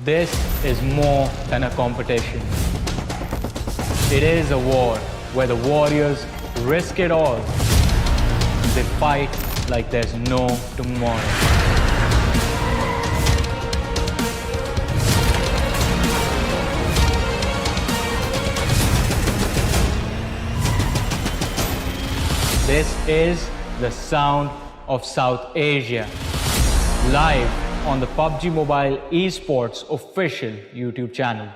This is more than a competition. It is a war where the warriors risk it all. They fight like there's no tomorrow. This is the sound of South Asia, live on the PUBG Mobile eSports official YouTube channel.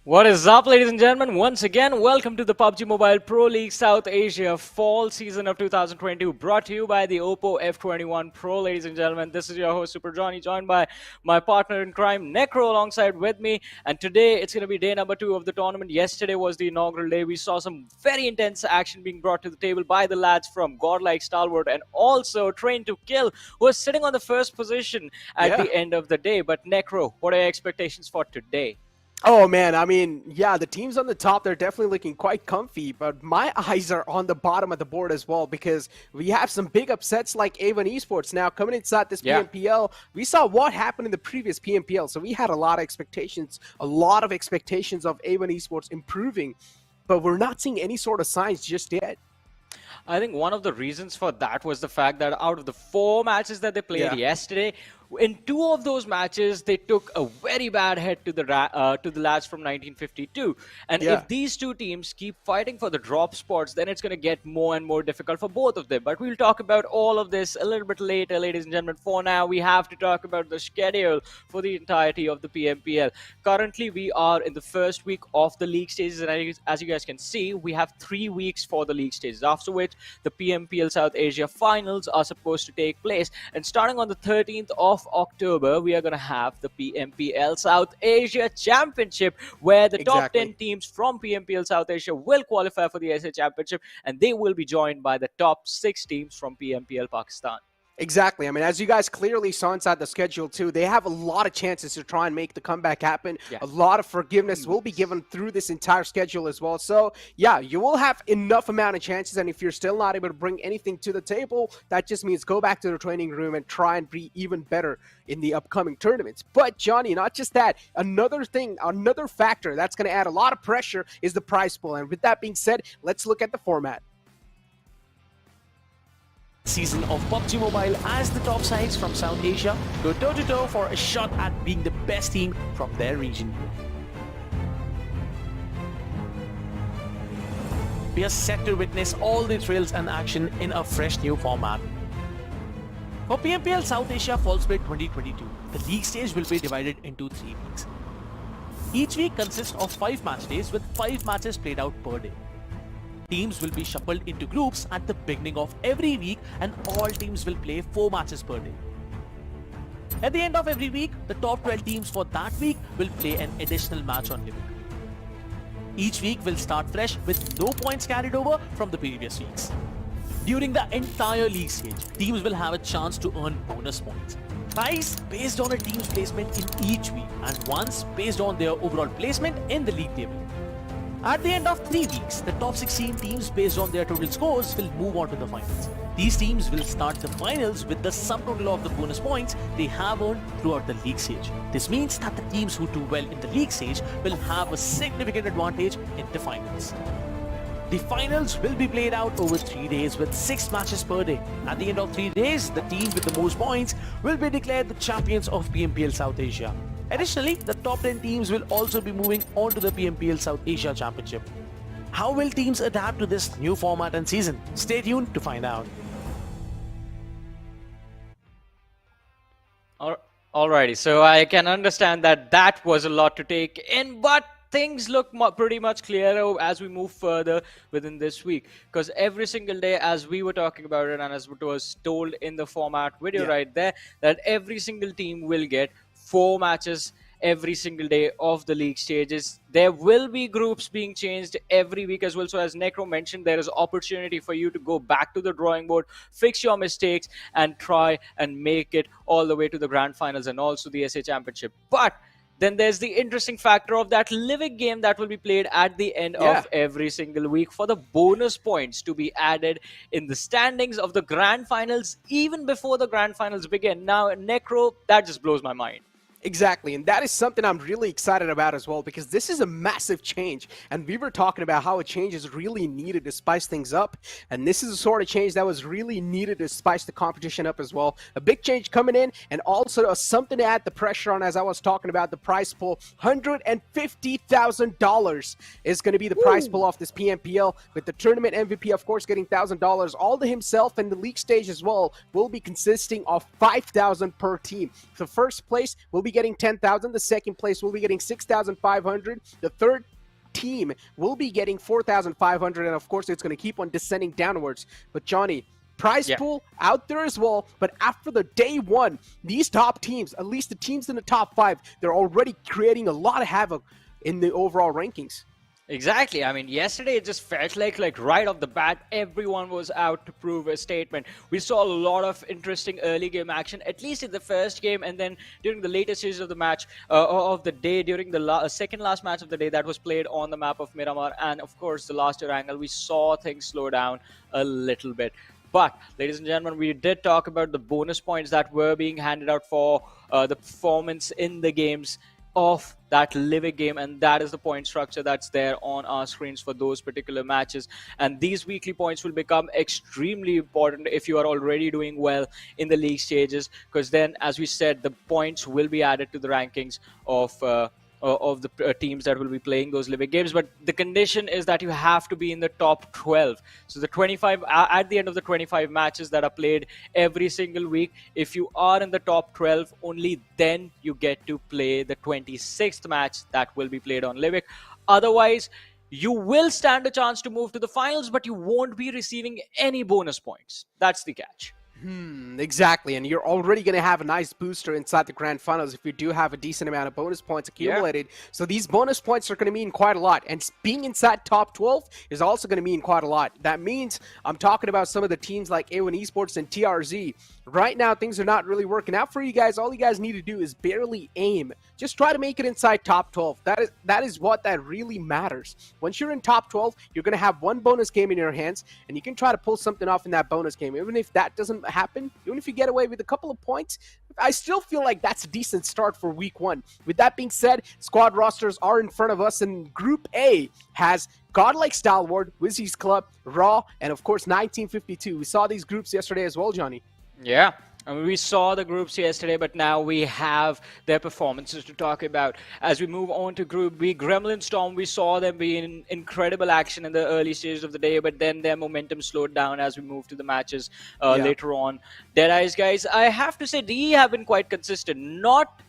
What is up, ladies and gentlemen? Once again, welcome to the PUBG Mobile Pro League South Asia Fall Season of 2022, brought to you by the Oppo F21 Pro. Ladies and gentlemen, this is your host, Super Johnny, joined by my partner in crime, Necro, alongside with me. And today, it's going to be day number 2 of the tournament. Yesterday was the inaugural day. We saw some very intense action being brought to the table by the lads from Godlike Stalwart and also Train to Kill, who was sitting on the first position at the end of the day. But Necro, what are your expectations for today? Oh man, I mean, yeah, the teams on the top, they're definitely looking quite comfy, but my eyes are on the bottom of the board as well because we have some big upsets like A1 Esports. Now, coming inside this PMPL, we saw what happened in the previous PMPL, so we had a lot of expectations of A1 Esports improving, but we're not seeing any sort of signs just yet. I think one of the reasons for that was the fact that out of the 4 matches that they played yesterday, in 2 of those matches, they took a very bad hit to the lads from 1952. And if these 2 teams keep fighting for the drop spots, then it's going to get more and more difficult for both of them. But we'll talk about all of this a little bit later, ladies and gentlemen. For now, we have to talk about the schedule for the entirety of the PMPL. Currently, we are in the first week of the league stages, and as you guys can see, we have 3 weeks for the league stages, after which the PMPL South Asia finals are supposed to take place. And starting on the 13th of October, we are going to have the PMPL South Asia Championship, where the top 10 teams from PMPL South Asia will qualify for the SA Championship, and they will be joined by the top 6 teams from PMPL Pakistan. Exactly. I mean, as you guys clearly saw inside the schedule too, they have a lot of chances to try and make the comeback happen. A lot of forgiveness will be given through this entire schedule as well. So, yeah, you will have enough amount of chances, and if you're still not able to bring anything to the table, that just means go back to the training room and try and be even better in the upcoming tournaments. But, Johnny, not just that, another factor that's going to add a lot of pressure is the prize pool. And with that being said, let's look at the format. Season of PUBG Mobile as the top sides from South Asia go toe-to-toe for a shot at being the best team from their region. We are set to witness all the thrills and action in a fresh new format. For PMPL South Asia Fall Split 2022, the league stage will be divided into 3 weeks. Each week consists of 5 match days with 5 matches played out per day. Teams will be shuffled into groups at the beginning of every week, and all teams will play 4 matches per day. At the end of every week, the top 12 teams for that week will play an additional match on limit. Each week will start fresh with no points carried over from the previous weeks. During the entire league stage, teams will have a chance to earn bonus points. Twice based on a team's placement in each week, and once based on their overall placement in the league table. At the end of 3 weeks, the top 16 teams based on their total scores will move on to the finals. These teams will start the finals with the subtotal of the bonus points they have earned throughout the league stage. This means that the teams who do well in the league stage will have a significant advantage in the finals. The finals will be played out over 3 days with 6 matches per day. At the end of 3 days, the team with the most points will be declared the champions of PMPL South Asia. Additionally, the top 10 teams will also be moving on to the PMPL South Asia Championship. How will teams adapt to this new format and season? Stay tuned to find out. Alrighty, so I can understand that was a lot to take in, but things look pretty much clearer as we move further within this week, because every single day, as we were talking about it and as it was told in the format video right there, that every single team will get 4 matches every single day of the league stages. There will be groups being changed every week as well. So as Necro mentioned, there is opportunity for you to go back to the drawing board, fix your mistakes, and try and make it all the way to the grand finals and also the SA Championship. But then there's the interesting factor of that Livik game that will be played at the end of every single week for the bonus points to be added in the standings of the grand finals even before the grand finals begin. Now, Necro, that just blows my mind. Exactly, and that is something I'm really excited about as well, because this is a massive change, and we were talking about how a change is really needed to spice things up, and this is a sort of change that was really needed to spice the competition up as well. A big change coming in, and also something to add the pressure on, as I was talking about the prize pool. $150,000 is going to be the prize pool off this PMPL, with the tournament MVP, of course, getting $1,000. Aldo himself and the league stage as well will be consisting of $5,000 per team. The first place will be getting 10,000. The second place will be getting 6,500. The third team will be getting 4,500, and of course it's going to keep on descending downwards. But Johnny, prize pool out there as well, but after the day one, these top teams, at least the teams in the top 5, they're already creating a lot of havoc in the overall rankings. Exactly. I mean, yesterday it just felt like right off the bat, everyone was out to prove a statement. We saw a lot of interesting early game action, at least in the first game, and then during the later stages of the match, of the day, during the second last match of the day that was played on the map of Miramar, and of course the last Erangel, we saw things slow down a little bit. But, ladies and gentlemen, we did talk about the bonus points that were being handed out for the performance in the games of that Livik game, and that is the point structure that's there on our screens for those particular matches. And these weekly points will become extremely important if you are already doing well in the league stages, because then, as we said, the points will be added to the rankings of the teams that will be playing those Livik games. But the condition is that you have to be in the top 12. So the 25 at the end of the 25 matches that are played every single week, if you are in the top 12, only then you get to play the 26th match that will be played on Livik. Otherwise, you will stand a chance to move to the finals, but you won't be receiving any bonus points. That's the catch. Exactly, and you're already going to have a nice booster inside the grand finals if you do have a decent amount of bonus points accumulated. So these bonus points are going to mean quite a lot, and being inside top 12 is also going to mean quite a lot. That means I'm talking about some of the teams like A1 eSports and TRZ. Right now, things are not really working out for you guys. All you guys need to do is barely aim. Just try to make it inside top 12. That is what that really matters. Once you're in top 12, you're going to have one bonus game in your hands, and you can try to pull something off in that bonus game. Even if that doesn't happen, even if you get away with a couple of points, I still feel like that's a decent start for week 1. With that being said, squad rosters are in front of us, and Group A has Godlike Stalwart, WIZZES Club, Raw, and of course 1952. We saw these groups yesterday as well, Johnny. Yeah, I mean, we saw the groups yesterday, but now we have their performances to talk about. As we move on to Group B, Gremlin Storm, we saw them be in incredible action in the early stages of the day, but then their momentum slowed down as we moved to the matches later on. DEADEYES, guys, I have to say, DE have been quite consistent. Not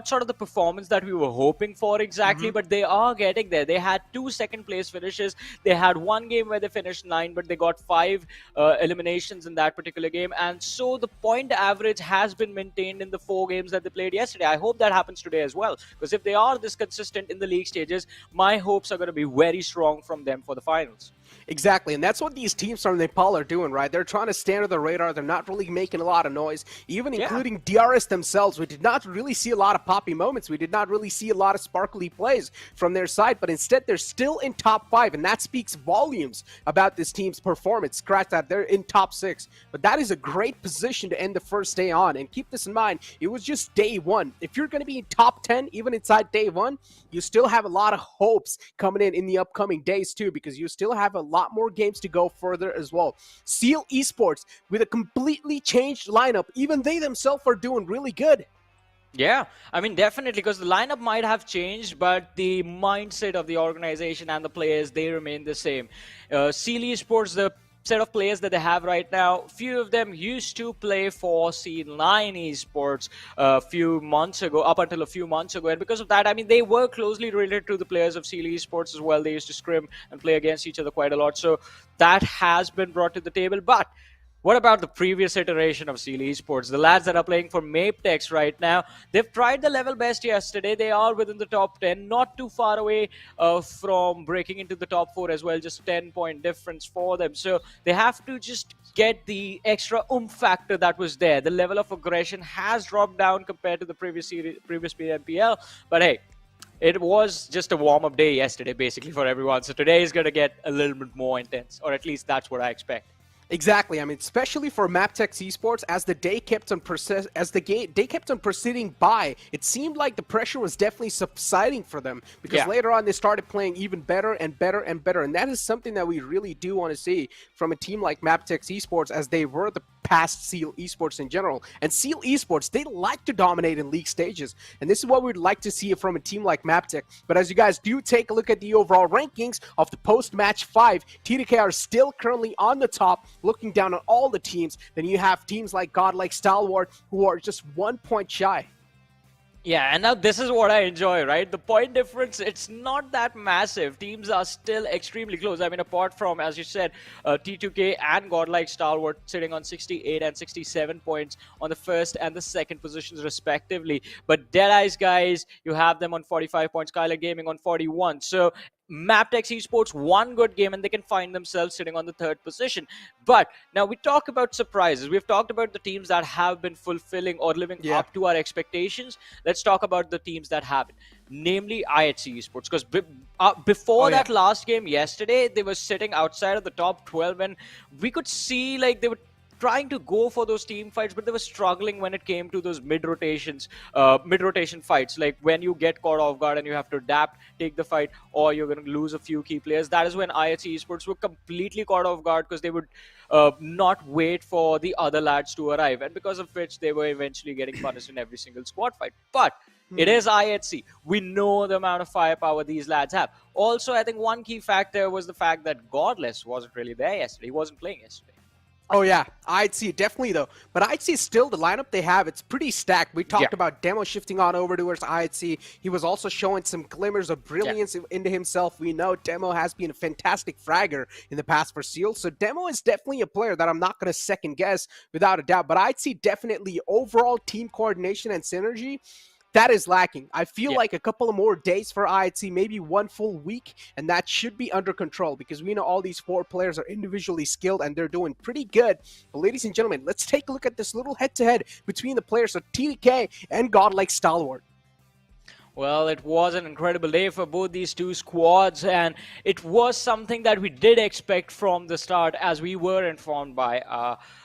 sort of the performance that we were hoping for exactly, but they are getting there. They had 2 second-place finishes. They had one game where they finished 9, but they got 5 eliminations in that particular game. And so the point average has been maintained in the 4 games that they played yesterday. I hope that happens today as well, because if they are this consistent in the league stages, my hopes are going to be very strong from them for the finals. Exactly, and that's what these teams from Nepal are doing, right? They're trying to stay under the radar. They're not really making a lot of noise, even including DRS themselves. We did not really see a lot of poppy moments. We did not really see a lot of sparkly plays from their side, but instead they're still in top 5, and that speaks volumes about this team's performance. Scratch that, they're in top 6. But that is a great position to end the first day on, and keep this in mind, it was just day 1. If you're going to be in top 10, even inside day 1, you still have a lot of hopes coming in the upcoming days too, because you still have a lot more games to go further as well. Seal eSports with a completely changed lineup. Even they themselves are doing really good. Yeah, I mean, definitely, because the lineup might have changed, but the mindset of the organization and the players, they remain the same. Seal eSports, the set of players that they have right now, few of them used to play for C9 eSports a few months ago, up until a few months ago, and because of that, I mean, they were closely related to the players of Seal eSports as well. They used to scrim and play against each other quite a lot, so that has been brought to the table. But What about the previous iteration of Seal Esports? The lads that are playing for MABETEX right now, they've tried the level best yesterday. They are within the top 10, not too far away from breaking into the top 4 as well, just 10-point difference for them. So they have to just get the extra oomph factor that was there. The level of aggression has dropped down compared to the previous PMPL, but hey, it was just a warm-up day yesterday, basically, for everyone. So today is going to get a little bit more intense, or at least that's what I expect. Exactly. I mean, especially for MABETEX Esports, as the day kept on proceeding by, it seemed like the pressure was definitely subsiding for them, because later on they started playing even better and better and better, and that is something that we really do want to see from a team like MABETEX Esports, as they were the past Seal Esports in general. And Seal Esports, they like to dominate in league stages, and this is what we'd like to see from a team like MABETEX. But as you guys do take a look at the overall rankings of the post-match 5, TDK are still currently on the top, looking down on all the teams. Then you have teams like Godlike Stalwart, who are just 1 point shy. Yeah, and now this is what I enjoy, right? The point difference, it's not that massive. Teams are still extremely close. I mean, apart from, as you said, T2K and Godlike Stalwart sitting on 68 and 67 points on the first and the second positions, respectively. But DEADEYES, guys, you have them on 45 points, Skylightz Gaming on 41. So MABETEX Esports, one good game, and they can find themselves sitting on the third position. But now we talk about surprises. We've talked about the teams that have been fulfilling or living up to our expectations. Let's talk about the teams that haven't, namely IHC Esports. Because before that last game yesterday, they were sitting outside of the top 12, and we could see like they were trying to go for those team fights, but they were struggling when it came to those mid-rotation fights, like when you get caught off guard and you have to adapt, take the fight, or you're going to lose a few key players. That is when IHC Esports were completely caught off guard, because they would not wait for the other lads to arrive, and because of which they were eventually getting punished in every single squad fight. But it is IHC. We know the amount of firepower these lads have. Also, I think one key factor was the fact that Godless wasn't really there yesterday. He wasn't playing yesterday. Oh yeah, I'd see definitely though. But I'd see still the lineup they have, it's pretty stacked. We talked about Demo shifting on over towards IHC. He was also showing some glimmers of brilliance into himself. We know Demo has been a fantastic fragger in the past for Seal. So Demo is definitely a player that I'm not going to second guess without a doubt. But I'd see definitely overall team coordination and synergy, that is lacking. I feel like a couple of more days for IHC, maybe 1 full week, and that should be under control, because we know all these 4 players are individually skilled and they're doing pretty good. But ladies and gentlemen, let's take a look at this little head-to-head between the players of TDK and Godlike Stalwart. Well, it was an incredible day for both these two squads, and it was something that we did expect from the start, as we were informed by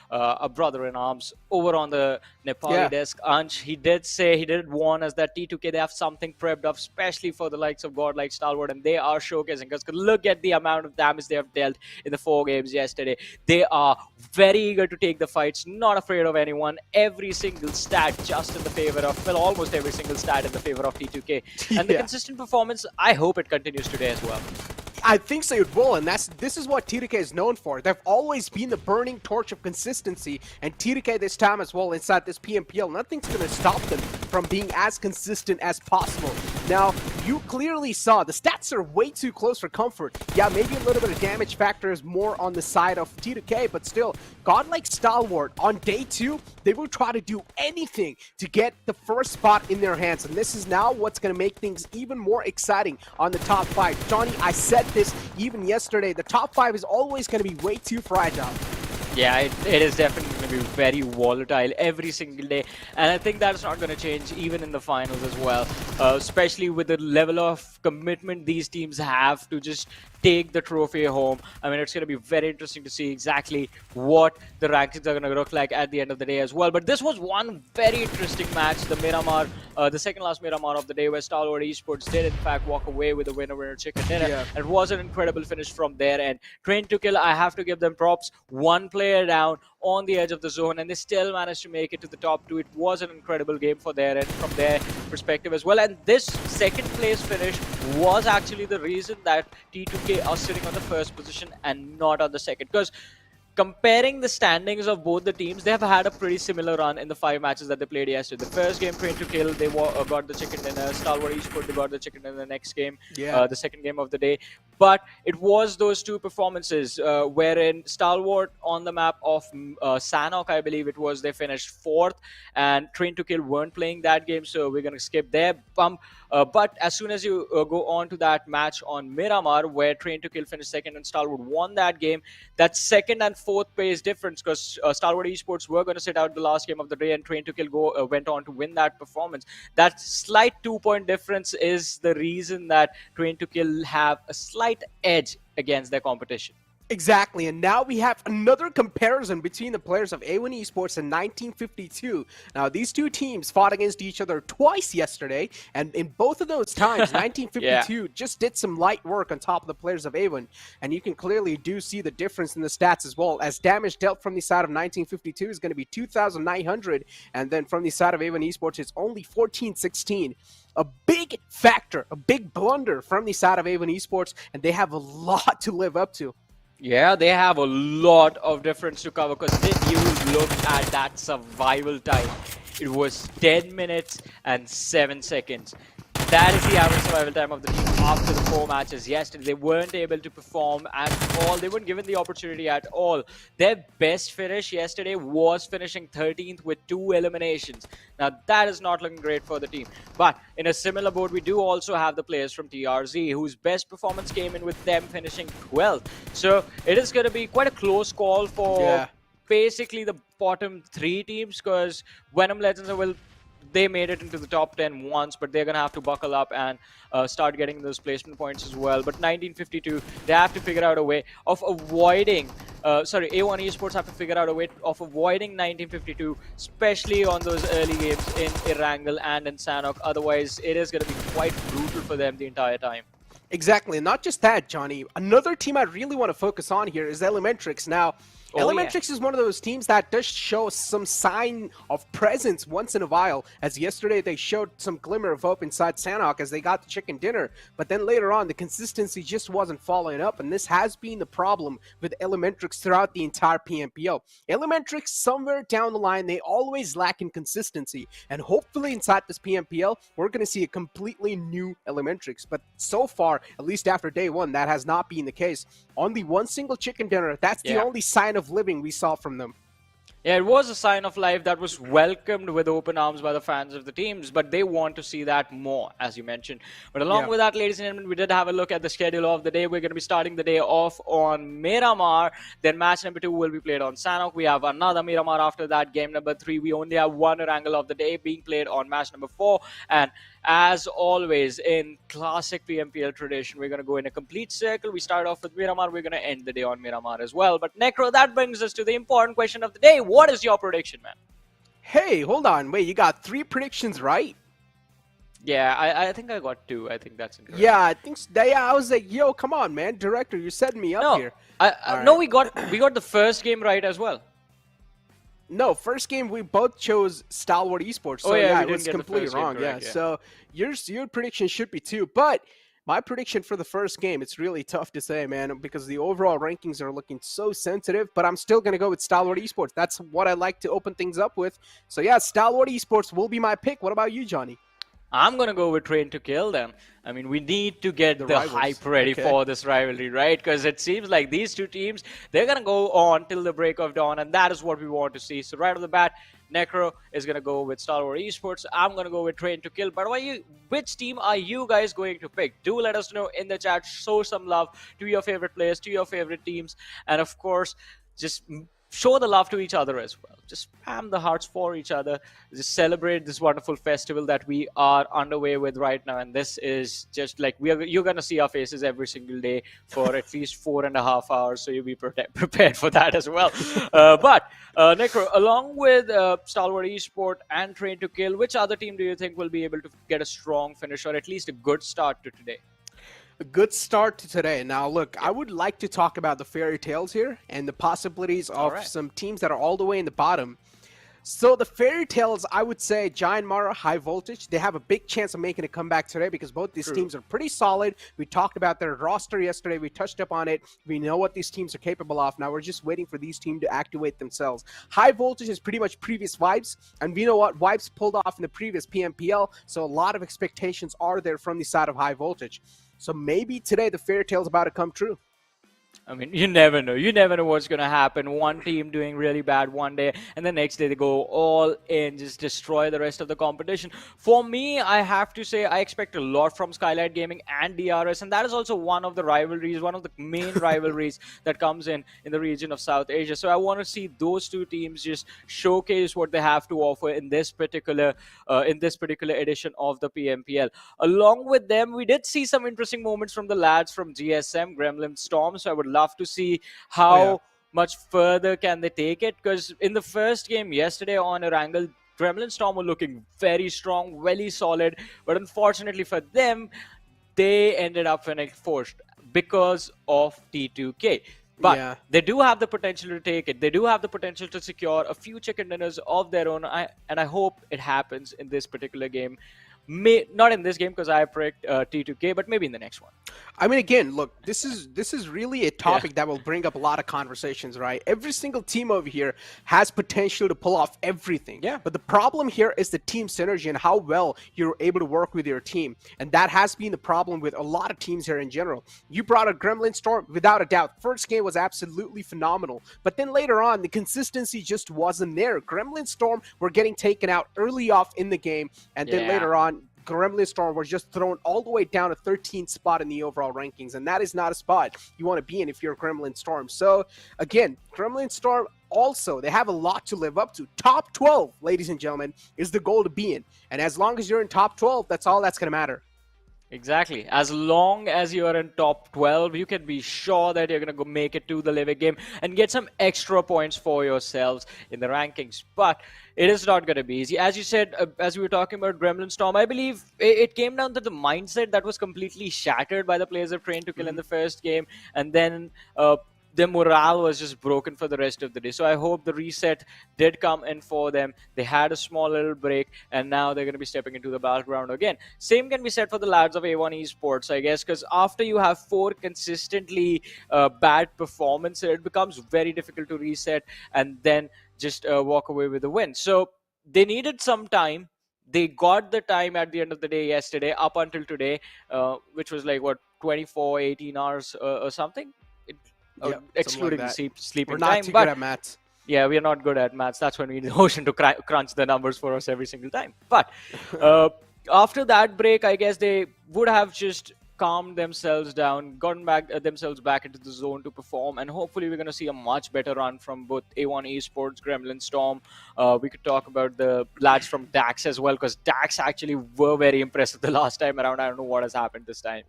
a brother-in-arms over on the Nepali desk, Ansh. He did warn us that T2K, they have something prepped up, especially for the likes of Godlike Stalwart, and they are showcasing us. Look at the amount of damage they have dealt in the 4 games yesterday. They are very eager to take the fights, not afraid of anyone. Every single stat just in the favor of, well, almost every single stat in the favor of T2K. And the consistent performance, I hope it continues today as well. I think so it will, and this is what TDK is known for. They've always been the burning torch of consistency, and TDK this time as well inside this PMPL, nothing's going to stop them from being as consistent as possible. Now, you clearly saw the stats are way too close for comfort. Yeah, maybe a little bit of damage factor is more on the side of T2K, but still, Godlike Stalwart on day 2, they will try to do anything to get the first spot in their hands, and this is now what's going to make things even more exciting on the top 5. Johnny, I said this even yesterday, the top 5 is always going to be way too fragile. Yeah, it is definitely going to be very volatile every single day, and I think that's not going to change even in the finals as well, especially with the level of commitment these teams have to just take the trophy home. I mean, it's going to be very interesting to see exactly what the rankings are going to look like at the end of the day as well. But this was one very interesting match, the Miramar, the second last Miramar of the day, where Stalwart Esports did in fact walk away with a winner chicken dinner. It was an incredible finish from there, and Train to Kill, I have to give them props. One player down on the edge of the zone, and they still managed to make it to the top 2. It was an incredible game for their end, from their perspective as well. And this second place finish was actually the reason that T2K are sitting on the first position and not on the second, because comparing the standings of both the teams, they have had a pretty similar run in the 5 matches that they played yesterday. The first game, Train to Kill, they got the chicken dinner. Stalwart Esports, they got the chicken dinner the next game, the second game of the day. But it was those two performances wherein Stalwart on the map of Sanhok, I believe it was, they finished 4th, and Train to Kill weren't playing that game, so we're going to skip their bump. But as soon as you go on to that match on Miramar, where Train to Kill finished 2nd and Stalwart won that game, that 2nd and 4th place difference, because Stalwart Esports were going to sit out the last game of the day, and Train to Kill went on to win that performance. That slight 2-point difference is the reason that Train to Kill have a slight edge against their competition. Exactly, and now we have another comparison between the players of A1 Esports and 1952. Now, these two teams fought against each other twice yesterday, and in both of those times, 1952 just did some light work on top of the players of A1, and you can clearly see the difference in the stats as well, as damage dealt from the side of 1952 is going to be 2,900, and then from the side of A1 Esports, it's only 1,416. A big factor, a big blunder from the side of A1 Esports, and they have a lot to live up to. Yeah, they have a lot of difference to cover, because did you look at that survival time? It was 10 minutes and 7 seconds. That is the average survival time of the team after the 4 matches yesterday. They weren't able to perform at all. They weren't given the opportunity at all. Their best finish yesterday was finishing 13th with 2 eliminations. Now, that is not looking great for the team. But in a similar boat, we do also have the players from TRZ, whose best performance came in with them finishing 12th. So it is going to be quite a close call for basically the bottom 3 teams, because VENOM Legends they made it into the top 10 once, but they're going to have to buckle up and start getting those placement points as well. But 1952, they have to figure out a way of avoiding, A1 Esports have to figure out a way of avoiding 1952, especially on those early games in Erangel and in Sanhok. Otherwise, it is going to be quite brutal for them the entire time. Exactly, and not just that, Johnny. Another team I really want to focus on here is Elementrix. Now, Elementrix is one of those teams that does show some sign of presence once in a while, as yesterday they showed some glimmer of hope inside Sanhok as they got the chicken dinner, but then later on the consistency just wasn't following up, and this has been the problem with Elementrix throughout the entire PMPL. Elementrix, somewhere down the line, they always lack in consistency, and hopefully inside this PMPL, we're going to see a completely new Elementrix, but so far, at least after day 1, that has not been the case. Only one single chicken dinner, that's the only sign of living we saw from them. Yeah, it was a sign of life that was welcomed with open arms by the fans of the teams, but they want to see that more, as you mentioned. But along with that, ladies and gentlemen, we did have a look at the schedule of the day. We're going to be starting the day off on Miramar. Then match number 2 will be played on Sanhok. We have another Miramar after that. Game number 3, we only have one Erangel of the day being played on match number 4. And as always, in classic PMPL tradition, we're going to go in a complete circle. We start off with Miramar. We're going to end the day on Miramar as well. But Necro, that brings us to the important question of the day. What is your prediction, man? Hey, hold on. Wait, you got 3 predictions right? Yeah, I think I got 2. I think that's incorrect. Yeah, I think so. Yeah, I was like, yo, come on, man. Director, you're setting me up here. No, we got the first game right as well. No, first game we both chose Stalwart Esports, so it was completely wrong. Correct, So your prediction should be 2, but my prediction for the first game, it's really tough to say, man, because the overall rankings are looking so sensitive, but I'm still going to go with Stalwart Esports. That's what I like to open things up with. So yeah, Stalwart Esports will be my pick. What about you, Johnny? I'm going to go with Train to Kill them. I mean, we need to get the hype ready for this rivalry, right? Because it seems like these two teams, they're going to go on till the break of dawn, and that is what we want to see. So right off the bat, Necro is going to go with Stalwart Esports. I'm going to go with Train to Kill. But which team are you guys going to pick? Do let us know in the chat. Show some love to your favorite players, to your favorite teams. And of course, just show the love to each other as well. Just spam the hearts for each other. Just celebrate this wonderful festival that we are underway with right now. And this is just like you're going to see our faces every single day for at least 4.5 hours. So you'll be prepared for that as well. But Necro, along with Stalwart Esports and Train to Kill, which other team do you think will be able to get a strong finish or at least a good start to today? A good start to today. Now, look, I would like to talk about the fairy tales here and the possibilities of some teams that are all the way in the bottom. So the fairy tales, I would say Giant Mara, High Voltage, they have a big chance of making a comeback today because both these teams are pretty solid. We talked about their roster yesterday. We touched up on it. We know what these teams are capable of. Now we're just waiting for these teams to activate themselves. High Voltage is pretty much previous vibes, and we know what vibes pulled off in the previous PMPL, so a lot of expectations are there from the side of High Voltage. So maybe today the fairy tale's about to come true. I mean, you never know. You never know what's going to happen. One team doing really bad one day, and the next day they go all in, just destroy the rest of the competition. For me, I have to say I expect a lot from Skylightz Gaming and DRS, and that is also one of the rivalries, one of the main rivalries that comes in the region of South Asia. So I want to see those two teams just showcase what they have to offer in this particular edition of the PMPL. Along with them, we did see some interesting moments from the lads from GSM, Gremlin Storm. So I would love to see how much further can they take it, because in the first game yesterday on Erangel, Gremlin Storm were looking very strong, very solid, but unfortunately for them, they ended up winning forced because of T2K. But they do have the potential to take it. They do have the potential to secure a future contenders of their own, and I hope it happens in this particular game. Not in this game because I picked T2K, but maybe in the next one. I mean, again, look, this is really a topic that will bring up a lot of conversations, right? Every single team over here has potential to pull off everything. Yeah. But the problem here is the team synergy and how well you're able to work with your team. And that has been the problem with a lot of teams here in general. You brought a Gremlin Storm, without a doubt. First game was absolutely phenomenal. But then later on, the consistency just wasn't there. Gremlin Storm were getting taken out early off in the game. And then later on, Gremlin Storm was just thrown all the way down to 13th spot in the overall rankings, and that is not a spot you want to be in if you're Gremlin Storm. So again, Gremlin Storm also, they have a lot to live up to. Top 12, ladies and gentlemen, is the goal to be in, and as long as you're in top 12, that's all that's going to matter. Exactly. As long as you are in top 12, you can be sure that you're going to go make it to the living game and get some extra points for yourselves in the rankings. But it is not going to be easy. As you said, as we were talking about Gremlin Storm, I believe it came down to the mindset that was completely shattered by the players of Train to Kill in the first game. And then their morale was just broken for the rest of the day. So I hope the reset did come in for them. They had a small little break, and now they're going to be stepping into the battleground again. Same can be said for the lads of A1 eSports, I guess, because after you have 4 consistently bad performances, it becomes very difficult to reset and then just walk away with a win. So they needed some time. They got the time at the end of the day yesterday, up until today, which was like, what, 24, 18 hours or something? Excluding like the sleeping We're not time. too good at maths. Yeah, we are not good at maths. That's when we need Ocean to crunch the numbers for us every single time. But after that break, I guess they would have just calmed themselves down, gotten themselves back into the zone to perform, and hopefully we're going to see a much better run from both A1 eSports, Gremlin Storm. We could talk about the lads from DAX as well, because DAX actually were very impressive the last time around. I don't know what has happened this time.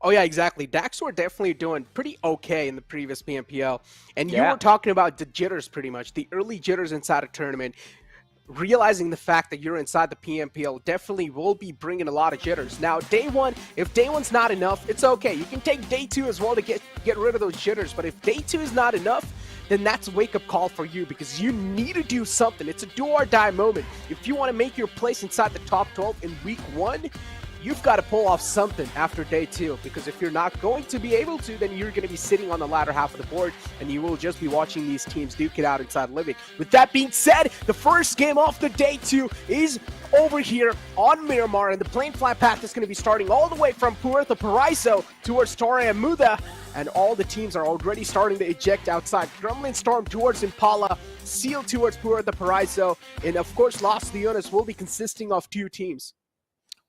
Oh, yeah, exactly. DAX were definitely doing pretty okay in the previous PMPL. And you were talking about the jitters pretty much, the early jitters inside a tournament. Realizing the fact that you're inside the PMPL definitely will be bringing a lot of jitters. Now, day one, if day one's not enough, it's okay. You can take day 2 as well to get rid of those jitters. But if day 2 is not enough, then that's a wake-up call for you, because you need to do something. It's a do-or-die moment. If you want to make your place inside the top 12 in week 1, you've got to pull off something after day 2, because if you're not going to be able to, then you're going to be sitting on the latter half of the board, and you will just be watching these teams duke it out inside living. With that being said, the first game off the day 2 is over here on Miramar, and the plane flight path is going to be starting all the way from Puerto Paraiso towards Torre Amuda, and all the teams are already starting to eject outside. Gremlin Storm towards Impala, Seal towards Puerto Paraiso, and of course Los Leones will be consisting of 2 teams.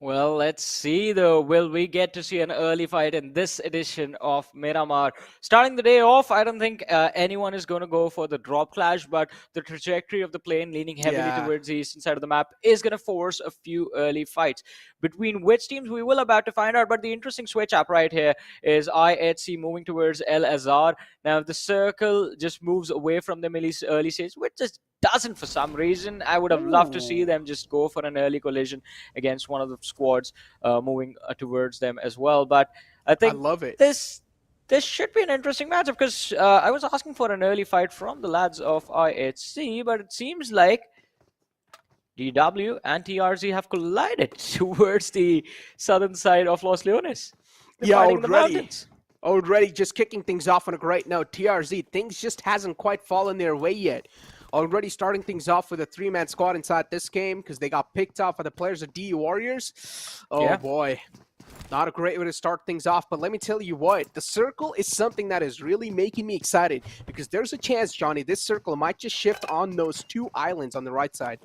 Well, let's see though. Will we get to see an early fight in this edition of Miramar? Starting the day off, I don't think anyone is going to go for the drop clash, but the trajectory of the plane leaning heavily towards the eastern side of the map is going to force a few early fights. Between which teams we will about to find out, but the interesting switch up right here is IHC moving towards El Azhar. Now the circle just moves away from them early stage, which just doesn't for some reason. I would have loved to see them just go for an early collision against one of the squads moving towards them as well. But I think this should be an interesting matchup, because I was asking for an early fight from the lads of IHC, but it seems like DW and TRZ have collided towards the southern side of Los Leones. They're fighting in the mountains. Already just kicking things off on a great note. TRZ, things just hasn't quite fallen their way yet. Already starting things off with a 3-man squad inside this game, because they got picked off by the players of DU Warriors. Oh boy. Not a great way to start things off, but let me tell you what, the circle is something that is really making me excited because there's a chance, Johnny, this circle might just shift on those 2 islands on the right side.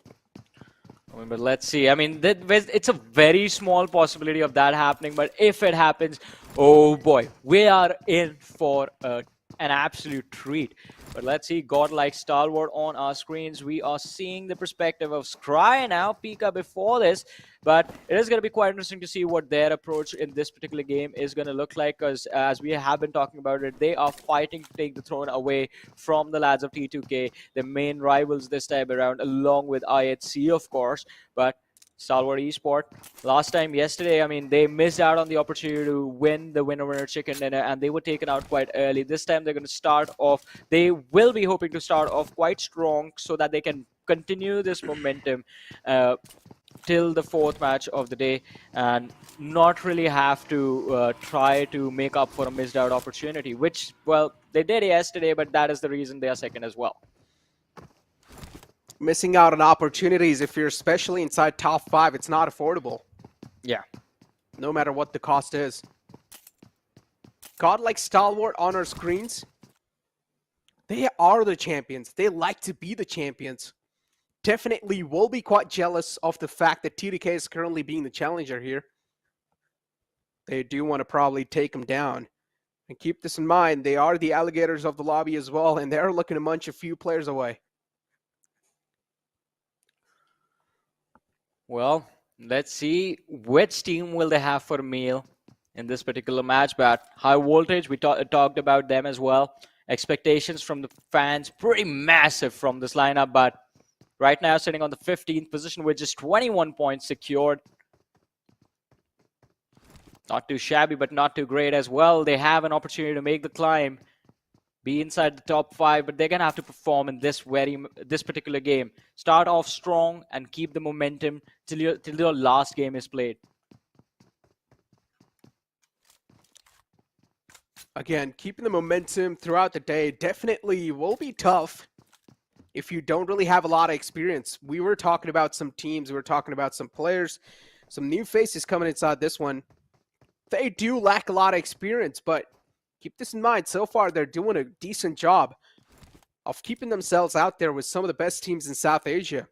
I mean, but let's see. I mean, it's a very small possibility of that happening, but if it happens, oh boy, we are in for an absolute treat. But let's see, godlike stalwart on our screens. We are seeing the perspective of Scry now, Pika before this, but it is going to be quite interesting to see what their approach in this particular game is going to look like, because as we have been talking about it, they are fighting to take the throne away from the lads of T2K, the main rivals this time around, along with IHC, of course. But Stalwart Esport, last time yesterday, I mean, they missed out on the opportunity to win the winner-winner chicken dinner, and they were taken out quite early. This time they're going to start off, they will be hoping to start off quite strong so that they can continue this momentum till the 4th match of the day and not really have to try to make up for a missed out opportunity, which, well, they did yesterday, but that is the reason they are second as well. Missing out on opportunities, if you're especially inside top 5, it's not affordable. Yeah. No matter what the cost is. Godlike Stalwart on our screens. They are the champions. They like to be the champions. Definitely will be quite jealous of the fact that T2K is currently being the challenger here. They do want to probably take them down. And keep this in mind, they are the alligators of the lobby as well, and they're looking to munch a few players away. Well, let's see which team will they have for a meal in this particular match. But High Voltage, we talked about them as well. Expectations from the fans pretty massive from this lineup, but right now sitting on the 15th position with just 21 points secured. Not too shabby, but not too great as well. They have an opportunity to make the climb, be inside the top 5, but they're going to have to perform in this particular game. Start off strong and keep the momentum till your last game is played. Again, keeping the momentum throughout the day definitely will be tough if you don't really have a lot of experience. We were talking about some teams, we were talking about some players, some new faces coming inside this one. They do lack a lot of experience, but keep this in mind, so far they're doing a decent job of keeping themselves out there with some of the best teams in South Asia.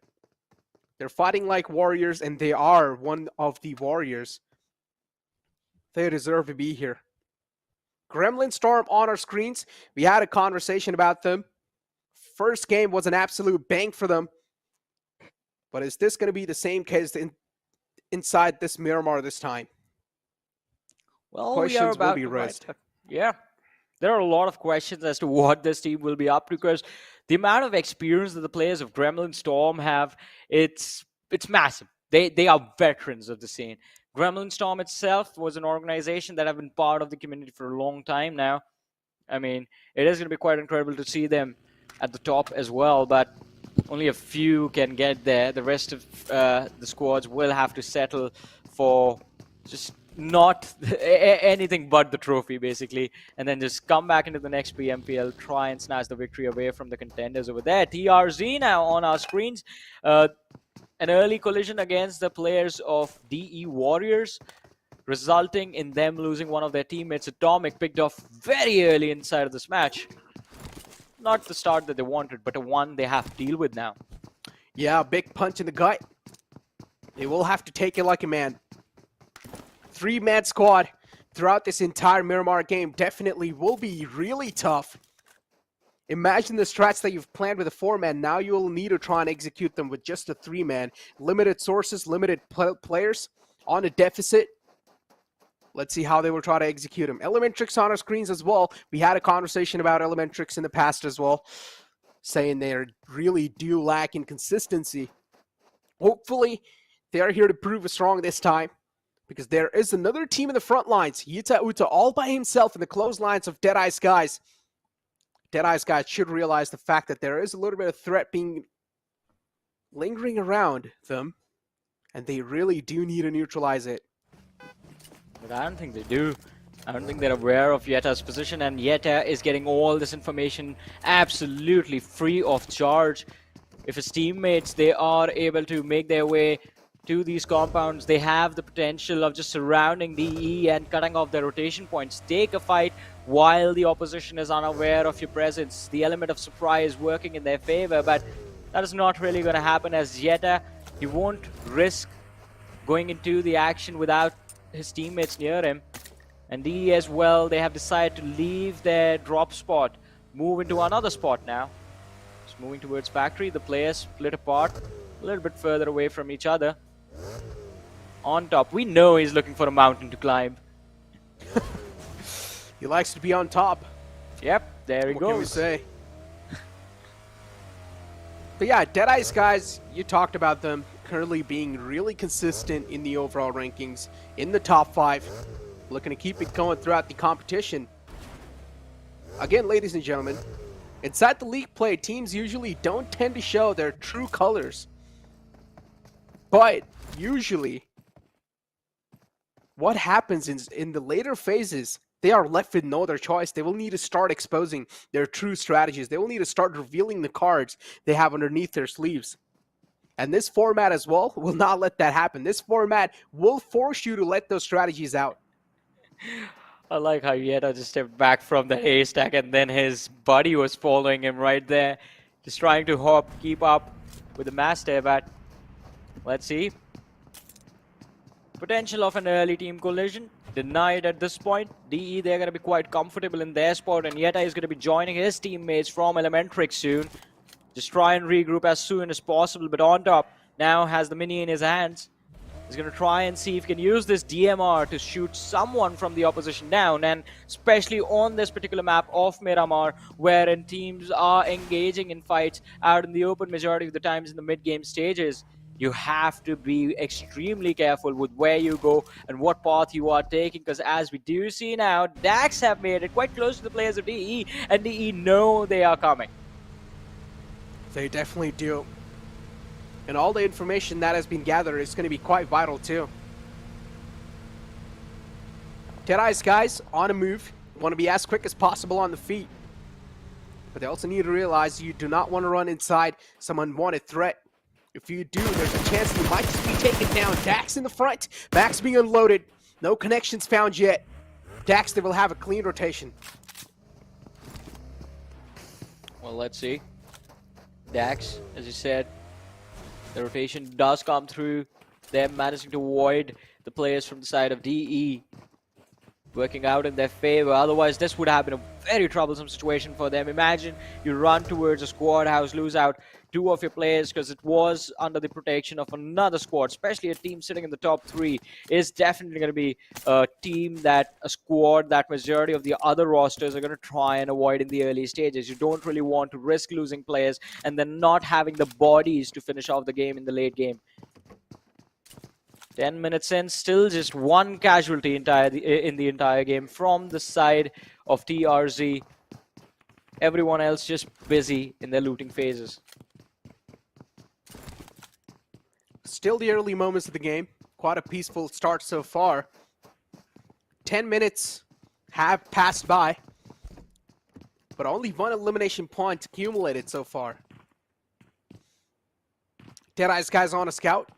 They're fighting like warriors, and they are one of the warriors. They deserve to be here. Gremlin Storm on our screens. We had a conversation about them. First game was an absolute bang for them. But is this going to be the same case inside this Miramar this time? Well, Questions we are about will be raised. Yeah, there are a lot of questions as to what this team will be up to, because the amount of experience that the players of Gremlin Storm have, it's massive. They are veterans of the scene. Gremlin Storm itself was an organization that have been part of the community for a long time now. I mean, it is going to be quite incredible to see them at the top as well, but only a few can get there. The rest of the squads will have to settle for just not anything but the trophy, basically, and then just come back into the next PMPL, try and snatch the victory away from the contenders over there. TRZ now on our screens. An early collision against the players of DE Warriors, resulting in them losing one of their teammates. Atomic picked off very early inside of this match. Not the start that they wanted, but a one they have to deal with now. Yeah, big punch in the gut. They will have to take it like a man. 3-man squad throughout this entire Miramar game definitely will be really tough. Imagine the strats that you've planned with a 4-man. Now you'll need to try and execute them with just a 3-man. Limited sources, limited players on a deficit. Let's see how they will try to execute them. Elementrix on our screens as well. We had a conversation about Elementrix in the past as well, saying they really do lack in consistency. Hopefully, they are here to prove strong this time, because there is another team in the front lines. Yuta Uta all by himself in the close lines of Deadeye's guys. Deadeye's guys should realize the fact that there is a little bit of threat being lingering around them, and they really do need to neutralize it. But I don't think they do. I don't think they're aware of Yeta's position, and Yeta is getting all this information absolutely free of charge. If his teammates, they are able to make their way to these compounds, they have the potential of just surrounding DE and cutting off their rotation points. Take a fight while the opposition is unaware of your presence. The element of surprise working in their favor, but that is not really going to happen as Jetta, he won't risk going into the action without his teammates near him. And DE as well, they have decided to leave their drop spot, move into another spot now. Just moving towards factory, the players split apart, a little bit further away from each other. On top, we know he's looking for a mountain to climb. He likes to be on top. Yep, there he What goes. can we say? But yeah, DEADEYES guys, you talked about them currently being really consistent in the overall rankings, in the top 5, looking to keep it going throughout the competition. Again, ladies and gentlemen, inside the league play, teams usually don't tend to show their true colors. But usually, what happens in the later phases, they are left with no other choice. They will need to start exposing their true strategies. They will need to start revealing the cards they have underneath their sleeves. And this format as well will not let that happen. This format will force you to let those strategies out. I like how Jetta just stepped back from the haystack and then his buddy was following him right there. Just trying to keep up with the master, but let's see. Potential of an early team collision denied at this point. DE, they're going to be quite comfortable in their spot, and Jetta is going to be joining his teammates from Elementrix soon. Just try and regroup as soon as possible, but on top now has the mini in his hands. He's going to try and see if he can use this DMR to shoot someone from the opposition down, and especially on this particular map of Miramar, wherein teams are engaging in fights out in the open majority of the times in the mid-game stages. You have to be extremely careful with where you go and what path you are taking, because as we do see now, DAX have made it quite close to the players of DE, and DE know they are coming. They definitely do. And all the information that has been gathered is going to be quite vital too. DEADEYES guys on a move, want to be as quick as possible on the feet. But they also need to realize you do not want to run inside some unwanted threat. If you do, there's a chance you might just be taken down. Dax in the front, Max being unloaded. No connections found yet. Dax, they will have a clean rotation. Well, let's see. Dax, as you said, the rotation does come through. They're managing to avoid the players from the side of DE, working out in their favor. Otherwise, this would have been a very troublesome situation for them. Imagine you run towards a squad house, lose out 2 of your players because it was under the protection of another squad, especially a team sitting in the top 3 is definitely going to be a squad that majority of the other rosters are going to try and avoid in the early stages. You don't really want to risk losing players and then not having the bodies to finish off the game in the late game. 10 minutes in, still just 1 casualty in the entire game from the side of TRZ. Everyone else just busy in their looting phases. Still the early moments of the game. Quite a peaceful start so far. 10 minutes have passed by, but only 1 elimination point accumulated so far. DEADEYES guys on a scout.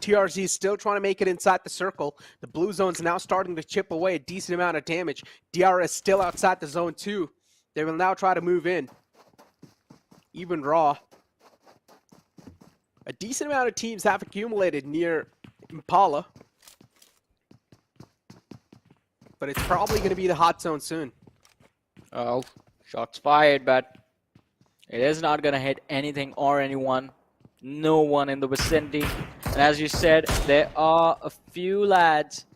TRZ is still trying to make it inside the circle. The blue zone's now starting to chip away a decent amount of damage. DRS still outside the zone too. They will now try to move in. Even raw. A decent amount of teams have accumulated near Impala. But it's probably going to be the hot zone soon. Oh, shots fired, but it is not going to hit anything or anyone. No one in the vicinity. And as you said, there are a few lads,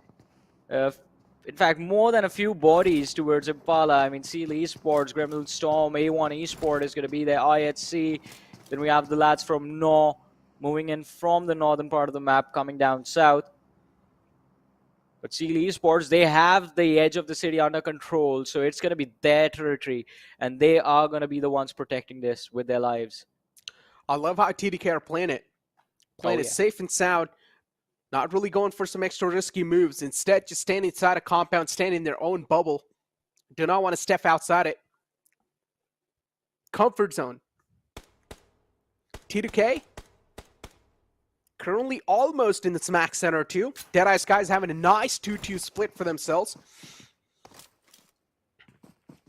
in fact, more than a few bodies towards Impala. I mean, Seal eSports, Gremlin Storm, A1 eSport is going to be there, IHC. Then we have the lads from NOR moving in from the northern part of the map, coming down south. But Seal eSports, they have the edge of the city under control, so it's going to be their territory, and they are going to be the ones protecting this with their lives. I love how TDK are playing it. Playing it safe and sound, not really going for some extra risky moves. Instead, just standing inside a compound, standing in their own bubble. Do not want to step outside it. Comfort zone. TDK currently almost in the smack center too. Deadeye's guys having a nice 2-2 split for themselves.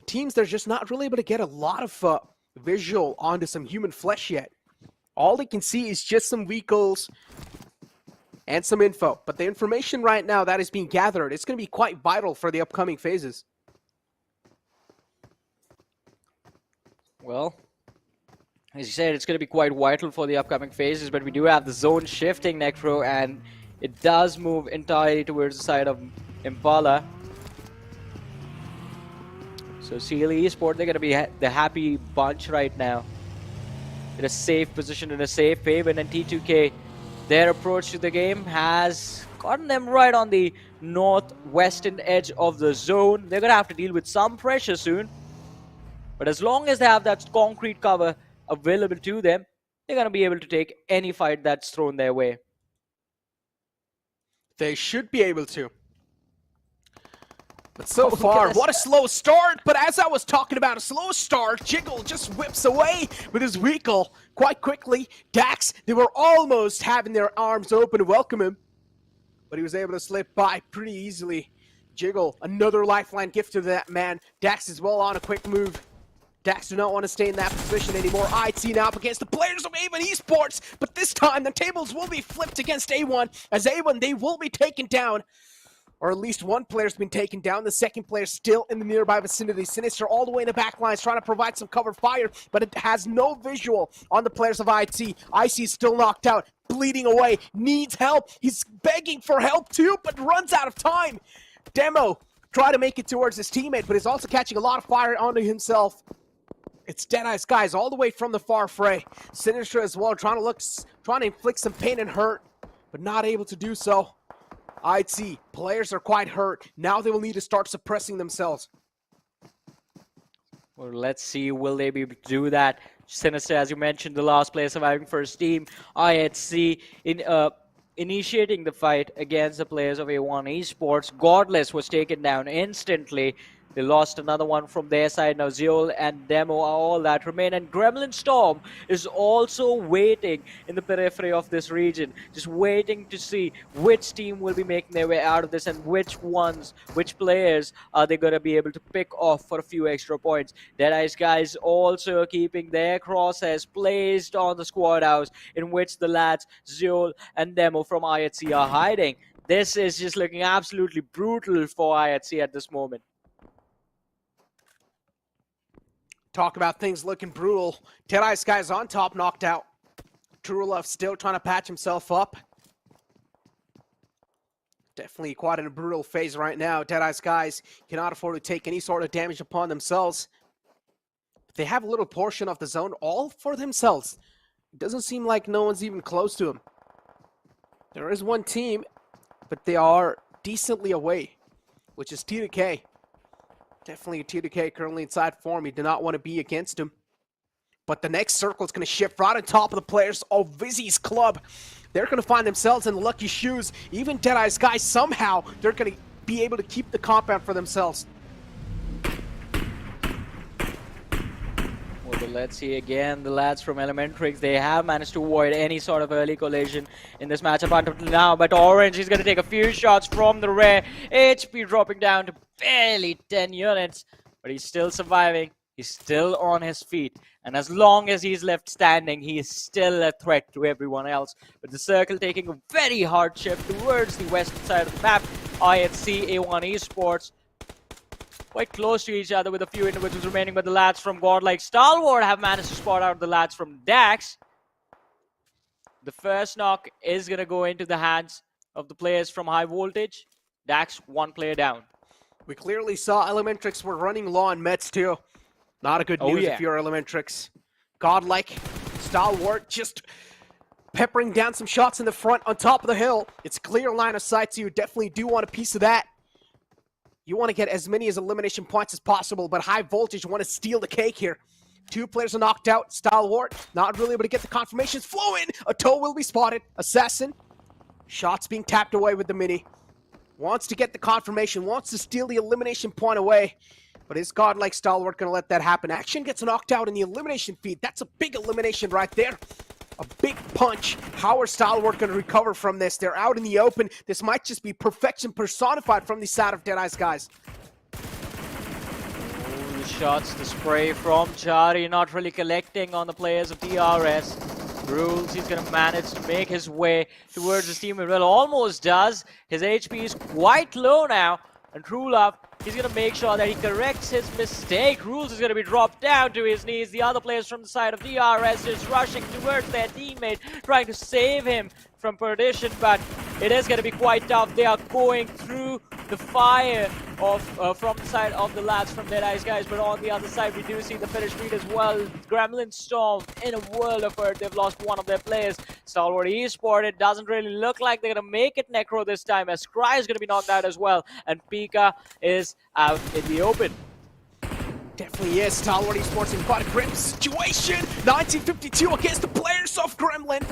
Teams, they're just not really able to get a lot of visual onto some human flesh yet. All they can see is just some vehicles and some info. But the information right now that is being gathered, it's going to be quite vital for the upcoming phases. Well, as you said, it's going to be quite vital for the upcoming phases, but we do have the zone shifting, Necro, and it does move entirely towards the side of Impala. So CLE eSport, they're going to be the happy bunch right now. In a safe position, in a safe haven, and T2K, their approach to the game has gotten them right on the northwestern edge of the zone. They're going to have to deal with some pressure soon. But as long as they have that concrete cover available to them, they're going to be able to take any fight that's thrown their way. They should be able to. But so far, what a slow start. But as I was talking about a slow start, Jiggle just whips away with his vehicle quite quickly. Dax, they were almost having their arms open to welcome him, but he was able to slip by pretty easily. Jiggle, another lifeline gift to that man. Dax is well on a quick move. Dax do not want to stay in that position anymore. IT now up against the players of A1 eSports, but this time the tables will be flipped against A1, as A1, they will be taken down. Or at least one player's been taken down. The second player still in the nearby vicinity. Sinister all the way in the back lines trying to provide some cover fire, but it has no visual on the players of IC. IC is still knocked out, bleeding away, needs help. He's begging for help too, but runs out of time. Demo try to make it towards his teammate, but he's also catching a lot of fire onto himself. It's Deadeye's guys all the way from the far fray. Sinister as well, trying to inflict some pain and hurt, but not able to do so. IT, players are quite hurt. Now they will need to start suppressing themselves. Well, let's see, will they be able to do that? Sinister, as you mentioned, the last player surviving first team. IHC in initiating the fight against the players of A1 eSports. Godless was taken down instantly. They lost another one from their side. Now Zeol and Demo are all that remain. And Gremlin Storm is also waiting in the periphery of this region. Just waiting to see which team will be making their way out of this and which players are they going to be able to pick off for a few extra points. Deadeye's guys also keeping their crosshairs placed on the squad house in which the lads Zeol and Demo from IHC are hiding. This is just looking absolutely brutal for IHC at this moment. Talk about things looking brutal. Deadeye's guys on top, knocked out. Trulov still trying to patch himself up. Definitely quite in a brutal phase right now. Deadeye's guys cannot afford to take any sort of damage upon themselves. They have a little portion of the zone all for themselves. It doesn't seem like no one's even close to them. There is one team, but they are decently away, which is T2K. Definitely T2K currently inside form. He did not want to be against him. But the next circle is going to shift right on top of the players of VIZZES club. They're going to find themselves in the lucky shoes. Even Deadeye's guys, somehow, they're going to be able to keep the compound for themselves. Well, let's see again, the lads from Elementrix, they have managed to avoid any sort of early collision in this matchup until now, but Orange is going to take a few shots from the rear. HP dropping down to barely 10 units, but he's still surviving. He's still on his feet, and as long as he's left standing, he is still a threat to everyone else. But the circle taking a very hard shift towards the western side of the map. IHC, A1 eSports, quite close to each other with a few individuals remaining, but the lads from Godlike Stalwart have managed to spot out the lads from Dax. The first knock is going to go into the hands of the players from High Voltage. Dax, one player down. We clearly saw Elementrix were running low on meds too. Not a good news if you're Elementrix. Godlike Stalwart just peppering down some shots in the front on top of the hill. It's clear line of sight, so you definitely do want a piece of that. You want to get as many elimination points as possible, but High Voltage want to steal the cake here. Two players are knocked out. Stalwart not really able to get the confirmations flowing. A toe will be spotted. Assassin. Shots being tapped away with the mini. Wants to get the confirmation. Wants to steal the elimination point away. But is Godlike Stalwart going to let that happen? Action gets knocked out in the elimination feed. That's a big elimination right there. a big punch. How are Stalwart going to recover from this? They're out in the open. This might just be perfection personified from the side of Deadeye's guys. The shots, the spray from Chari, not really collecting on the players of DRS. Rules, he's going to manage to make his way towards his team. Well, almost does. His HP is quite low now. And True Love, he's going to make sure that he corrects his mistake. Rules is going to be dropped down to his knees. The other players from the side of DRS is rushing towards their teammate, trying to save him from perdition, but it is going to be quite tough. They are going through the fire of from the side of the lads from Deadeye's guys, but on the other side we do see the finish speed as well. Gremlin Storm in a world of hurt. They've lost one of their players. Stalwart eSport, it doesn't really look like they're going to make it Necro this time, as Cry is going to be knocked out as well, and Pika is out in the open. Definitely is. Stalwart eSports in quite a grim situation. 1952 against the players of Gremlin.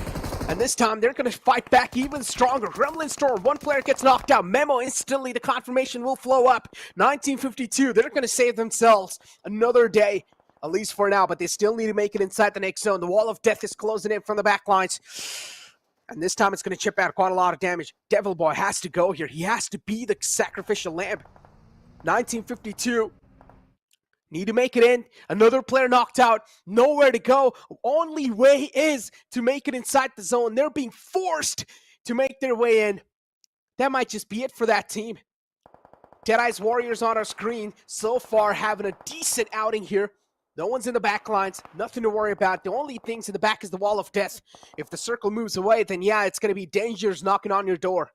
And this time, they're going to fight back even stronger. Gremlin Storm, one player gets knocked out. Memo, instantly, the confirmation will flow up. 1952, they're going to save themselves another day, at least for now, but they still need to make it inside the next zone. The wall of death is closing in from the back lines. And this time, it's going to chip out quite a lot of damage. Devil Boy has to go here. He has to be the sacrificial lamb. 1952. Need to make it in. Another player knocked out. Nowhere to go. Only way is to make it inside the zone. They're being forced to make their way in. That might just be it for that team. Deadeye's Warriors on our screen so far having a decent outing here. No one's in the back lines. Nothing to worry about. The only things in the back is the wall of death. If the circle moves away, then yeah, it's going to be dangers knocking on your door.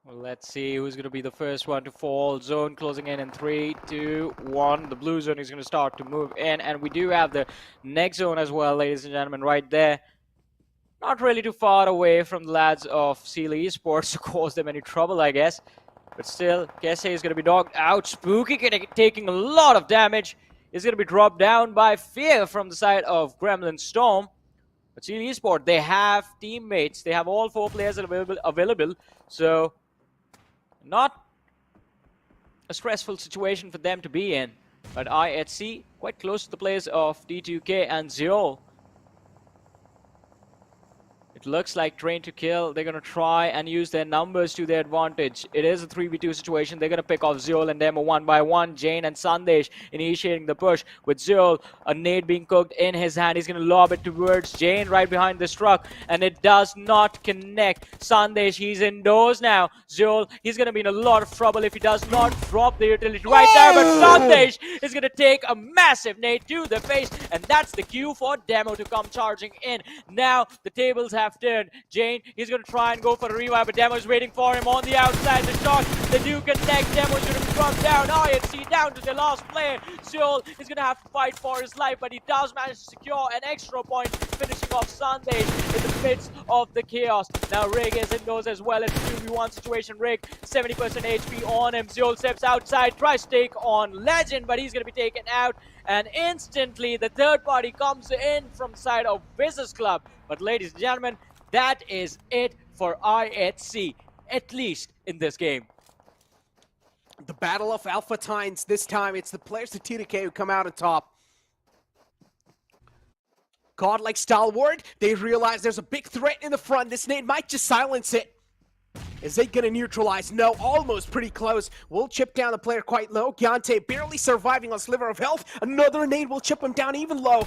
Well, let's see who's going to be the first one to fall. Zone closing in 3, 2, 1. The blue zone is going to start to move in. And we do have the next zone as well, ladies and gentlemen, right there. Not really too far away from the lads of Seal eSports to cause them any trouble, I guess. But still, Kesse is going to be knocked out. Spooky taking a lot of damage. Is going to be dropped down by Fear from the side of Gremlin Storm. But Seal eSports, they have teammates. They have all 4 players available. So not a stressful situation for them to be in. But IHC quite close to the players of D2K and Zero. It looks like Train to Kill. They're going to try and use their numbers to their advantage. It is a 3v2 situation. They're going to pick off Zul and Demo one by one. Jane and Sandesh initiating the push with Zul. A nade being cooked in his hand. He's going to lob it towards Jane right behind this truck. And it does not connect. Sandesh, he's indoors now. Zul, he's going to be in a lot of trouble if he does not drop the utility right there. But Sandesh is going to take a massive nade to the face. And that's the cue for Demo to come charging in. Now the tables have turned. Jane, he's going to try and go for a revive, but Demo is waiting for him on the outside. The shot, they do connect. Demo is going to drop down. IHC down to the last player. Seoul is going to have to fight for his life, but he does manage to secure an extra point, finishing off Sunday in the midst of the chaos. Now Rig is indoors as well. It's a 2v1 situation. Rig, 70% HP on him. Seoul steps outside, tries to take on Legend, but he's going to be taken out. And instantly, the third party comes in from the side of WIZZES Club. But ladies and gentlemen, that is it for IHC, at least in this game. The Battle of Alpha Tines. This time, it's the players of T2K who come out on top. Godlike Stalwart, they realize there's a big threat in the front. This nade might just silence it. Is they gonna neutralize? No, almost pretty close. Will chip down the player quite low. Gyante barely surviving on sliver of health. Another nade will chip him down even low.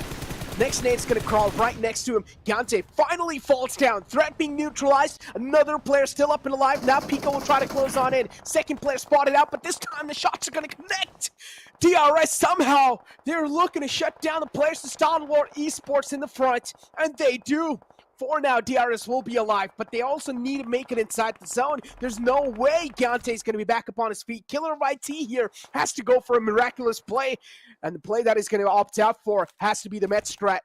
Next nade's gonna crawl right next to him. Gyante finally falls down. Threat being neutralized. Another player still up and alive. Now Pico will try to close on in. Second player spotted out, but this time the shots are gonna connect. DRS somehow, they're looking to shut down the players to Stalwart eSports in the front, and they do. For now, DRS will be alive, but they also need to make it inside the zone. There's no way Gyante's going to be back up on his feet. Killer of IT here has to go for a miraculous play, and the play that he's going to opt out for has to be the Met strat.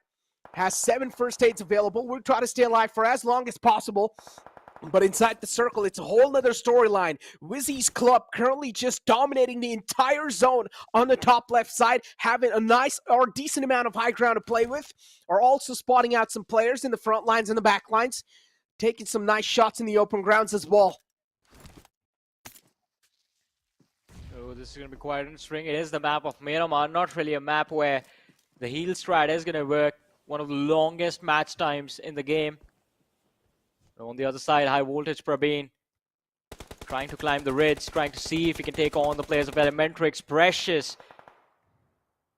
Has 7 first aids available. We'll try to stay alive for as long as possible. But inside the circle, it's a whole nother storyline. WIZZES Club currently just dominating the entire zone on the top left side, having a nice or decent amount of high ground to play with, are also spotting out some players in the front lines and the back lines, taking some nice shots in the open grounds as well. So this is going to be quite interesting. It is the map of Miramar, not really a map where the heal strat is going to work one of the longest match times in the game. On the other side, high voltage Prabeen trying to climb the ridge, trying to see if he can take on the players of Elementrix. Precious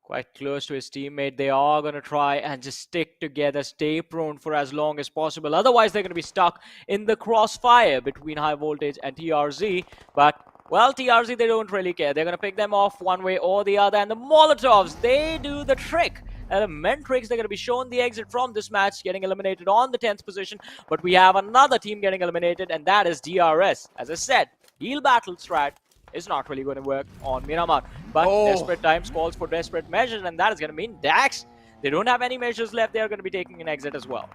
quite close to his teammate. They are going to try and just stick together, stay prone for as long as possible. Otherwise, they're going to be stuck in the crossfire between high voltage and TRZ. But, well, TRZ, they don't really care. They're going to pick them off one way or the other. And the Molotovs, they do the trick. Elementrix, they're going to be shown the exit from this match, getting eliminated on the 10th position. But we have another team getting eliminated, and that is DRS. As I said, heal battle strat is not really going to work on Miramar. But desperate times calls for desperate measures, and that is going to mean Dax. They don't have any measures left. They are going to be taking an exit as well.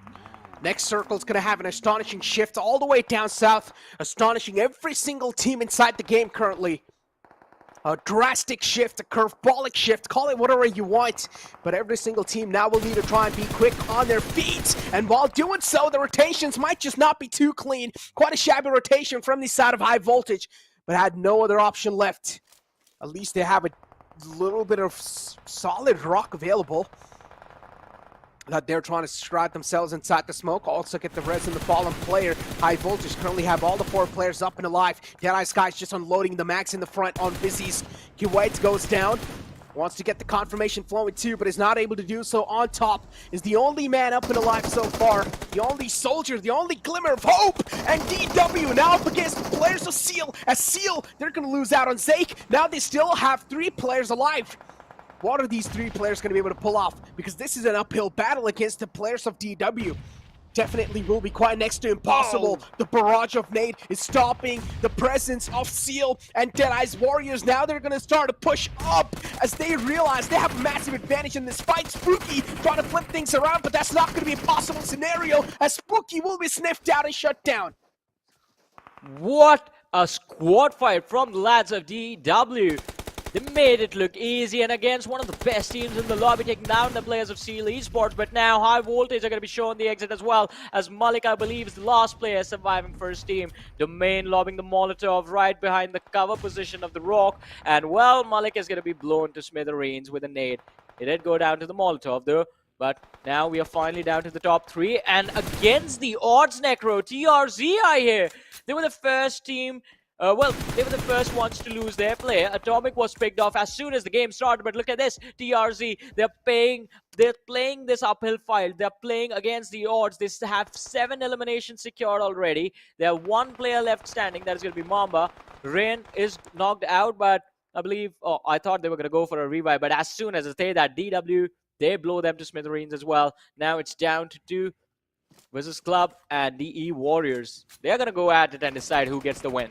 Next circle is going to have an astonishing shift all the way down south, astonishing every single team inside the game currently. A drastic shift, a curvebolic shift, call it whatever you want. But every single team now will need to try and be quick on their feet. And while doing so, the rotations might just not be too clean. Quite a shabby rotation from the side of high voltage, but had no other option left. At least they have a little bit of solid rock available that they're trying to stride themselves inside the smoke. Also get the res in the fallen player. High voltage currently have all the 4 players up and alive. Deadeye's guys just unloading the max in the front on VIZZES. Kuwait goes down. Wants to get the confirmation flowing too, but is not able to do so. On top is the only man up and alive so far. The only soldier, the only glimmer of hope. And DW now up against the players of Seal. As Seal, they're going to lose out on Zake. Now they still have 3 players alive. What are these 3 players going to be able to pull off? Because this is an uphill battle against the players of DW. Definitely will be quite next to impossible. The barrage of nade is stopping the presence of Seal and Deadeye's Warriors. Now they're going to start to push up as they realize they have a massive advantage in this fight. Spooky trying to flip things around, but that's not going to be a possible scenario as Spooky will be sniffed out and shut down. What a squad fight from the lads of DW. They made it look easy, and against one of the best teams in the lobby, taking down the players of Seal eSports. But now high voltage are going to be shown the exit as well, as Malik, I believe, is the last player surviving first team. Domain lobbing the Molotov right behind the cover position of the rock, and well, Malik is going to be blown to smithereens with a nade. It did go down to the Molotov though, but now we are finally down to the top 3, and against the odds, Necro, TRZ are here. They were the first team. Well, they were the first ones to lose their player. Atomic was picked off as soon as the game started, but look at this. TRZ, they're playing this uphill fight. They're playing against the odds. They have 7 eliminations secured already. They have 1 player left standing. That is going to be Mamba. Rain is knocked out, but I believe, I thought they were going to go for a revive, but as soon as they say that DW, they blow them to smithereens as well. Now it's down to 2 versus Club and DE Warriors. They're going to go at it and decide who gets the win.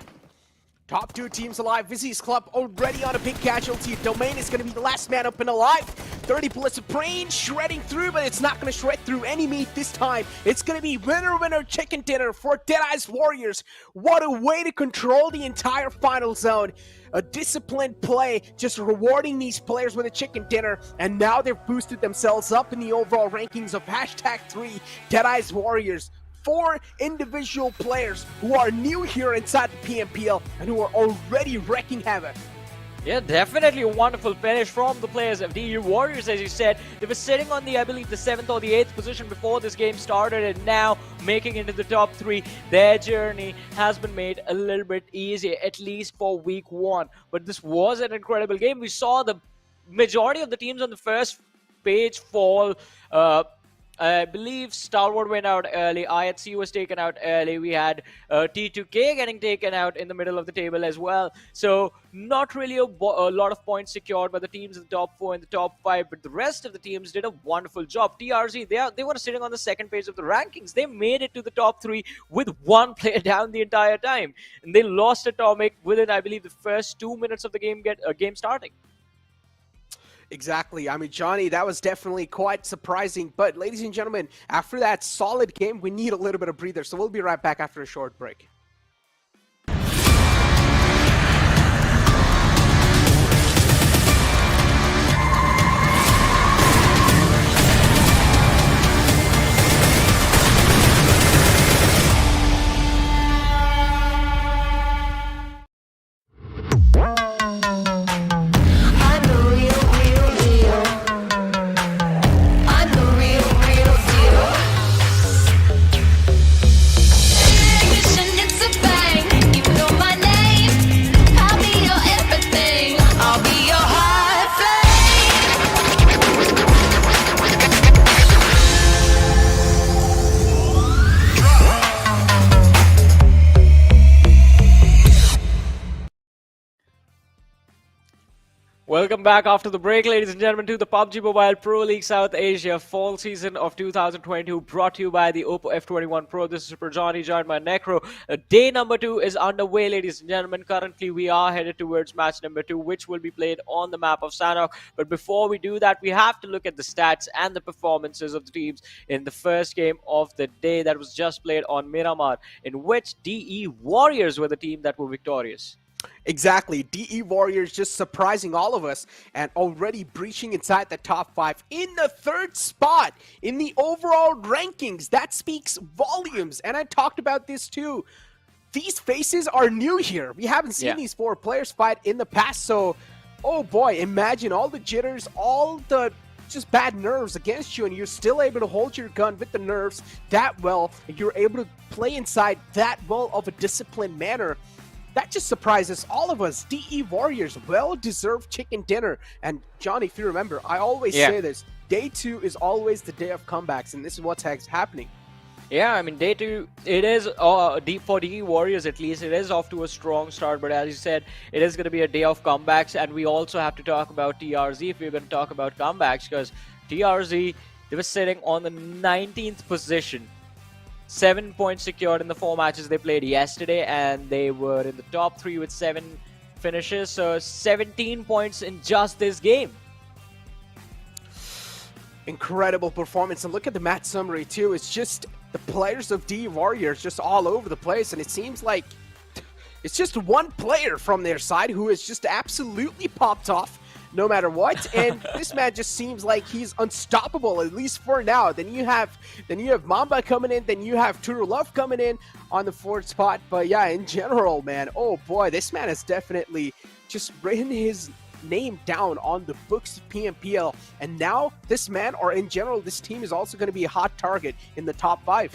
Top 2 teams alive. VIZZES Club already on a big casualty. Domain is going to be the last man up and alive. 30 bullets of brain shredding through, but it's not going to shred through any meat this time. It's going to be winner chicken dinner for Deadeye's Warriors. What a way to control the entire final zone. A disciplined play, just rewarding these players with a chicken dinner, and now they've boosted themselves up in the overall rankings of #3 Deadeye's Warriors. 4 individual players who are new here inside the PMPL and who are already wrecking havoc. Yeah, definitely a wonderful finish from the players of DE Warriors, as you said. They were sitting on the, I believe, the 7th or the 8th position before this game started, and now making it into the top 3. Their journey has been made a little bit easier, at least for week 1. But this was an incredible game. We saw the majority of the teams on the first page fall. I believe Stalwart went out early, IHC was taken out early, we had T2K getting taken out in the middle of the table as well. So not really a lot of points secured by the teams in the top 4 and the top 5, but the rest of the teams did a wonderful job. TRZ, they were sitting on the 2nd page of the rankings. They made it to the top 3 with 1 player down the entire time. And they lost Atomic within, I believe, the first 2 minutes of the game starting. Exactly. I mean, Johnny, that was definitely quite surprising. But ladies and gentlemen, after that solid game, we need a little bit of breather. So we'll be right back after a short break. I'm the real, real, real. I'm the real, real. Welcome back after the break, ladies and gentlemen, to the PUBG Mobile Pro League South Asia Fall Season of 2022, brought to you by the Oppo F21 Pro. This is Super Johnny, joined by Necro. Day number 2 is underway, ladies and gentlemen. Currently, we are headed towards match number 2, which will be played on the map of Sanhok. But before we do that, we have to look at the stats and the performances of the teams in the first game of the day that was just played on Miramar, in which DE Warriors were the team that were victorious. Exactly. DE Warriors just surprising all of us and already breaching inside the top 5 in the 3rd spot in the overall rankings. That speaks volumes. And I talked about this too. These faces are new here. We haven't seen these 4 players fight in the past. So, oh boy, imagine all the jitters, all the just bad nerves against you, and you're still able to hold your gun with the nerves that well, and you're able to play inside that well of a disciplined manner. That just surprises all of us. DE Warriors, well-deserved chicken dinner. And Johnny, if you remember, I always say this, day 2 is always the day of comebacks, and this is what's happening. Yeah, I mean, day 2, it is, for DE Warriors at least, it is off to a strong start. But as you said, it is going to be a day of comebacks. And we also have to talk about TRZ if we're going to talk about comebacks. Because TRZ, they were sitting on the 19th position. 7 points secured in the 4 matches they played yesterday, and they were in the top 3 with 7 finishes, so 17 points in just this game. Incredible performance, and look at the match summary too. It's just the players of DE Warriors just all over the place, and it seems like it's just one player from their side who has just absolutely popped off no matter what, and this man just seems like he's unstoppable, at least for now. Then you have Mamba coming in, then you have Turulov coming in on the 4th spot. But yeah, in general, man, oh boy, this man has definitely just written his name down on the books of PMPL, and now this man, or in general this team, is also going to be a hot target in the top 5.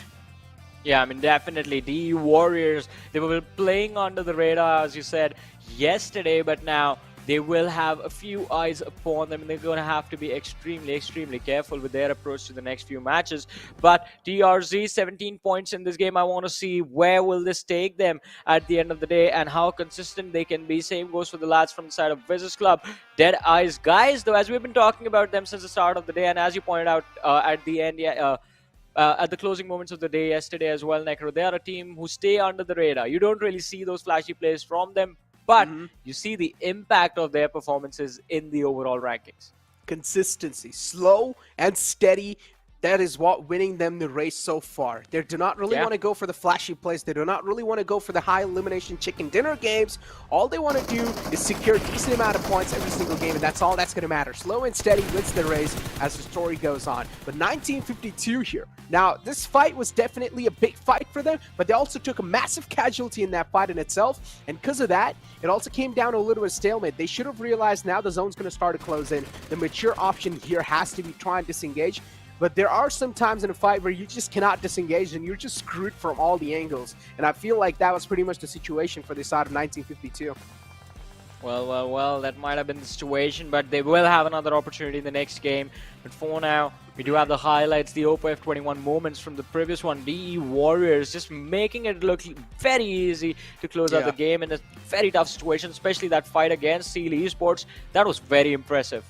Yeah, I mean, definitely. DE Warriors, they were playing under the radar, as you said, yesterday, but now they will have a few eyes upon them, and they're going to have to be extremely, extremely careful with their approach to the next few matches. But TRZ, 17 points in this game. I want to see where will this take them at the end of the day and how consistent they can be. Same goes for the lads from the side of WIZZES Club. DEADEYES guys, though, as we've been talking about them since the start of the day, and as you pointed out at the end, at the closing moments of the day yesterday as well, Necro, they are a team who stay under the radar. You don't really see those flashy plays from them, but you see the impact of their performances in the overall rankings. Consistency, slow and steady. That is what winning them the race so far. They do not really want to go for the flashy plays. They do not really want to go for the high elimination chicken dinner games. All they want to do is secure a decent amount of points every single game, and that's all that's going to matter. Slow and steady wins the race as the story goes on. But 1952 here. Now, this fight was definitely a big fight for them, but they also took a massive casualty in that fight in itself. And because of that, it also came down to a little bit of stalemate. They should have realized now the zone's going to start to close in. The mature option here has to be try and disengage. But there are some times in a fight where you just cannot disengage and you're just screwed from all the angles. And I feel like that was pretty much the situation for this side of 1952. Well, that might have been the situation, but they will have another opportunity in the next game. But for now, we do have the highlights, the Oppo F21 moments from the previous one. DE Warriors just making it look very easy to close out the game in a very tough situation, especially that fight against Seal eSports. That was very impressive.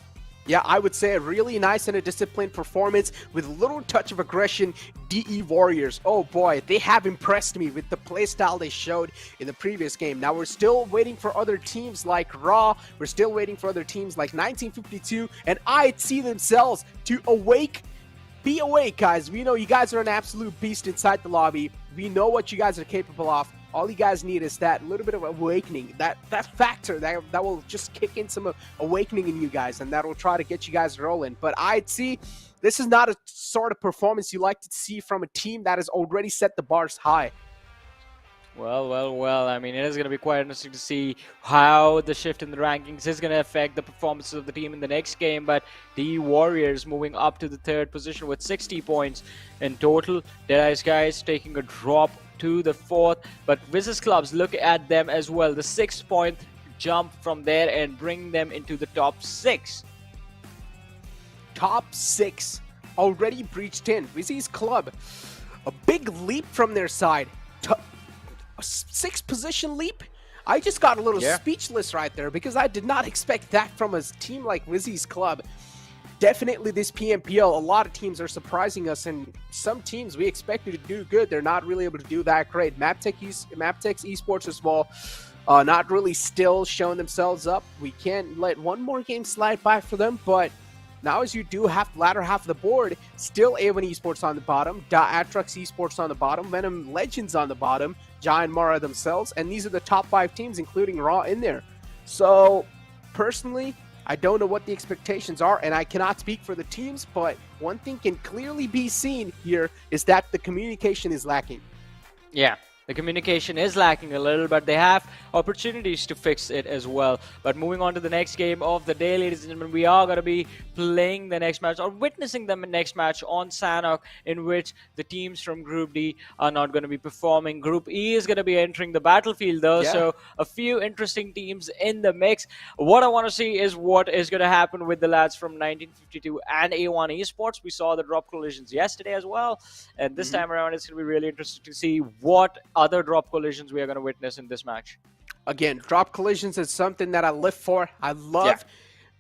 Yeah, I would say a really nice and a disciplined performance with a little touch of aggression. DE Warriors, oh boy, they have impressed me with the playstyle they showed in the previous game. Now we're still waiting for other teams like Raw, we're still waiting for other teams like 1952 and IC themselves to be awake, guys. We know you guys are an absolute beast inside the lobby. We know what you guys are capable of. All you guys need is that little bit of awakening, that factor that will just kick in some awakening in you guys, and that will try to get you guys rolling. But I'd see this is not a sort of performance you like to see from a team that has already set the bars high. Well, I mean, it is going to be quite interesting to see how the shift in the rankings is going to affect the performances of the team in the next game. But the Warriors moving up to the 3rd position with 60 points in total. DEADEYES guys taking a drop to the 4th, but WIZZES clubs, look at them as well. The 6-point jump from there and bring them into the top 6. Top 6 already breached in. WIZZES club, a big leap from their side. A 6th position leap. I just got a little speechless right there because I did not expect that from a team like WIZZES Club. Definitely this PMPL, a lot of teams are surprising us, and some teams we expected to do good. They're not really able to do that great. MABETEX eSports as well, not really still showing themselves up. We can't let one more game slide by for them, but now as you do have the latter half of the board, still A1 Esports on the bottom, ATRAX Esports on the bottom, VENOM Legends on the bottom, Giant Mara themselves, and these are the top 5 teams, including Raw in there. So, personally, I don't know what the expectations are, and I cannot speak for the teams, but one thing can clearly be seen here is that the communication is lacking. Yeah. The communication is lacking a little, but they have opportunities to fix it as well. But moving on to the next game of the day, ladies and gentlemen, we are going to be playing the next match or witnessing the next match on Sanhok, in which the teams from Group D are not going to be performing. Group E is going to be entering the battlefield though, so a few interesting teams in the mix. What I want to see is what is going to happen with the lads from 1952 and A1 Esports. We saw the drop collisions yesterday as well, and this time around it's going to be really interesting to see what other drop collisions we are going to witness in this match. Again, drop collisions is something that I live for. I love.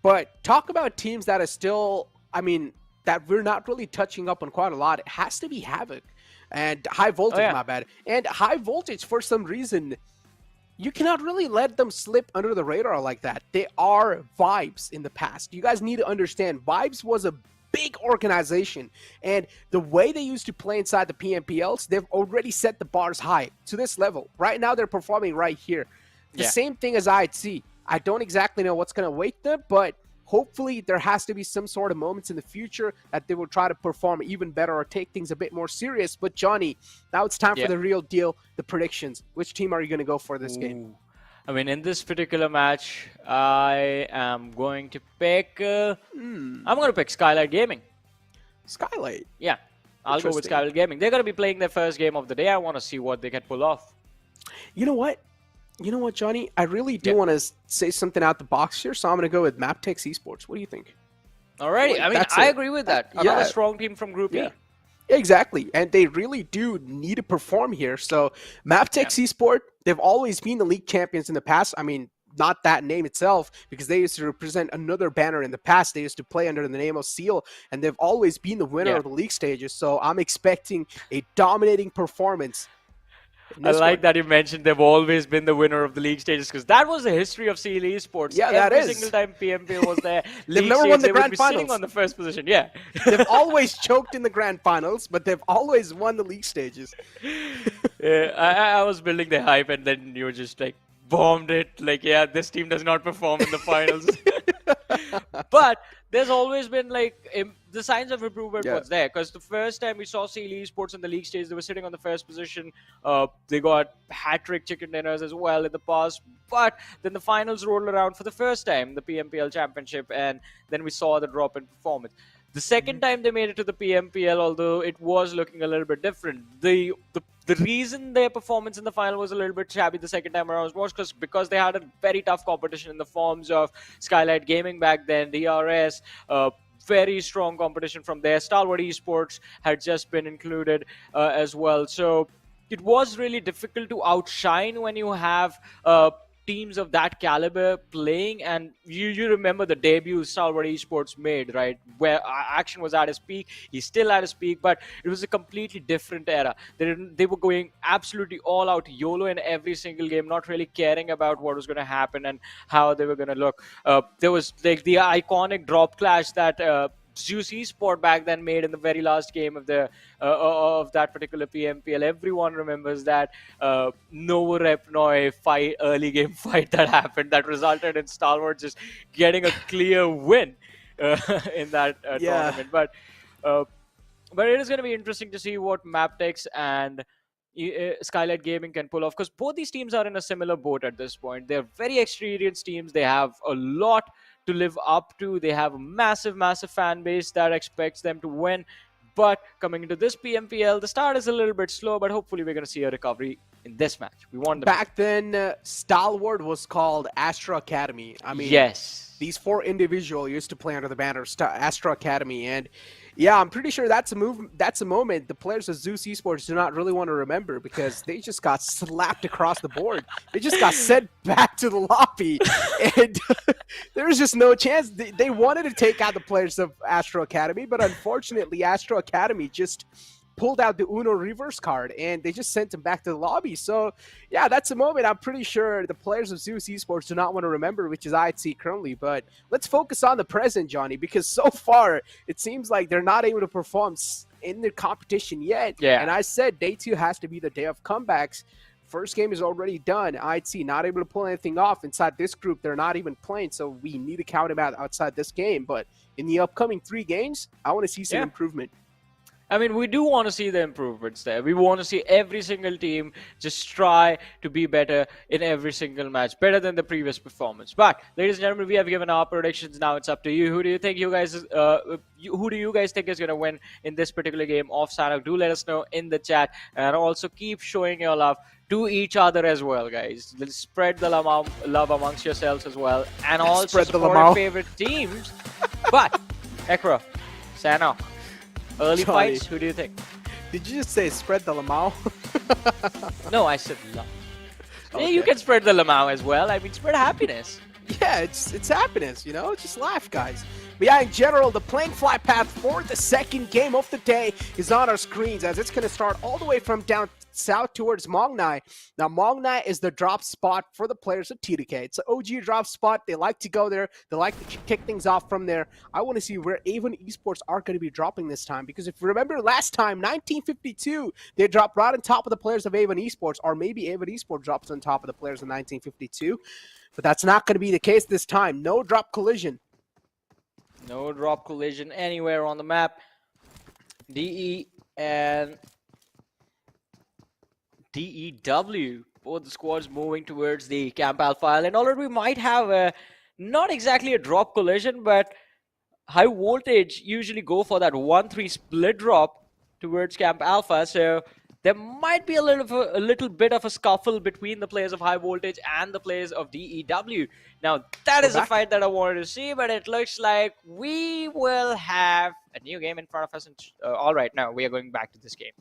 But talk about teams that are still, I mean, that we're not really touching up on quite a lot. It has to be Havoc and High Voltage, my bad. And High Voltage, for some reason, you cannot really let them slip under the radar like that. They are Vibes in the past. You guys need to understand, Vibes was a big organization, and the way they used to play inside the PMPLs, they've already set the bars high to this level. Right now, they're performing right here. The same thing as IHC. I don't exactly know what's going to await them, but hopefully there has to be some sort of moments in the future that they will try to perform even better or take things a bit more serious. But Johnny, now it's time for the real deal, the predictions. Which team are you going to go for this game? I mean, in this particular match, I am going to pick... I'm going to pick Skylightz Gaming. Skylight? Yeah, I'll go with Skylightz Gaming. They're going to be playing their first game of the day. I want to see what they can pull off. You know what? You know what, Johnny? I really do want to say something out the box here, so I'm going to go with MABETEX eSports. What do you think? Alrighty. I mean, I agree with that. Another strong team from Group E. Exactly, and they really do need to perform here. So MABETEX eSport, they've always been the league champions in the past. I mean, not that name itself, because they used to represent another banner in the past. They used to play under the name of Seal, and they've always been the winner of the league stages. So I'm expecting a dominating performance. I like that you mentioned they've always been the winner of the league stages, because that was the history of Seal eSports. Yeah, Every single time PMP was there, they've never won the grand finals. Sitting on the first position. Yeah, they've always choked in the grand finals, but they've always won the league stages. I was building the hype, and then you were just like bombed it. Like, yeah, this team does not perform in the finals. But there's always been like the signs of improvement was there, because the first time we saw Seal eSports in the league stage, they were sitting on the first position. They got hat-trick chicken dinners as well in the past, but then the finals rolled around for the first time, the PMPL championship, and then we saw the drop in performance. The second time they made it to the PMPL, although it was looking a little bit different, the reason their performance in the final was a little bit shabby the second time around was because they had a very tough competition in the forms of Skylightz Gaming back then, DRS, very strong competition from there. Stalwart Esports had just been included as well. So it was really difficult to outshine when you have teams of that caliber playing, and you remember the debut Stalwart Esports made, right, where Action was at his peak. He's still at his peak, but it was a completely different era. They were going absolutely all out YOLO in every single game, not really caring about what was going to happen and how they were going to look. There was like the iconic drop clash that Zeus eSport back then made in the very last game of the of that particular PMPL. Everyone remembers that Novo Repnoi fight, early game fight that happened that resulted in Stalwart just getting a clear win in that tournament. But it is going to be interesting to see what MABETEX and Skylightz Gaming can pull off, because both these teams are in a similar boat at this point. They're very experienced teams. They have a lot to live up to. They have a massive fan base that expects them to win. But coming into this PMPL, the start is a little bit slow, but hopefully we're going to see a recovery in this match. We want them. Back then, Stalwart was called Astra Academy. I mean, yes, these 4 individuals used to play under the banner Astra Academy, and Yeah, I'm pretty sure that's a move. That's a moment the players of Zeus Esports do not really want to remember because they just got slapped across the board. They just got sent back to the lobby, and there was just no chance. They wanted to take out the players of Astro Academy, but unfortunately, Astro Academy just pulled out the Uno reverse card and they just sent him back to the lobby. So yeah, that's a moment I'm pretty sure the players of Zeus Esports do not want to remember, which is IHC currently. But let's focus on the present, Johnny, because so far it seems like they're not able to perform in the competition yet. Yeah. And I said day 2 has to be the day of comebacks. First game is already done. IHC not able to pull anything off. Inside this group, they're not even playing, so we need to count them out outside this game. But in the upcoming 3 games, I want to see some improvement. I mean, we do want to see the improvements there. We want to see every single team just try to be better in every single match, better than the previous performance. But, ladies and gentlemen, we have given our predictions. Now it's up to you. Who do you think who do you guys think is going to win in this particular game of Sanhok? Do let us know in the chat, and also keep showing your love to each other as well, guys. Let's spread the love amongst yourselves as well, and also support your favorite teams. But, Ekra, Sanhok. Early Johnny, fights, who do you think? Did you just say spread the Lamau? No, I said love. Okay. Yeah, you can spread the Lamau as well. I mean, spread happiness. Yeah, it's happiness, you know? Just laugh, guys. But yeah, in general, the playing flight path for the second game of the day is on our screens as it's going to start all the way from down south towards Mongnai. Now, Mongnai is the drop spot for the players of TDK. It's an OG drop spot. They like to go there. They like to kick things off from there. I want to see where A+B Esports are going to be dropping this time, because if you remember last time, 1952, they dropped right on top of the players of A+B Esports, or maybe A+B Esports drops on top of the players of 1952. But that's not going to be the case this time. No drop collision. No drop collision anywhere on the map. DE and DEW, both the squads moving towards the Camp Alpha Island. Already we might have not exactly a drop collision, but high voltage usually go for that 1-3 split drop towards Camp Alpha. So there might be a little bit of a scuffle between the players of high voltage and the players of DEW. Now, that is a fight that I wanted to see, but it looks like we will have a new game in front of us. And, all right, now we are going back to this game.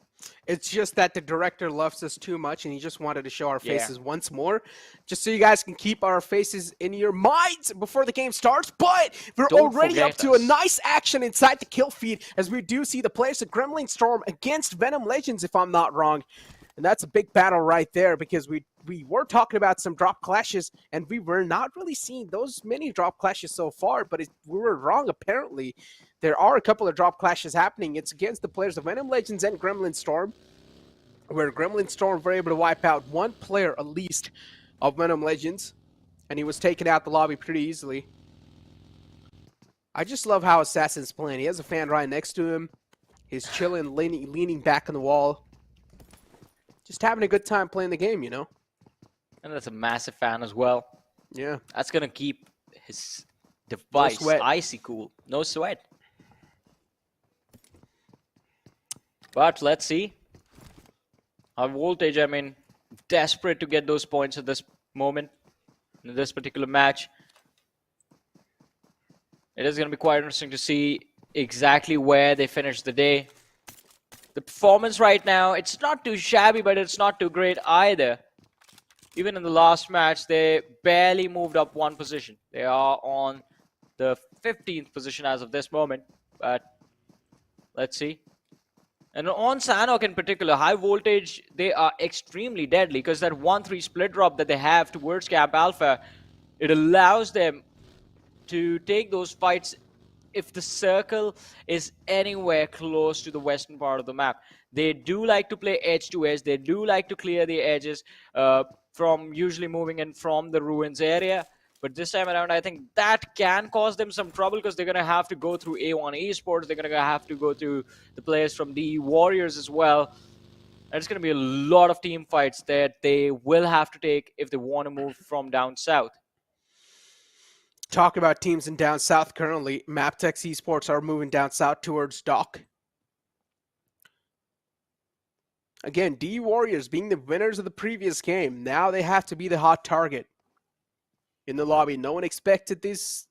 It's just that the director loves us too much, and he just wanted to show our faces once more, just so you guys can keep our faces in your minds before the game starts. But we're already up to a nice action inside the kill feed, as we do see the players of Gremlin Storm against VENOM Legends, if I'm not wrong. And that's a big battle right there, because we were talking about some drop clashes, and we were not really seeing those many drop clashes so far, but we were wrong apparently. There are a couple of drop clashes happening. It's against the players of VENOM Legends and Gremlin Storm, where Gremlin Storm were able to wipe out one player at least of VENOM Legends, and he was taken out the lobby pretty easily. I just love how Assassin's playing. He has a fan right next to him. He's chilling, leaning back on the wall. Just having a good time playing the game, you know? And that's a massive fan as well. Yeah. That's going to keep his device icy cool. No sweat. But let's see. Our voltage, I mean, desperate to get those points at this moment, in this particular match. It is going to be quite interesting to see exactly where they finish the day. The performance right now, it's not too shabby, but it's not too great either. Even in the last match, they barely moved up one position. They are on the 15th position as of this moment. But let's see. And on Sanhok in particular, high voltage, they are extremely deadly, because that 1-3 split drop that they have towards Camp Alpha, it allows them to take those fights if the circle is anywhere close to the western part of the map. They do like to play edge to edge. They do like to clear the edges from usually moving in from the ruins area. But this time around, I think that can cause them some trouble, because they're going to have to go through A1 eSports. They're going to have to go through the players from the Warriors as well. And it's going to be a lot of team fights that they will have to take if they want to move from down south. Talk about teams in down south currently. MABETEX eSports are moving down south towards Dock. Again, D Warriors being the winners of the previous game. Now they have to be the hot target in the lobby. No one expected this,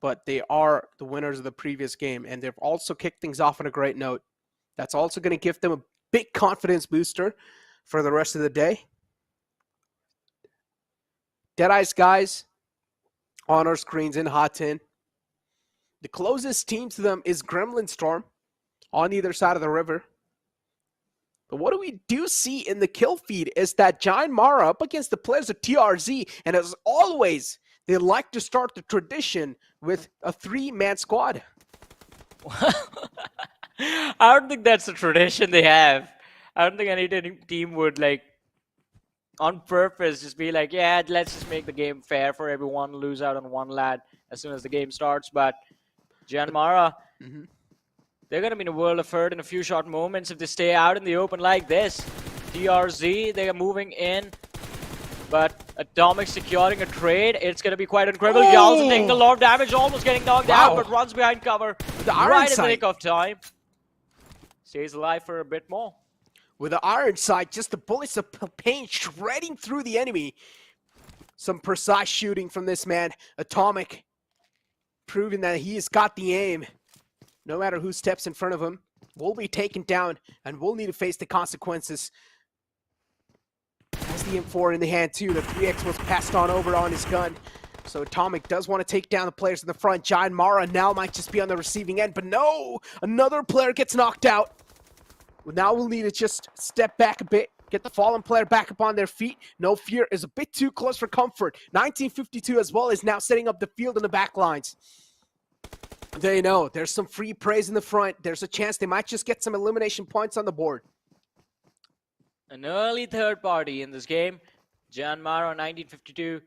but they are the winners of the previous game, and they've also kicked things off on a great note. That's also going to give them a big confidence booster for the rest of the day. Deadeye's guys on our screens in Hot 10. The closest team to them is Gremlin Storm on either side of the river. But what we do see in the kill feed is that Giant Mara up against the players of TRZ, and as always, they like to start the tradition with a 3-man squad. I don't think that's a tradition they have. I don't think any team would, like, on purpose just be like, yeah, let's just make the game fair for everyone, lose out on one lad as soon as the game starts. But Giant Mara, they're going to be in a world of hurt in a few short moments if they stay out in the open like this. TRZ, they are moving in. But Atomic securing a trade. It's going to be quite incredible. Galson taking a lot of damage, almost getting knocked out, but runs behind cover right in the nick of time. Stays alive for a bit more. With the iron sight, just the bullets of pain shredding through the enemy. Some precise shooting from this man. Atomic proving that he has got the aim. No matter who steps in front of him, will be taken down and will need to face the consequences. Has the M4 in the hand too. The 3X was passed on over on his gun. So Atomic does want to take down the players in the front. Giant Mara now might just be on the receiving end, but no! Another player gets knocked out. Now we'll need to just step back a bit, get the fallen player back up on their feet. No Fear is a bit too close for comfort. 1952 as well is now setting up the field in the back lines. They know there's some free praise in the front. There's a chance they might just get some elimination points on the board. An early third party in this game. Giant Mara 1952,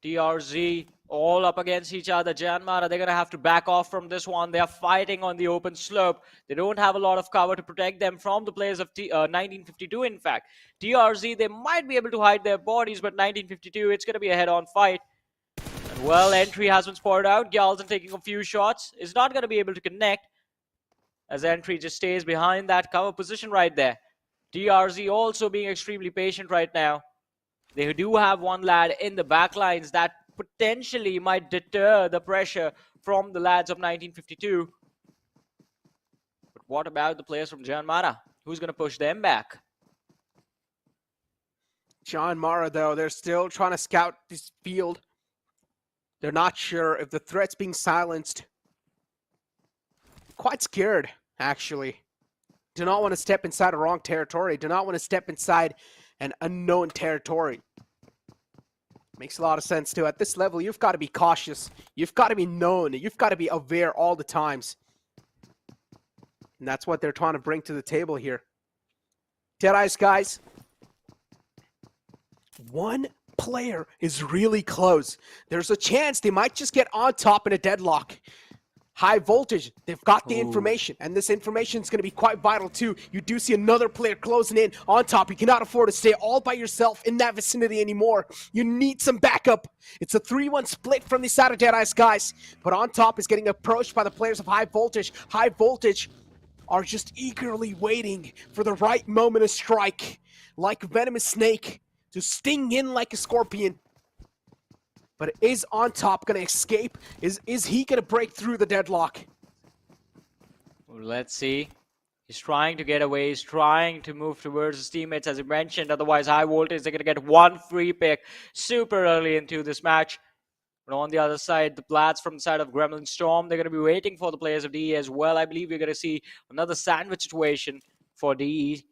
TRZ, all up against each other. Giant Mara, they're going to have to back off from this one. They are fighting on the open slope. They don't have a lot of cover to protect them from the players of 1952, in fact. TRZ, they might be able to hide their bodies, but 1952, it's going to be a head-on fight. And well, entry has been spotted out. Galson taking a few shots. Is not going to be able to connect, as entry just stays behind that cover position right there. TRZ also being extremely patient right now. They do have one lad in the back lines that potentially might deter the pressure from the lads of 1952. But what about the players from Giant Mara? Who's going to push them back? Giant Mara, though, they're still trying to scout this field. They're not sure if the threat's being silenced. Quite scared, actually. Do not want to step inside the wrong territory. Do not want to step inside an unknown territory. Makes a lot of sense, too. At this level, you've got to be cautious. You've got to be known. You've got to be aware all the times. And that's what they're trying to bring to the table here. Deadeye's guys. One player is really close. There's a chance they might just get on top in a deadlock. High voltage, they've got the information, and this information is going to be quite vital too. You do see another player closing in on top. You cannot afford to stay all by yourself in that vicinity anymore. You need some backup. It's a 3-1 split from the side of Deadeye's guys, but on top is getting approached by the players of High Voltage. High Voltage are just eagerly waiting for the right moment to strike, like a venomous snake, to sting in like a scorpion. But is on top going to escape? Is he going to break through the deadlock? Let's see. He's trying to get away. He's trying to move towards his teammates, as he mentioned. Otherwise, High Voltage, they're going to get one free pick super early into this match. But on the other side, the Plats from the side of Gremlin Storm, they're going to be waiting for the players of DE as well. I believe we're going to see another sandwich situation for DE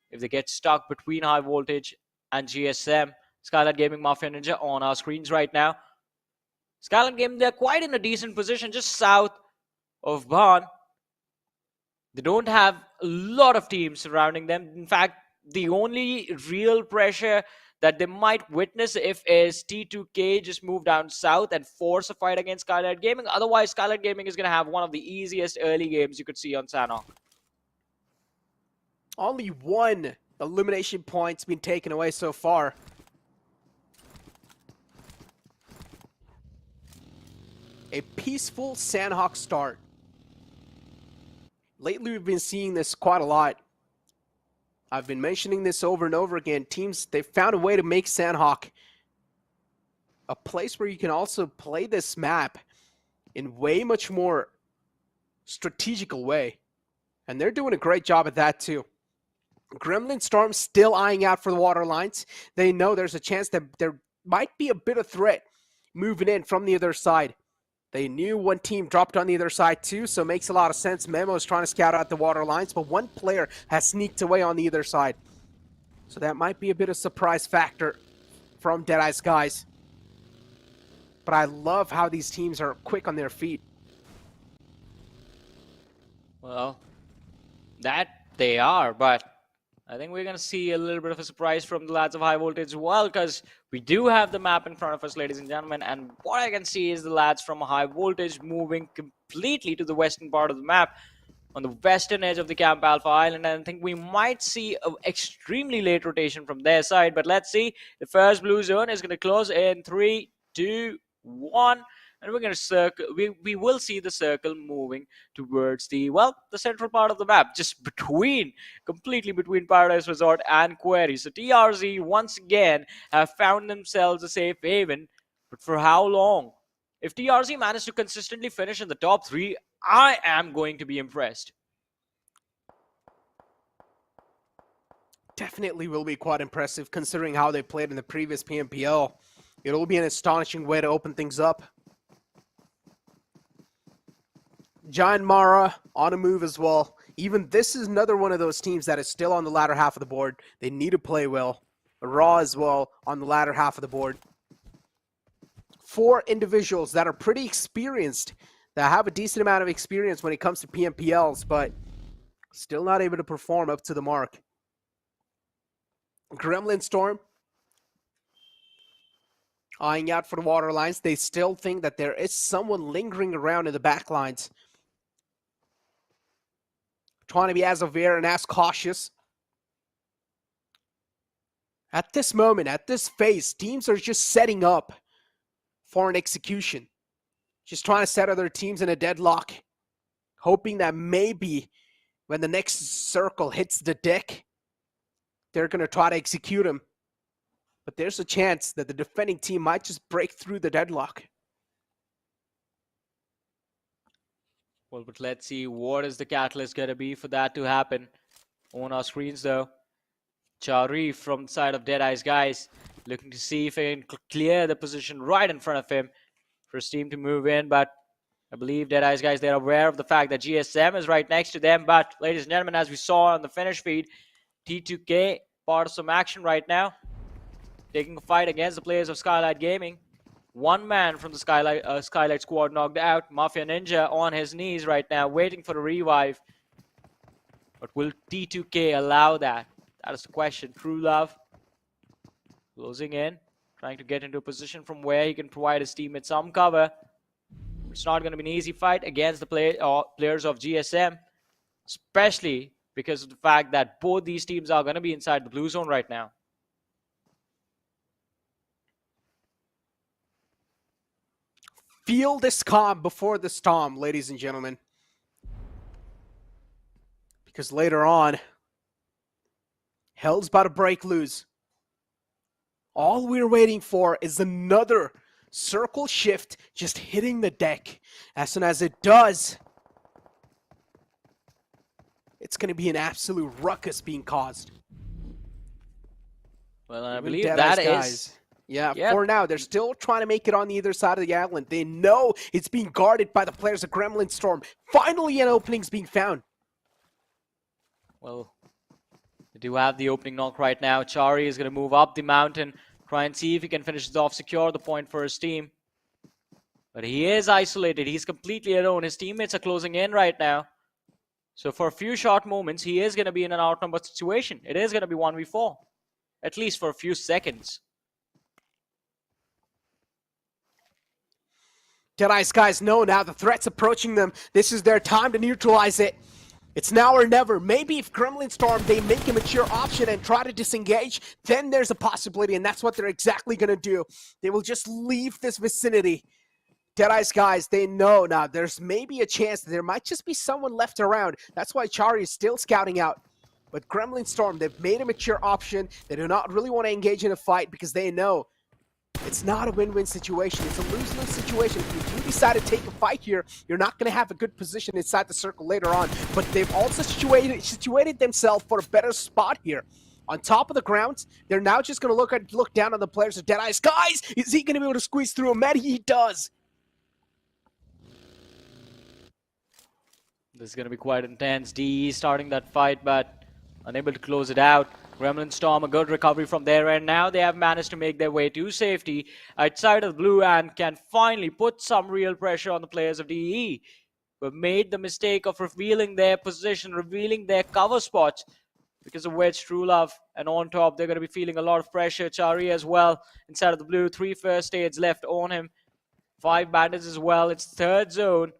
if they get stuck between High Voltage and GSM. Skylightz Gaming, Mafia Ninja on our screens right now. Skylightz Gaming, they're quite in a decent position just south of Bhan. They don't have a lot of teams surrounding them. In fact, the only real pressure that they might witness if is T2K just move down south and force a fight against Skylightz Gaming. Otherwise, Skylightz Gaming is going to have one of the easiest early games you could see on Sanhok. Only one elimination point's been taken away so far. A peaceful Sanhok start. Lately, we've been seeing this quite a lot. I've been mentioning this over and over again. Teams, they've found a way to make Sanhok a place where you can also play this map in way much more strategical way. And they're doing a great job at that too. Gremlin Storm still eyeing out for the water lines. They know there's a chance that there might be a bit of threat moving in from the other side. They knew one team dropped on the other side too, so it makes a lot of sense. Memo's trying to scout out the water lines, but one player has sneaked away on the other side. So that might be a bit of surprise factor from Deadeye's guys. But I love how these teams are quick on their feet. Well, that they are, but I think we're going to see a little bit of a surprise from the lads of High Voltage as well, because we do have the map in front of us, ladies and gentlemen, and what I can see is the lads from High Voltage moving completely to the western part of the map, on the western edge of the Camp Alpha Island, and I think we might see an extremely late rotation from their side, but let's see. The first blue zone is going to close in 3, 2, 1, and we're going to circle. We will see the circle moving towards the central part of the map, just completely between Paradise Resort and Quarry. So TRZ once again have found themselves a safe haven, but for how long? If TRZ managed to consistently finish in the top 3, I am going to be impressed. Definitely will be quite impressive considering how they played in the previous PMPL. It'll be an astonishing way to open things up. Giant Mara on a move as well. Even this is another one of those teams that is still on the latter half of the board. They need to play well. Raw as well on the latter half of the board. 4 individuals that are pretty experienced, that have a decent amount of experience when it comes to PMPLs, but still not able to perform up to the mark. Gremlin Storm eyeing out for the water lines. They still think that there is someone lingering around in the back lines, trying to be as aware and as cautious. At this moment, at this phase, teams are just setting up for an execution. Just trying to set other teams in a deadlock, hoping that maybe when the next circle hits the deck, they're going to try to execute him. But there's a chance that the defending team might just break through the deadlock. Well, but let's see what is the catalyst going to be for that to happen. On our screens, though, Charif from the side of Deadeye's guys looking to see if he can clear the position right in front of him for his team to move in. But I believe Deadeye's guys, they're aware of the fact that GSM is right next to them. But, ladies and gentlemen, as we saw on the finish feed, T2K part of some action right now, taking a fight against the players of Skylightz Gaming. One man from the Skylightz squad knocked out. Mafia Ninja on his knees right now, waiting for a revive. But will T2K allow that? That is the question. True Love closing in, trying to get into a position from where he can provide his teammates some cover. It's not going to be an easy fight against the players of GSM, especially because of the fact that both these teams are going to be inside the blue zone right now. Feel this calm before the storm, ladies and gentlemen. Because later on, hell's about to break loose. All we're waiting for is another circle shift just hitting the deck. As soon as it does, it's going to be an absolute ruckus being caused. Well, I believe that is... Yeah, for now, they're still trying to make it on the other side of the island. They know it's being guarded by the players of Gremlin Storm. Finally, an opening's being found. Well, they do have the opening knock right now. Chari is going to move up the mountain, try and see if he can finish this off, secure the point for his team. But he is isolated. He's completely alone. His teammates are closing in right now. So for a few short moments, he is going to be in an outnumbered situation. It is going to be 1v4, at least for a few seconds. Deadeye's guys know now the threat's approaching them. This is their time to neutralize it. It's now or never. Maybe if Gremlin Storm, they make a mature option and try to disengage, then there's a possibility, and that's what they're exactly going to do. They will just leave this vicinity. Deadeye's guys, they know now there's maybe a chance that there might just be someone left around. That's why Chari is still scouting out. But Gremlin Storm, they've made a mature option. They do not really want to engage in a fight because they know it's not a win-win situation. It's a lose-lose situation. If you do decide to take a fight here, you're not going to have a good position inside the circle later on. But they've also situated themselves for a better spot here. On top of the ground, they're now just going to look down on the players of DEADEYES. Guys, is he going to be able to squeeze through a med? He does. This is going to be quite intense. DE starting that fight, but unable to close it out. Gremlin Storm, a good recovery from there, and now they have managed to make their way to safety outside of the blue and can finally put some real pressure on the players of DE, who have made the mistake of revealing their position, revealing their cover spots because of Wedge, True Love, and on top they're going to be feeling a lot of pressure. Chari as well inside of the blue, 3 first aids left on him, 5 bandits as well. It's third zone.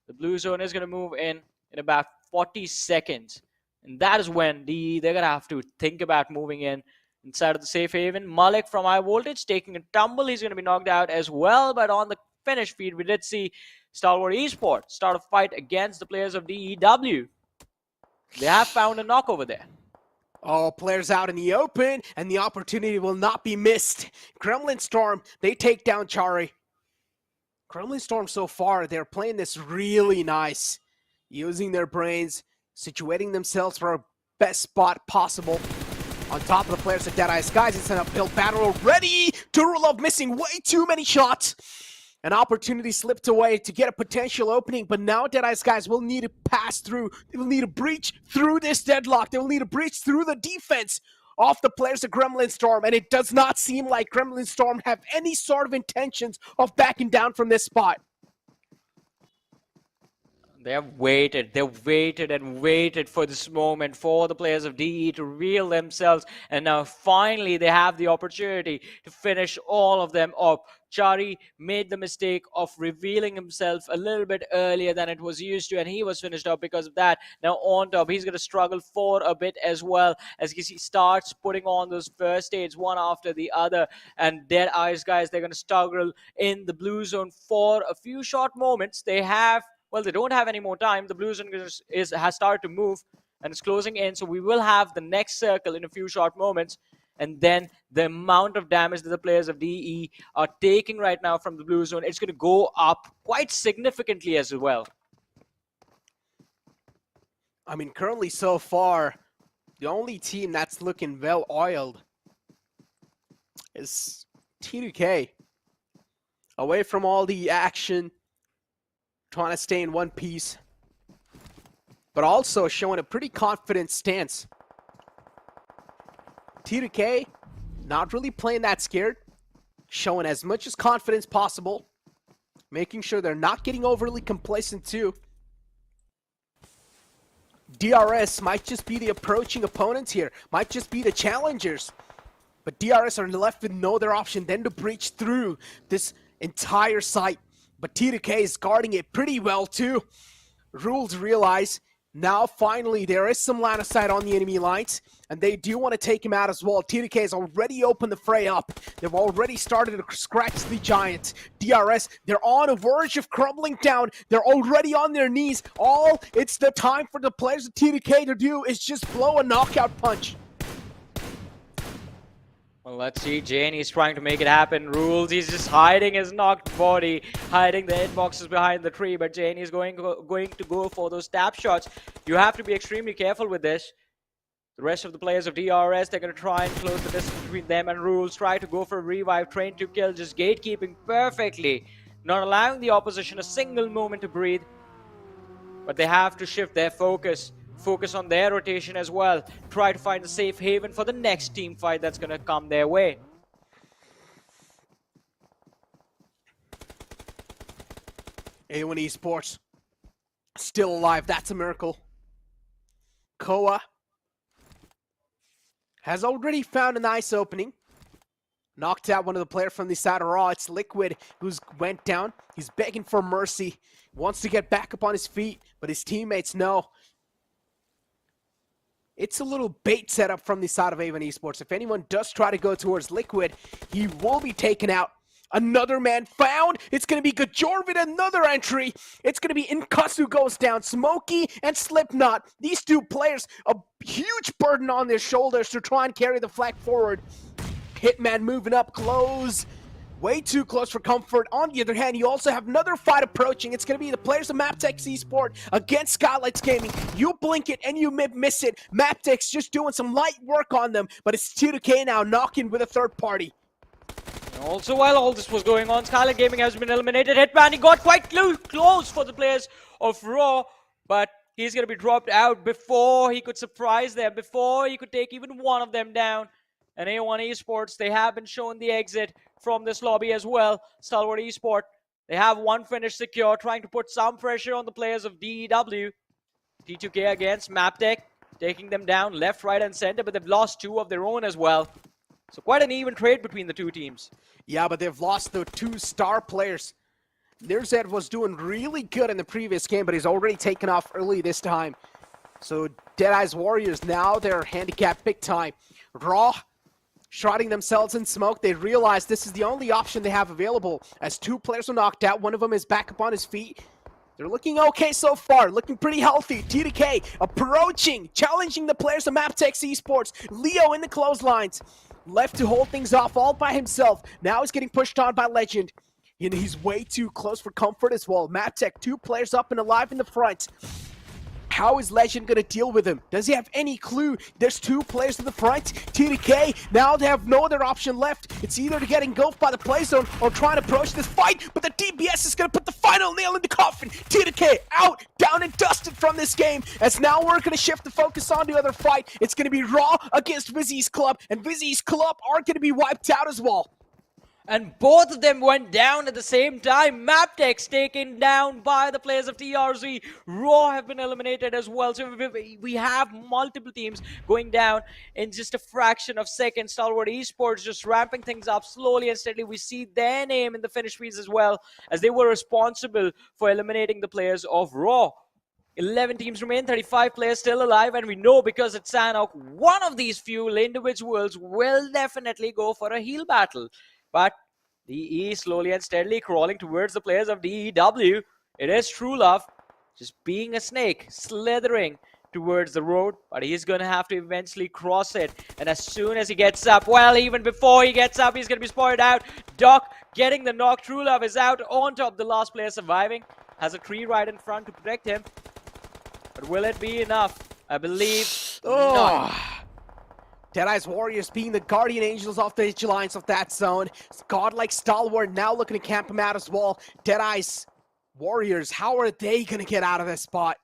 The blue zone is going to move in about 40 seconds. And that is when they're going to have to think about moving in inside of the safe haven. Malik from High Voltage taking a tumble. He's going to be knocked out as well. But on the finish feed, we did see Stalwart eSports start a fight against the players of DEW. They have found a knock over there. Oh, players out in the open, and the opportunity will not be missed. Gremlin Storm, they take down Chari. Gremlin Storm so far, they're playing this really nice. Using their brains, situating themselves for a best spot possible. On top of the players at DEADEYES. Guys, it's an uphill battle already. Turulov missing way too many shots. An opportunity slipped away to get a potential opening, but now DEADEYES guys will need to pass through. They will need to breach through this deadlock. They will need to breach through the defense off the players of Gremlin Storm, and it does not seem like Gremlin Storm have any sort of intentions of backing down from this spot. They have waited and waited for this moment for the players of DE to reveal themselves, and now finally they have the opportunity to finish all of them off. Chari made the mistake of revealing himself a little bit earlier than it was used to, and he was finished off because of that. Now on top, he's going to struggle for a bit as well as he starts putting on those first aids one after the other, and DEADEYES guys, they're going to struggle in the blue zone for a few short moments. They don't have any more time. The blue zone has started to move and it's closing in, so we will have the next circle in a few short moments. And then the amount of damage that the players of DE are taking right now from the blue zone, it's going to go up quite significantly as well. I mean, currently so far, the only team that's looking well-oiled is T2K. Away from all the action, trying to stay in one piece, but also showing a pretty confident stance. T2K, not really playing that scared, showing as much as confidence possible, making sure they're not getting overly complacent too. DRS might just be the approaching opponents here, might just be the challengers, but DRS are left with no other option than to breach through this entire site. But T2K is guarding it pretty well too. Rules realize now finally there is some line of sight on the enemy lines, and they do want to take him out as well. T2K has already opened the fray up. They've already started to scratch the giant. DRS, they're on the verge of crumbling down. They're already on their knees. All it's the time for the players of T2K to do is just blow a knockout punch. Well, let's see. Jane, he's trying to make it happen. Rules, he's just hiding his knocked body, hiding the hitboxes behind the tree, but Jane is going to go for those tap shots. You have to be extremely careful with this. The rest of the players of DRS, they're going to try and close the distance between them and Rules, try to go for a revive, train to kill, just gatekeeping perfectly, not allowing the opposition a single moment to breathe. But they have to shift their focus on their rotation as well. Try to find a safe haven for the next team fight that's going to come their way. A1 eSports still alive. That's a miracle. Koa has already found a nice opening. Knocked out one of the players from the side of Raw. It's Liquid who's went down. He's begging for mercy. Wants to get back up on his feet, but his teammates know. It's a little bait setup from the side of A1 eSports. If anyone does try to go towards Liquid, he will be taken out. Another man found. It's going to be Gajorvid, another entry. It's going to be Inkasu goes down. Smokey and Slipknot. These two players, a huge burden on their shoulders to try and carry the flag forward. Hitman moving up close. way too close for comfort. On the other hand, you also have another fight approaching. It's going to be the players of MABETEX eSport against Skylightz Gaming. You blink it and you miss it. MABETEX just doing some light work on them, but it's 2K now knocking with a third party. Also, while all this was going on, Skylightz Gaming has been eliminated. Hitman, he got quite close for the players of Raw, but he's going to be dropped out before he could surprise them, before he could take even one of them down. And A1 eSports, they have been shown the exit from this lobby as well. Stalwart eSport, they have one finish secure, trying to put some pressure on the players of DEW. T2K against MABETEX, taking them down left, right, and center, but they've lost two of their own as well. So quite an even trade between the two teams. Yeah, but they've lost the two star players. Nirzed was doing really good in the previous game, but he's already taken off early this time. So Deadeye's Warriors, now they're handicapped big time. Raw, shrouding themselves in smoke. They realize this is the only option they have available, as two players are knocked out. One of them is back up on his feet. They're looking okay so far, looking pretty healthy. T2K approaching, challenging the players of MABETEX eSports. Leo in the clotheslines, left to hold things off all by himself. Now he's getting pushed on by Legend. And he's way too close for comfort as well. MABETEX, two players up and alive in the front. How is Legend going to deal with him? Does he have any clue? There's two players in the front. T2K, now they have no other option left. It's either to get engulfed by the play zone or try to approach this fight, but the DBS is going to put the final nail in the coffin. T2K out, down and dusted from this game, as now we're going to shift the focus on the other fight. It's going to be Raw against WIZZES Club, and WIZZES Club are going to be wiped out as well. And both of them went down at the same time. MABETEX taken down by the players of TRZ. Raw have been eliminated as well. So we have multiple teams going down in just a fraction of seconds. Stalwart eSports just ramping things up slowly and steadily. We see their name in the finish feeds as well, as they were responsible for eliminating the players of Raw. 11 teams remain, 35 players still alive, and we know because it's Sanhok, one of these few individuals will definitely go for a heal battle. But DE slowly and steadily crawling towards the players of DEW. It is True Love, just being a snake, slithering towards the road, but he's going to have to eventually cross it. And as soon as he gets up, well, even before he gets up, he's going to be spotted out. Doc getting the knock. True Love is out on top. The last player surviving has a tree right in front to protect him. But will it be enough? I believe not. Deadeye's Warriors being the guardian angels off the edge lines of that zone. Godlike Stalwart now looking to camp him out as well. Deadeye's Warriors, how are they going to get out of this spot?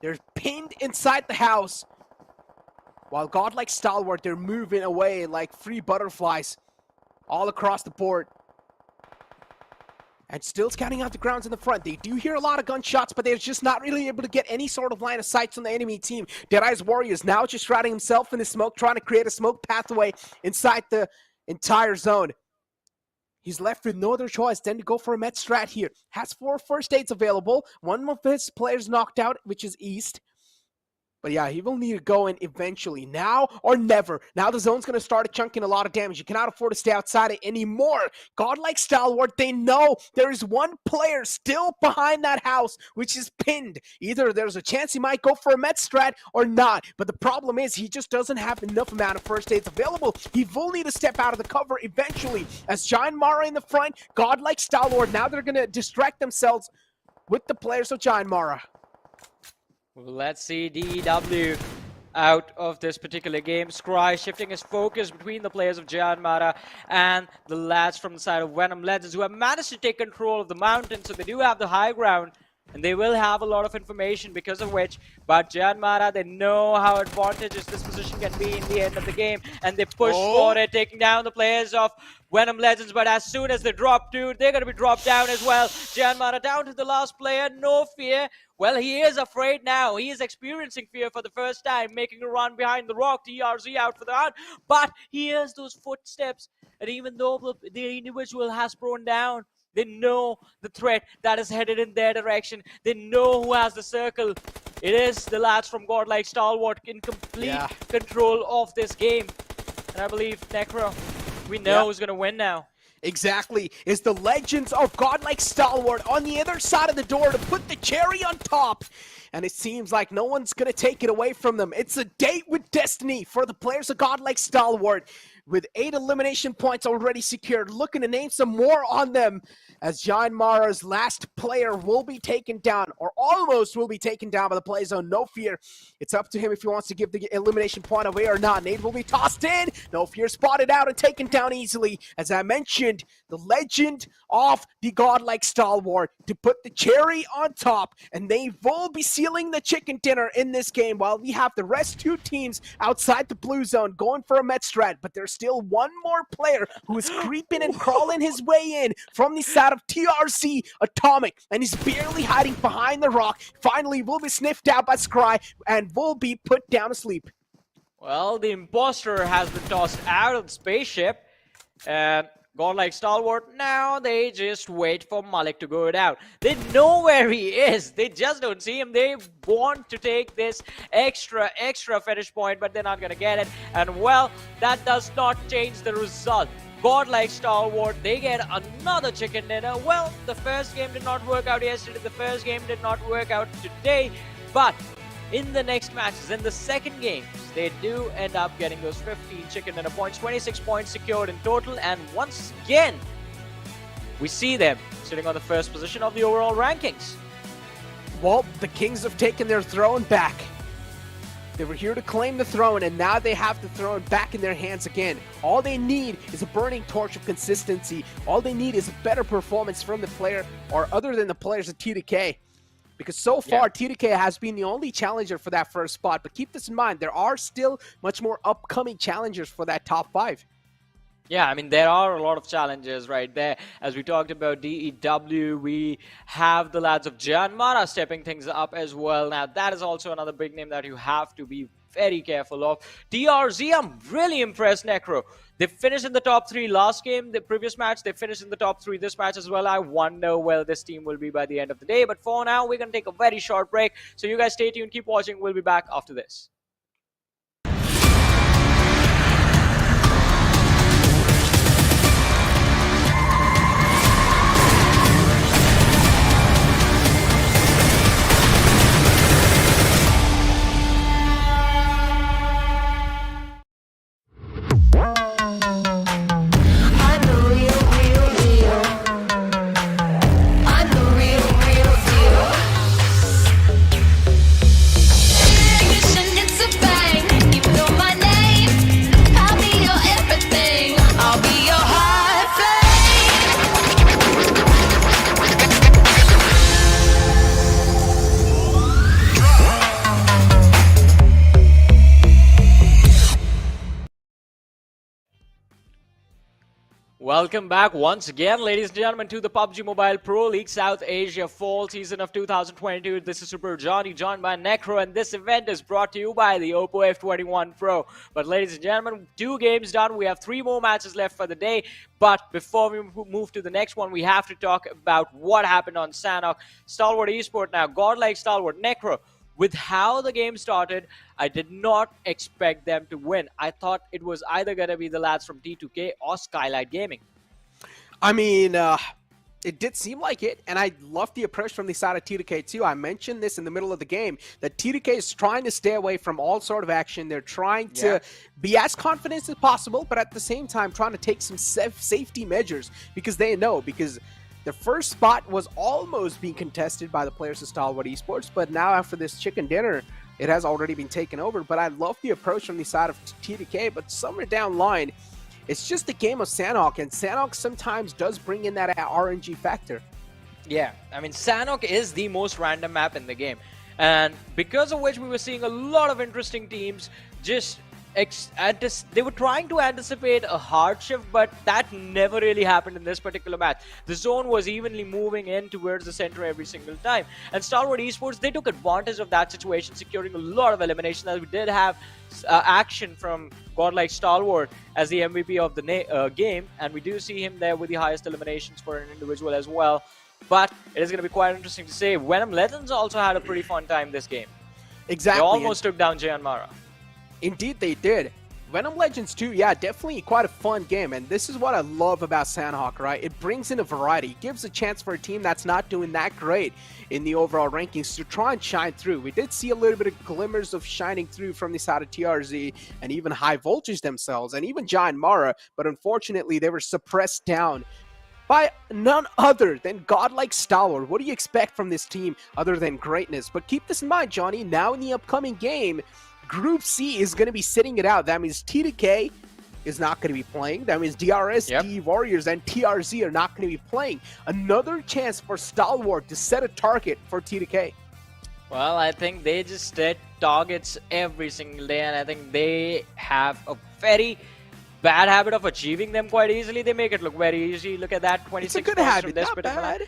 They're pinned inside the house. While Godlike Stalwart, they're moving away like free butterflies all across the board. And still scouting out the grounds in the front. They do hear a lot of gunshots, but they're just not really able to get any sort of line of sight on the enemy team. Deadeye's Warriors now just shrouding himself in the smoke, trying to create a smoke pathway inside the entire zone. He's left with no other choice than to go for a med strat here. Has 4 first aids available. One of his players knocked out, which is East. But yeah, he will need to go in eventually. Now or never. Now the zone's going to start chunking a lot of damage. You cannot afford to stay outside it anymore. Godlike Stalwart, they know there is one player still behind that house, which is pinned. Either there's a chance he might go for a med strat or not. But the problem is he just doesn't have enough amount of first aids available. He will need to step out of the cover eventually. As Giant Mara in the front, Godlike Stalwart, now they're going to distract themselves with the players of Giant Mara. Let's see DEW out of this particular game. Scry shifting his focus between the players of Giant Mara and the lads from the side of VENOM Legends, who have managed to take control of the mountain, so they do have the high ground. And they will have a lot of information because of which, but Giant Mara, they know how advantageous this position can be in the end of the game, and they push for it, taking down the players of VENOM Legends. But as soon as they drop 2, they're going to be dropped down as well. Giant Mara down to the last player, no fear. Well, he is afraid now. He is experiencing fear for the first time, making a run behind the rock. TRZ out for the hunt, but he hears those footsteps, and even though the individual has thrown down, they know the threat that is headed in their direction. They know who has the circle. It is the lads from Godlike Stalwart in complete control of this game. And I believe Necro, we know who's going to win now. Exactly. Is the Legends of Godlike Stalwart on the other side of the door to put the cherry on top. And it seems like no one's going to take it away from them. It's a date with destiny for the players of Godlike Stalwart. with 8 elimination points already secured. Looking to name some more on them as John Mara's last player will be taken down, or almost will be taken down by the play zone. No fear. It's up to him if he wants to give the elimination point away or not. Nade will be tossed in. No fear spotted out and taken down easily. As I mentioned, the legend of the godlike stalwart to put the cherry on top, and they will be sealing the chicken dinner in this game while we have the rest 2 teams outside the blue zone going for a met strat. But there's still one more player who is creeping and crawling his way in from the side of TRC Atomic, and he's barely hiding behind the rock. Finally will be sniffed out by Scry and will be put down to sleep. Well, the imposter has been tossed out of the spaceship, and godlike stalwart, now they just wait for Malik to go down. They know where he is. They just don't see him. They want to take this extra finish point, but they're not going to get it. And well, that does not change the result. Godlike stalwart, they get another chicken dinner. Well, the first game did not work out yesterday. The first game did not work out today. But in the next matches, in the second games, they do end up getting those 15 chicken dinner points, 26 points secured in total. And once again, we see them sitting on the first position of the overall rankings. Well, the Kings have taken their throne back. They were here to claim the throne, and now they have the throne back in their hands again. All they need is a burning torch of consistency. All they need is a better performance from the player, or other than the players at TDK. Because so far, TDK has been the only challenger for that first spot. But keep this in mind, there are still much more upcoming challengers for that top 5. Yeah, I mean, there are a lot of challenges right there. As we talked about DEW, we have the lads of Janmara stepping things up as well. Now, that is also another big name that you have to be very careful of. DRZ, I'm really impressed, Necro. They finished in the top 3 last game, the previous match. They finished in the top 3 this match as well. I wonder where this team will be by the end of the day. But for now, we're going to take a very short break. So you guys stay tuned, keep watching. We'll be back after this. Welcome back once again, ladies and gentlemen, to the PUBG Mobile Pro League South Asia Fall Season of 2022. This is Super Johnny, joined by Necro, and this event is brought to you by the Oppo F21 Pro. But ladies and gentlemen, 2 games done. We have 3 more matches left for the day. But before we move to the next one, we have to talk about what happened on Sanhok. Stalwart Esports now, godlike Stalwart. Necro, with how the game started, I did not expect them to win. I thought it was either going to be the lads from T2K or Skylightz Gaming. I mean, it did seem like it, and I love the approach from the side of T2K too. I mentioned this in the middle of the game, that T2K is trying to stay away from all sort of action. They're trying to be as confident as possible, but at the same time trying to take some safety measures, because they know, because the first spot was almost being contested by the players of Stalwart Esports, but now after this chicken dinner, it has already been taken over. But I love the approach from the side of TDK, but somewhere down line, it's just a game of Sanhok, and Sanhok sometimes does bring in that RNG factor. Yeah, I mean, Sanhok is the most random map in the game, and because of which we were seeing a lot of interesting teams just they were trying to anticipate a hard shift, but that never really happened in this particular match. The zone was evenly moving in towards the center every single time, and Stalwart Esports, they took advantage of that situation, securing a lot of elimination. As we did have action from godlike Stalwart as the MVP of the game, and we do see him there with the highest eliminations for an individual as well. But it is going to be quite interesting to say. VENOM Legends also had a pretty fun time this game. Exactly. They almost took down Janmara. Indeed they did. Venom Legends 2, yeah, definitely quite a fun game, and this is what I love about Sanhok, right? It brings in a variety, it gives a chance for a team that's not doing that great in the overall rankings to try and shine through. We did see a little bit of glimmers of shining through from the side of TRZ and even High Voltage themselves, and even Giant Mara, but unfortunately they were suppressed down by none other than godlike Stalwart. What do you expect from this team other than greatness? But keep this in mind, Johnny, now in the upcoming game, Group C is going to be sitting it out. That means T2K is not going to be playing. That means DRS, DE Warriors, and TRZ are not going to be playing. Another chance for Stalwart to set a target for T2K. Well, I think they just set targets every single day, and I think they have a very bad habit of achieving them quite easily. They make it look very easy. Look at that, 26 It's a good points habit, from this not particular bad.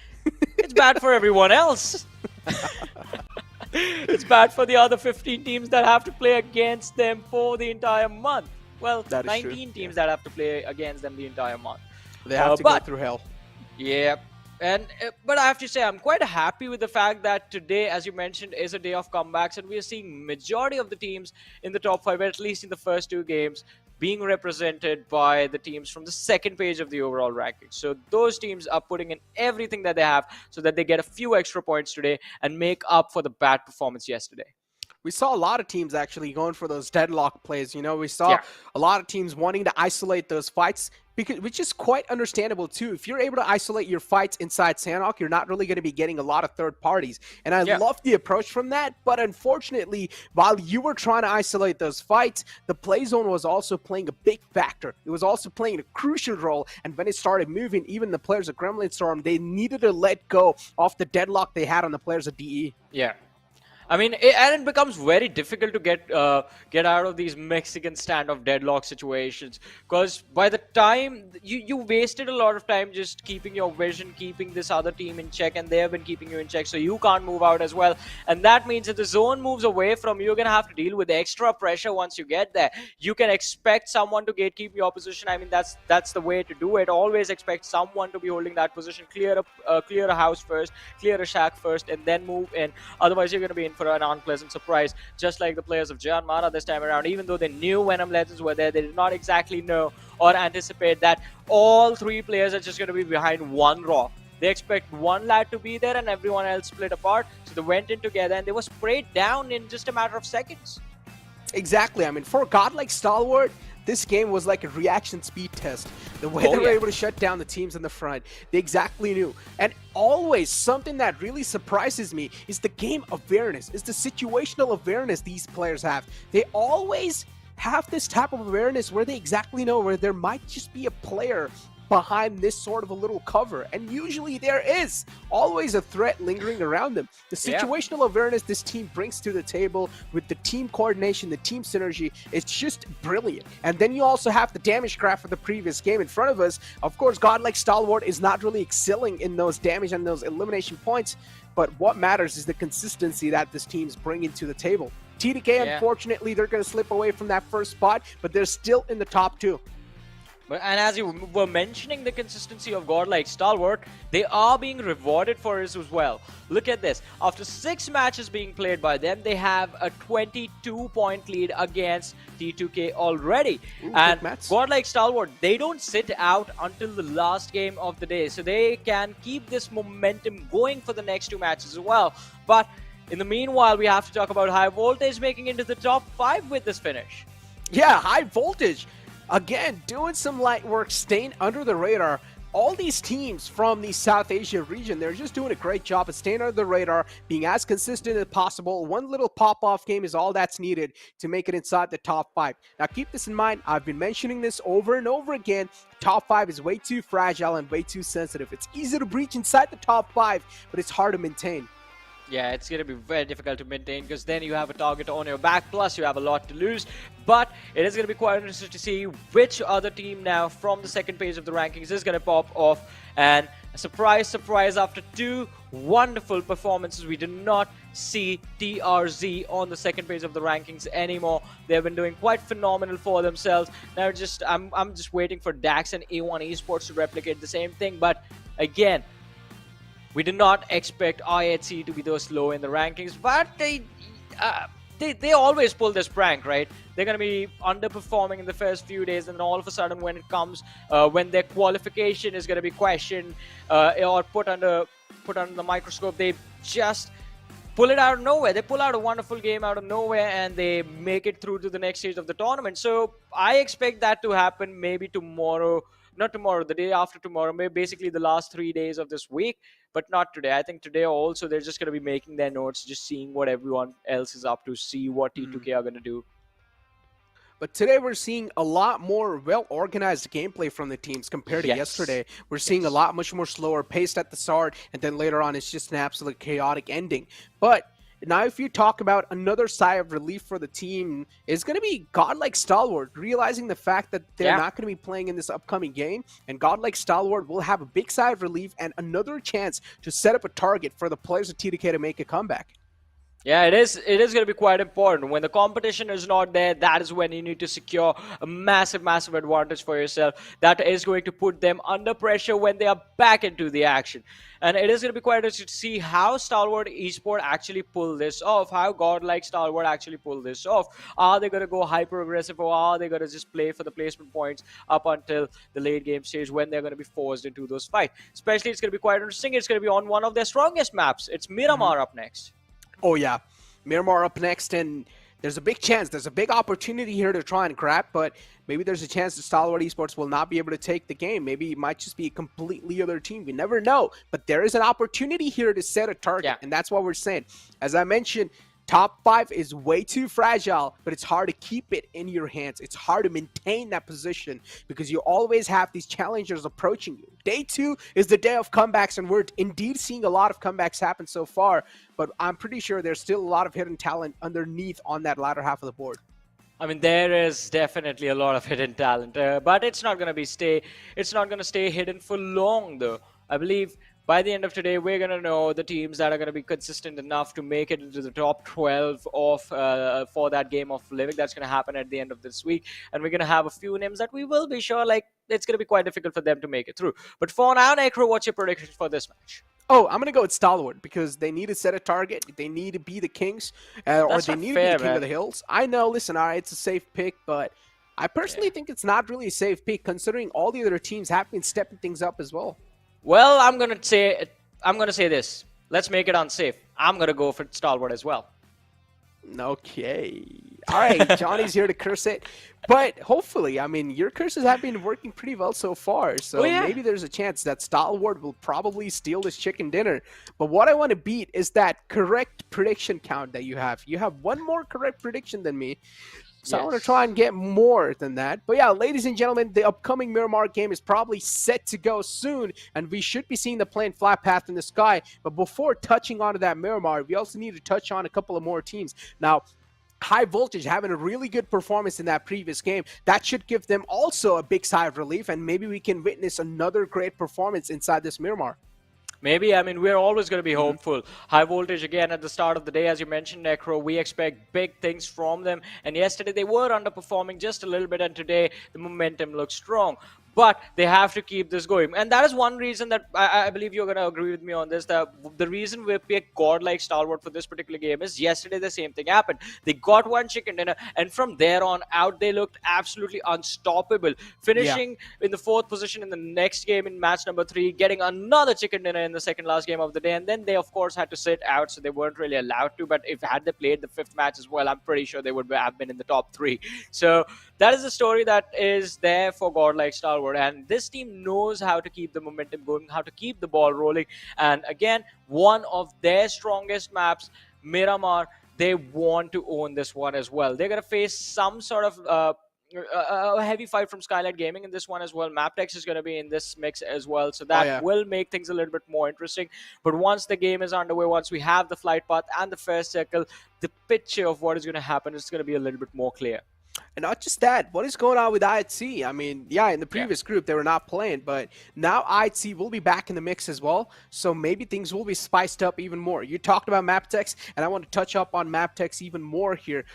It's bad for everyone else. It's bad for the other 15 teams that have to play against them for the entire month. Well, 19 teams that have to play against them the entire month. They have to go through hell. Yeah. But I have to say, I'm quite happy with the fact that today, as you mentioned, is a day of comebacks, and we are seeing majority of the teams in the top 5, at least in the first 2 games, being represented by the teams from the second page of the overall rankings. So those teams are putting in everything that they have so that they get a few extra points today and make up for the bad performance yesterday. We saw a lot of teams actually going for those deadlock plays. You know, we saw a lot of teams wanting to isolate those fights, which is quite understandable too. If you're able to isolate your fights inside Sanhok, you're not really going to be getting a lot of third parties. And I love the approach from that. But unfortunately, while you were trying to isolate those fights, the play zone was also playing a big factor. It was also playing a crucial role. And when it started moving, even the players of Gremlin Storm, they needed to let go of the deadlock they had on the players of DE. Yeah. I mean, it becomes very difficult to get out of these Mexican standoff deadlock situations, because by the time you wasted a lot of time just keeping your vision, keeping this other team in check, and they have been keeping you in check, so you can't move out as well. And that means if the zone moves away from you, you're gonna have to deal with extra pressure once you get there. You can expect someone to gatekeep your position. I mean, that's the way to do it. Always expect someone to be holding that position. Clear a house first, clear a shack first, and then move in. Otherwise, you're gonna be in for an unpleasant surprise, just like the players of Giant Mara this time around. Even though they knew Venom Legends were there, they did not exactly know or anticipate that all 3 players are just going to be behind one rock. They expect one lad to be there and everyone else split apart, so they went in together and they were sprayed down in just a matter of seconds. Exactly. I mean, for a god like Stalwart, this game was like a reaction speed test. The way they were able to shut down the teams in the front, they exactly knew. And always something that really surprises me is the game awareness, is the situational awareness these players have. They always have this type of awareness where they exactly know where there might just be a player behind this sort of a little cover, and usually there is always a threat lingering around them. The situational awareness this team brings to the table with the team coordination, the team synergy, it's just brilliant. And then you also have the damage graph for the previous game in front of us. Of course, godlike Stalwart is not really excelling in those damage and those elimination points, but what matters is the consistency that this team's bringing to the table. T2K, unfortunately, they're going to slip away from that first spot, but they're still in the top 2. And as you were mentioning the consistency of godlike Stalwart, they are being rewarded for it as well. Look at this. After 6 matches being played by them, they have a 22-point lead against T2K already. And godlike Stalwart, they don't sit out until the last game of the day, so they can keep this momentum going for the next 2 matches as well. But in the meanwhile, we have to talk about High Voltage making into the top 5 with this finish. Yeah, High Voltage. Again, doing some light work, staying under the radar. All these teams from the South Asia region, they're just doing a great job of staying under the radar, being as consistent as possible. One little pop-off game is all that's needed to make it inside the top 5. Now, keep this in mind. I've been mentioning this over and over again. Top 5 is way too fragile and way too sensitive. It's easy to breach inside the top 5, but it's hard to maintain. Yeah, it's going to be very difficult to maintain, because then you have a target on your back, plus you have a lot to lose. But it is going to be quite interesting to see which other team now from the second page of the rankings is going to pop off. And a surprise, surprise, after 2 wonderful performances, we did not see TRZ on the second page of the rankings anymore. They've been doing quite phenomenal for themselves. Now I'm just waiting for DAX and A1 eSports to replicate the same thing. But again, we did not expect IHC to be those low in the rankings, but they they always pull this prank, right? They're going to be underperforming in the first few days, and then all of a sudden when it comes, when their qualification is going to be questioned or put under the microscope, they just pull it out of nowhere. They pull out a wonderful game out of nowhere, and they make it through to the next stage of the tournament. So I expect that to happen maybe tomorrow. Not tomorrow, the day after tomorrow, maybe basically the last 3 days of this week, but not today. I think today also they're just going to be making their notes, just seeing what everyone else is up to, see what T2K are going to do. But today we're seeing a lot more well-organized gameplay from the teams compared to yesterday. We're seeing a lot much more slower paced at the start, and then later on it's just an absolute chaotic ending. But now if you talk about another sigh of relief for the team, is going to be Godlike Stalwart, realizing the fact that they're not going to be playing in this upcoming game, and Godlike Stalwart will have a big sigh of relief and another chance to set up a target for the players of T2K to make a comeback. Yeah, it is going to be quite important. When the competition is not there, that is when you need to secure a massive, massive advantage for yourself. That is going to put them under pressure when they are back into the action. And it is going to be quite interesting to see how Stalwart Esports actually pull this off, how Godlike Stalwart actually pull this off. Are they going to go hyper-aggressive, or are they going to just play for the placement points up until the late game stage when they're going to be forced into those fights? Especially, it's going to be quite interesting. It's going to be on one of their strongest maps. It's Miramar up next. Oh yeah, Miramar up next, and there's a big chance, there's a big opportunity here to try and grab, but maybe there's a chance that Stalwart Esports will not be able to take the game. Maybe it might just be a completely other team. We never know, but there is an opportunity here to set a target, and that's what we're saying. As I mentioned, top 5 is way too fragile, but it's hard to keep it in your hands. It's hard to maintain that position because you always have these challengers approaching you. Day 2 is the day of comebacks, and we're indeed seeing a lot of comebacks happen so far, but I'm pretty sure there's still a lot of hidden talent underneath on that latter half of the board. I mean, there is definitely a lot of hidden talent, but it's not going to stay hidden for long, though. I believe by the end of today, we're going to know the teams that are going to be consistent enough to make it into the top 12 of for that game of Living. That's going to happen at the end of this week. And we're going to have a few names that we will be sure, like, it's going to be quite difficult for them to make it through. But for now, Necro, what's your prediction for this match? Oh, I'm going to go with Stalwart because they need to set a target. They need to be the Kings, or they need to be the King of the Hills. I know, listen, all right, it's a safe pick, but I personally think it's not really a safe pick considering all the other teams have been stepping things up as well. Well, I'm gonna say this. Let's make it unsafe. I'm gonna go for Stalwart as well. Okay. All right, Johnny's here to curse it. But hopefully, I mean, your curses have been working pretty well so far. So maybe there's a chance that Stalwart will probably steal this chicken dinner. But what I want to beat is that correct prediction count that you have. You have one more correct prediction than me. So I want to try and get more than that. But yeah, ladies and gentlemen, the upcoming Miramar game is probably set to go soon, and we should be seeing the plane fly past in the sky. But before touching onto that Miramar, we also need to touch on a couple of more teams. Now, High Voltage having a really good performance in that previous game. That should give them also a big sigh of relief, and maybe we can witness another great performance inside this Miramar. Maybe. I mean, we're always going to be hopeful. High Voltage, again, at the start of the day, as you mentioned, Necro, we expect big things from them. And yesterday, they were underperforming just a little bit, and today, the momentum looks strong. But they have to keep this going. And that is one reason that I believe you're going to agree with me on this. That the reason we picked Godlike Stalwart for this particular game is yesterday the same thing happened. They got one chicken dinner, and from there on out, they looked absolutely unstoppable. Finishing in the 4th position in the next game in match number 3, getting another chicken dinner in the second last game of the day. And then they, of course, had to sit out, so they weren't really allowed to. But if had they played the 5th match as well, I'm pretty sure they would have been in the top 3. So that is the story that is there for Godlike Stalwart. And this team knows how to keep the momentum going, how to keep the ball rolling. And again, one of their strongest maps, Miramar, they want to own this one as well. They're going to face some sort of a heavy fight from Skylightz Gaming in this one as well. MABETEX is going to be in this mix as well. So that will make things a little bit more interesting. But once the game is underway, once we have the flight path and the first circle, the picture of what is going to happen is going to be a little bit more clear. And not just that, what is going on with IHC? I mean, yeah, in the previous group, they were not playing, but now IHC will be back in the mix as well, so maybe things will be spiced up even more. You talked about MABETEX, and I want to touch up on MABETEX even more here.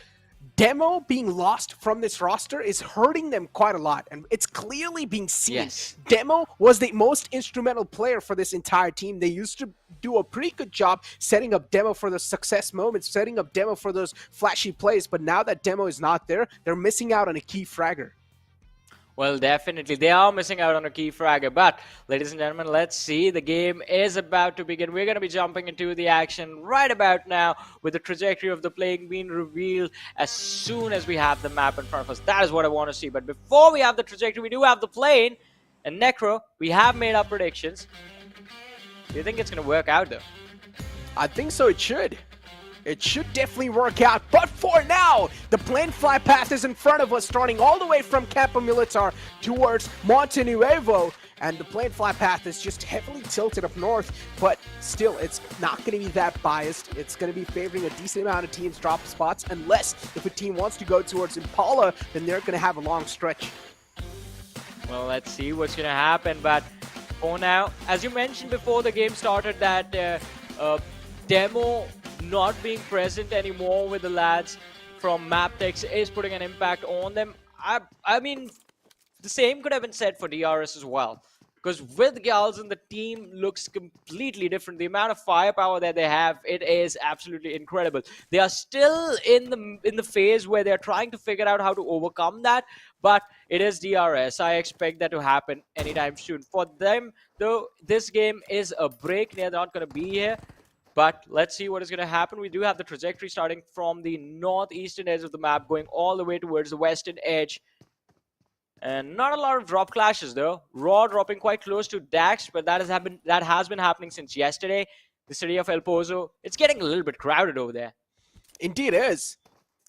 Demo being lost from this roster is hurting them quite a lot, and it's clearly being seen. Yes. Demo was the most instrumental player for this entire team. They used to do a pretty good job setting up Demo for the success moments, setting up Demo for those flashy plays, but now that Demo is not there, they're missing out on a key fragger. Well, definitely. They are missing out on a key fragger. But, ladies and gentlemen, let's see. The game is about to begin. We're going to be jumping into the action right about now with the trajectory of the playing being revealed as soon as we have the map in front of us. That is what I want to see. But before we have the trajectory, we do have the plane. And Necro, we have made our predictions. Do you think it's going to work out, though? I think so, it should. It should definitely work out, but for now, the plane fly path is in front of us, starting all the way from Campo Militar towards Monte Nuevo, and the plane fly path is just heavily tilted up north, but still, it's not going to be that biased. It's going to be favoring a decent amount of teams drop spots, unless if a team wants to go towards Impala, then they're going to have a long stretch. Well, let's see what's going to happen, but for now, as you mentioned before the game started, that Demo not being present anymore with the lads from MABETEX is putting an impact on them. I mean, the same could have been said for DRS as well. Because with Galzen, the team looks completely different. The amount of firepower that they have, it is absolutely incredible. They are still in the phase where they're trying to figure out how to overcome that. But it is DRS. I expect that to happen anytime soon. For them, though, this game is a break. They're not going to be here. But let's see what is going to happen. We do have the trajectory starting from the northeastern edge of the map, going all the way towards the western edge. And not a lot of drop clashes, though. Raw dropping quite close to Dax, but that has been happening since yesterday. The city of El Pozo, it's getting a little bit crowded over there. Indeed it is.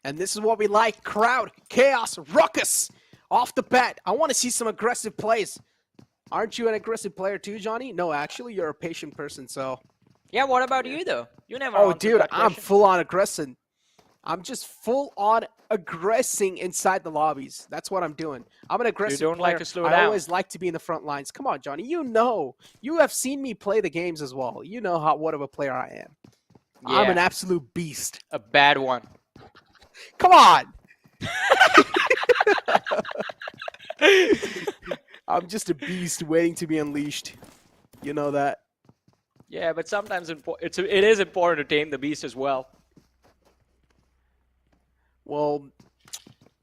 And this is what we like. Crowd, chaos, ruckus. Off the bat, I want to see some aggressive plays. Aren't you an aggressive player too, Johnny? No, actually, you're a patient person, so... Yeah, what about you, though? You never Oh, answered dude, that I'm question. full-on aggressing. I'm just full-on aggressing inside the lobbies. That's what I'm doing. I'm an aggressive don't player. like to slow I down. always like to be in the front lines. Come on, Johnny. You know. You have seen me play the games as well. You know what of a player I am. I'm Yeah. an absolute beast. A bad one. Come on! I'm just a beast waiting to be unleashed. You know that. Yeah, but sometimes it is important to tame the beast as well. Well,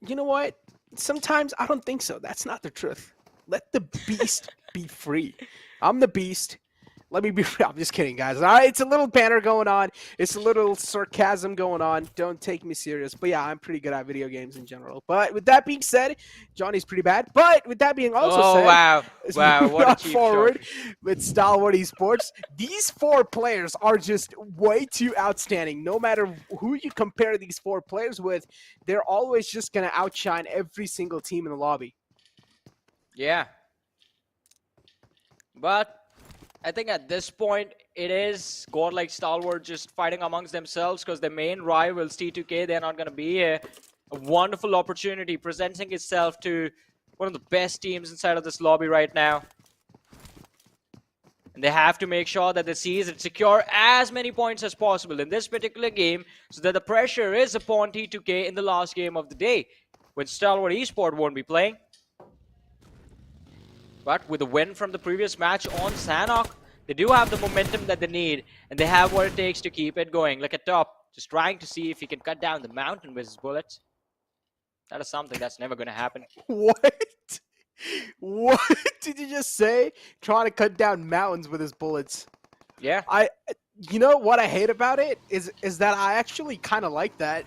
you know what? Sometimes I don't think so. That's not the truth. Let the beast be free. I'm the beast. Let me be free. I'm just kidding, guys. All right, it's a little banter going on. It's a little sarcasm going on. Don't take me serious. But yeah, I'm pretty good at video games in general. But with that being said, Johnny's pretty bad. But with that being also said, wow. as Wow, we move what a on cheap forward shot. with Stalwart Esports, these four players are just way too outstanding. No matter who you compare these four players with, they're always just going to outshine every single team in the lobby. Yeah. But I think at this point, it is godlike Stalwart just fighting amongst themselves because their main rivals, T2K, they're not going to be here. A wonderful opportunity presenting itself to one of the best teams inside of this lobby right now. And they have to make sure that they seize and secure as many points as possible in this particular game so that the pressure is upon T2K in the last game of the day when Stalwart Esports won't be playing. But with the win from the previous match on Sanhok, they do have the momentum that they need, and they have what it takes to keep it going. Look at top, just trying to see if he can cut down the mountain with his bullets. That is something that's never going to happen. What? What did you just say? Trying to cut down mountains with his bullets. Yeah. You know what I hate about it is that I actually kind of like that.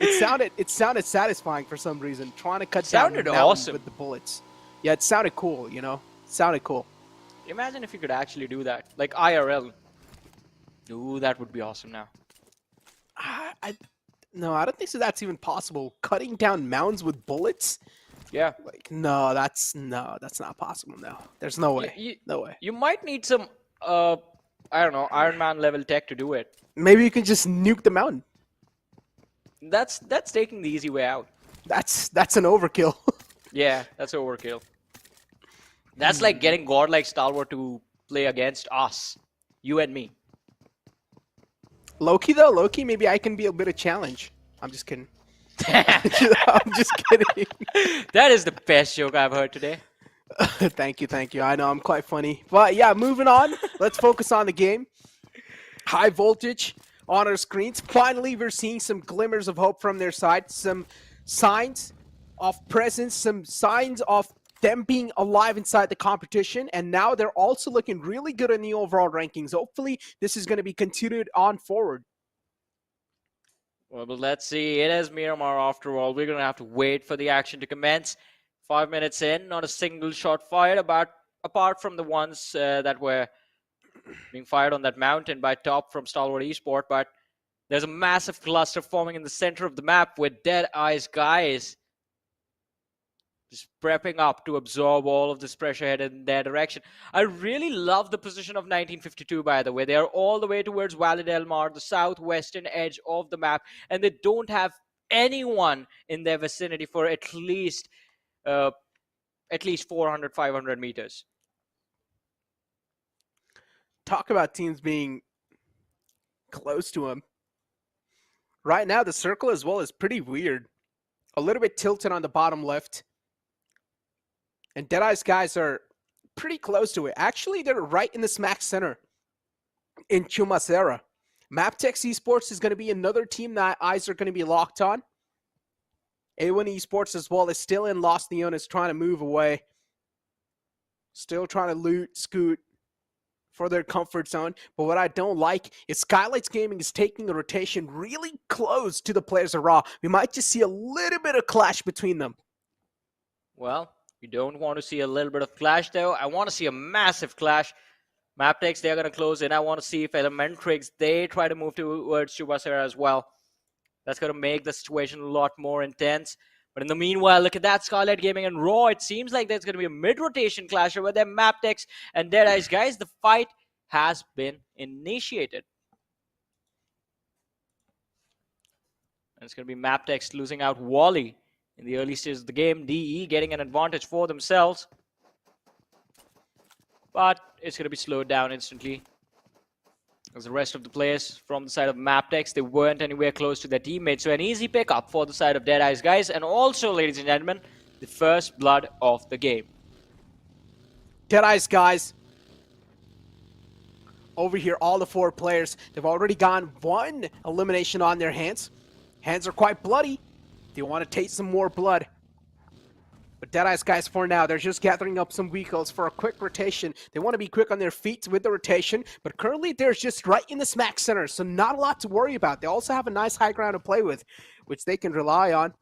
It sounded satisfying for some reason. Trying to cut down Sounded mountains awesome. with the bullets. Yeah, it sounded cool. You know, it sounded cool. Imagine if you could actually do that, like IRL. Ooh, that would be awesome now. No, I don't think so. That's even possible. Cutting down mountains with bullets. Yeah. Like that's not possible. No, there's no way. No way. You might need some, I don't know, Iron Man level tech to do it. Maybe you can just nuke the mountain. That's taking the easy way out. That's an overkill. Yeah, that's overkill. That's like getting godlike Stalwart to play against us. You and me. Loki though, Loki, maybe I can be a bit of challenge. I'm just kidding. I'm just kidding. That is the best joke I've heard today. Thank you, thank you. I know I'm quite funny. But yeah, moving on. Let's focus on the game. High voltage on our screens. Finally, we're seeing some glimmers of hope from their side. Some signs of presence, some signs of them being alive inside the competition. And now they're also looking really good in the overall rankings. Hopefully, this is going to be continued on forward. Well, but let's see. It is Miramar after all. We're going to have to wait for the action to commence. 5 minutes in, not a single shot fired, apart from the ones that were being fired on that mountain by Top from Stalwart Esport. But there's a massive cluster forming in the center of the map with DEADEYES guys just prepping up to absorb all of this pressure headed in their direction. I really love the position of 1952, by the way. They are all the way towards Valle del Mar, the southwestern edge of the map, and they don't have anyone in their vicinity for at least 400, 500 meters. Talk about teams being close to him. Right now, the circle as well is pretty weird. A little bit tilted on the bottom left. And DEADEYES guys are pretty close to it. Actually, they're right in the smack center in Chumacera. MABETEX eSports is going to be another team that eyes are going to be locked on. A1 eSports as well is still in Los Leones, trying to move away. Still trying to loot, scoot for their comfort zone. But what I don't like is Skylightz Gaming is taking the rotation really close to the players of Raw. We might just see a little bit of clash between them. Well, we don't want to see a little bit of clash, though. I want to see a massive clash. MABETEX, they're going to close in. I want to see if Elementrix, they try to move towards Chubasera as well. That's going to make the situation a lot more intense. But in the meanwhile, look at that, Skylightz Gaming and Raw. It seems like there's going to be a mid-rotation clash over there. MABETEX and DEADEYES. Guys, the fight has been initiated. And it's going to be MABETEX losing out Wally in the early stages of the game. DE getting an advantage for themselves. But it's going to be slowed down instantly. As the rest of the players from the side of MABETEX, they weren't anywhere close to their teammates. So an easy pickup for the side of DEADEYES guys. And also, ladies and gentlemen, the first blood of the game. DEADEYES guys. Over here, all the 4 players, they've already gotten 1 elimination on their hands. Hands are quite bloody. They want to taste some more blood. But DEADEYES guys, for now, they're just gathering up some vehicles for a quick rotation. They want to be quick on their feet with the rotation, but currently they're just right in the smack center, so not a lot to worry about. They also have a nice high ground to play with, which they can rely on.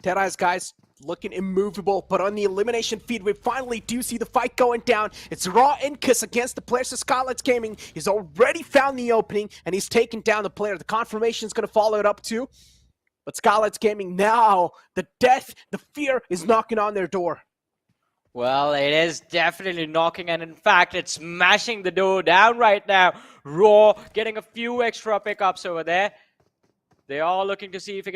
DEADEYES guys looking immovable, but on the elimination feed, we finally do see the fight going down. It's Raw Incus against the players of Skylightz Gaming. He's already found the opening, and he's taken down the player. The confirmation is going to follow it up too. But Skylightz Gaming now, the death, the fear is knocking on their door. Well, it is definitely knocking, and in fact, it's smashing the door down right now. Raw getting a few extra pickups over there. They are looking to see if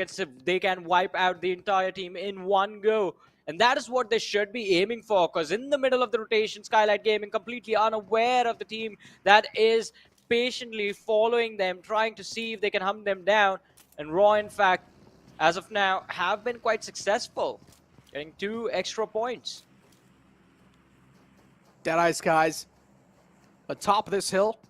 they can wipe out the entire team in one go. And that is what they should be aiming for, because in the middle of the rotation, Skylightz Gaming completely unaware of the team that is patiently following them, trying to see if they can hunt them down. And Raw, in fact, as of now, have been quite successful, getting 2 extra points. DEADEYES guys, on top of this hill.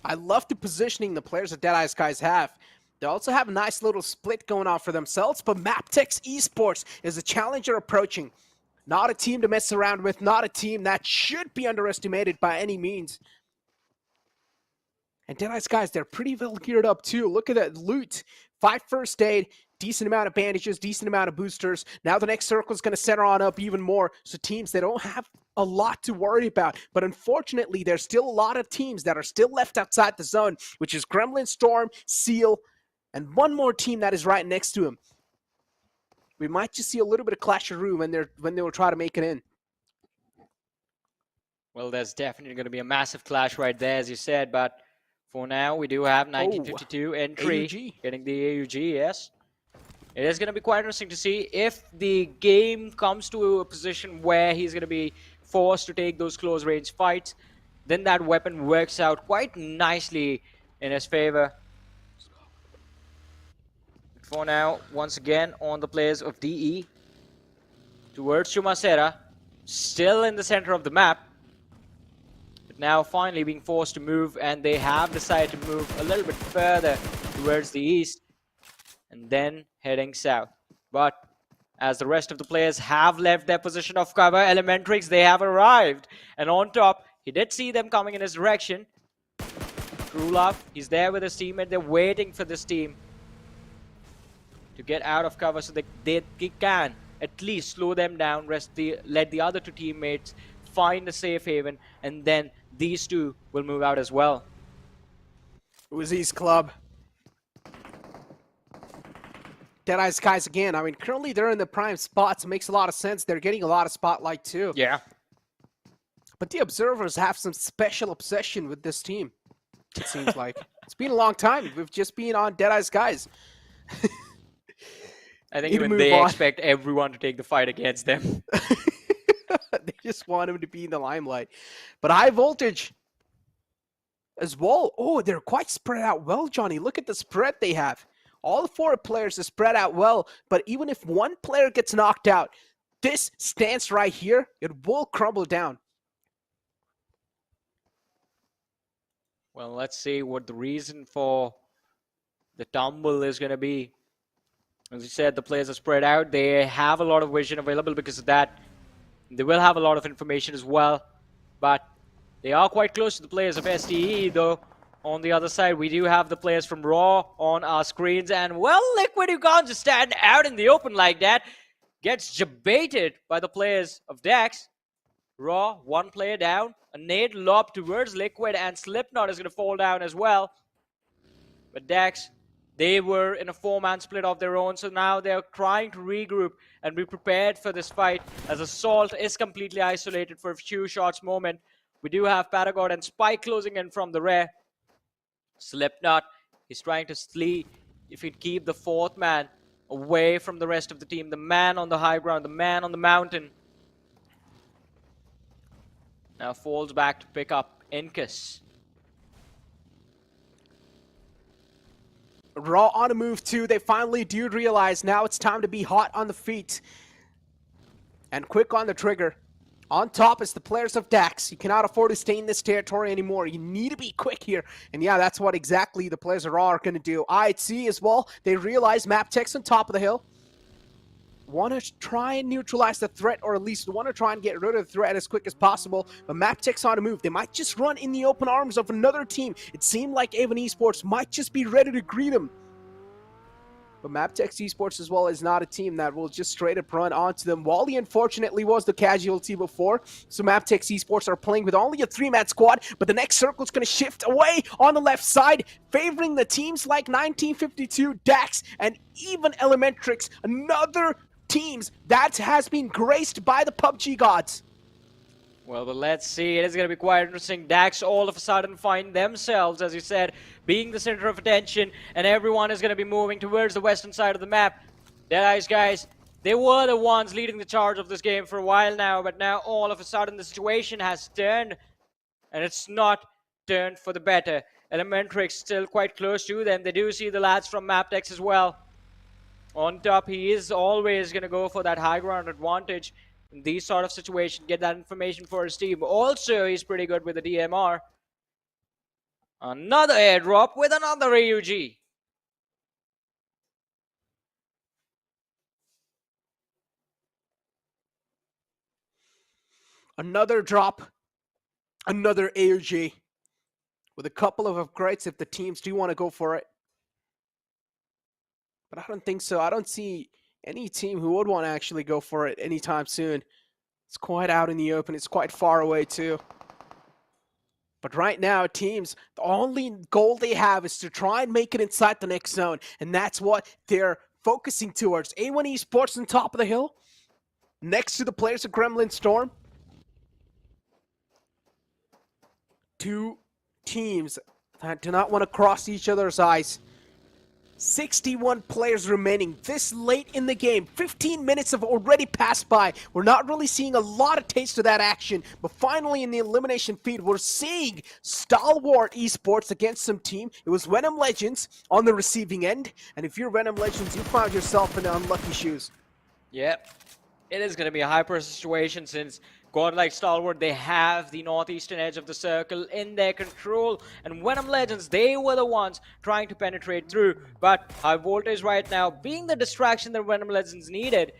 I love the positioning the players that DEADEYES guys have. They also have a nice little split going on for themselves, but MABETEX eSports is a challenger approaching. Not a team to mess around with, not a team that should be underestimated by any means. And DEADEYES guys, they're pretty well geared up too. Look at that loot. 5 first aid, decent amount of bandages, decent amount of boosters. Now the next circle is going to center on up even more. So teams, they don't have a lot to worry about. But unfortunately, there's still a lot of teams that are still left outside the zone, which is Gremlin, Storm, Seal, and one more team that is right next to him. We might just see a little bit of clash of room when they will try to make it in. Well, there's definitely going to be a massive clash right there, as you said, but for now, we do have 1952 entry, AUG. Getting the AUG, yes. It is going to be quite interesting to see if the game comes to a position where he's going to be forced to take those close range fights. then that weapon works out quite nicely in his favor. For now, once again, on the players of DE, towards Chumacera, still in the center of the map, but now finally being forced to move, and they have decided to move a little bit further towards the east, and then heading south. But as the rest of the players have left their position of cover, Elementrix, they have arrived, and on top, he did see them coming in his direction. Trulov, he's there with his teammate, they're waiting for this team to get out of cover so they can at least slow them down, let the other two teammates find a safe haven, and then these two will move out as well. WIZZES club. DEADEYES guys again. I mean, currently they're in the prime spots. It makes a lot of sense. They're getting a lot of spotlight too. Yeah. But the observers have some special obsession with this team, it seems like. It's been a long time. We've just been on DEADEYES guys. I think even they expect everyone to take the fight against them. They just want him to be in the limelight. But high voltage as well. Oh, they're quite spread out well, Johnny. Look at the spread they have. All 4 players are spread out well. But even if one player gets knocked out, this stance right here, it will crumble down. Well, let's see what the reason for the tumble is going to be. As you said, the players are spread out. They have a lot of vision available because of that. They will have a lot of information as well. But they are quite close to the players of STE, though. On the other side, we do have the players from Raw on our screens. And, well, Liquid, you can't just stand out in the open like that. Gets jebaited by the players of DEX. Raw, 1 player down. A nade lob towards Liquid, and Slipknot is going to fall down as well. But DEX, they were in a 4-man split of their own, so now they're trying to regroup and be prepared for this fight, as Assault is completely isolated for a few shots moment. We do have Paragon and Spike closing in from the rear. Slipknot, he's trying to see if he'd keep the 4th man away from the rest of the team, the man on the high ground, the man on the mountain. Now falls back to pick up Incus. Raw on a move too. They finally do realize now it's time to be hot on the feet and quick on the trigger. On top is the players of DEX. You cannot afford to stay in this territory anymore. You need to be quick here. And yeah, that's what exactly the players of Raw are going to do. IHC as well. They realize MABETEX on top of the hill. Want to try and neutralize the threat, or at least want to try and get rid of the threat as quick as possible. But MABETEX on the move. They might just run in the open arms of another team. It seemed like A1 Esports might just be ready to greet them. But MABETEX Esports as well is not a team that will just straight up run onto them. Wally, unfortunately, was the casualty before. So MABETEX Esports are playing with only a 3-man squad. But the next circle is going to shift away on the left side, favoring the teams like 1952, DEX, and even Elementrix. Another teams that has been graced by the PUBG gods. Well, but let's see. It is going to be quite interesting. DEX all of a sudden find themselves, as you said, being the center of attention, and everyone is going to be moving towards the western side of the map. DEADEYES guys, they were the ones leading the charge of this game for a while now, but now all of a sudden the situation has turned, and it's not turned for the better. Elementrix still quite close to them. They do see the lads from MABETEX as well. On top, he is always going to go for that high ground advantage in these sort of situations, get that information for his team. Also, he's pretty good with the DMR. Another airdrop with another AUG. Another drop, another AUG with a couple of upgrades if the teams do want to go for it. But I don't think so. I don't see any team who would want to actually go for it anytime soon. It's quite out in the open. It's quite far away too. But right now, teams, the only goal they have is to try and make it inside the next zone. And that's what they're focusing towards. A1 Esports on top of the hill, next to the players of Gremlin Storm. 2 teams that do not want to cross each other's eyes. 61 players remaining this late in the game. 15 minutes have already passed by. We're not really seeing a lot of taste of that action, but finally in the elimination feed, we're seeing stalwart esports against some team. It was VENOM Legends on the receiving end, and if you're VENOM Legends, you found yourself in unlucky shoes. Yep. It is going to be a hyper situation since godlike Stalwart, they have the northeastern edge of the circle in their control, and VENOM Legends, they were the ones trying to penetrate through, but high voltage right now being the distraction that VENOM Legends needed.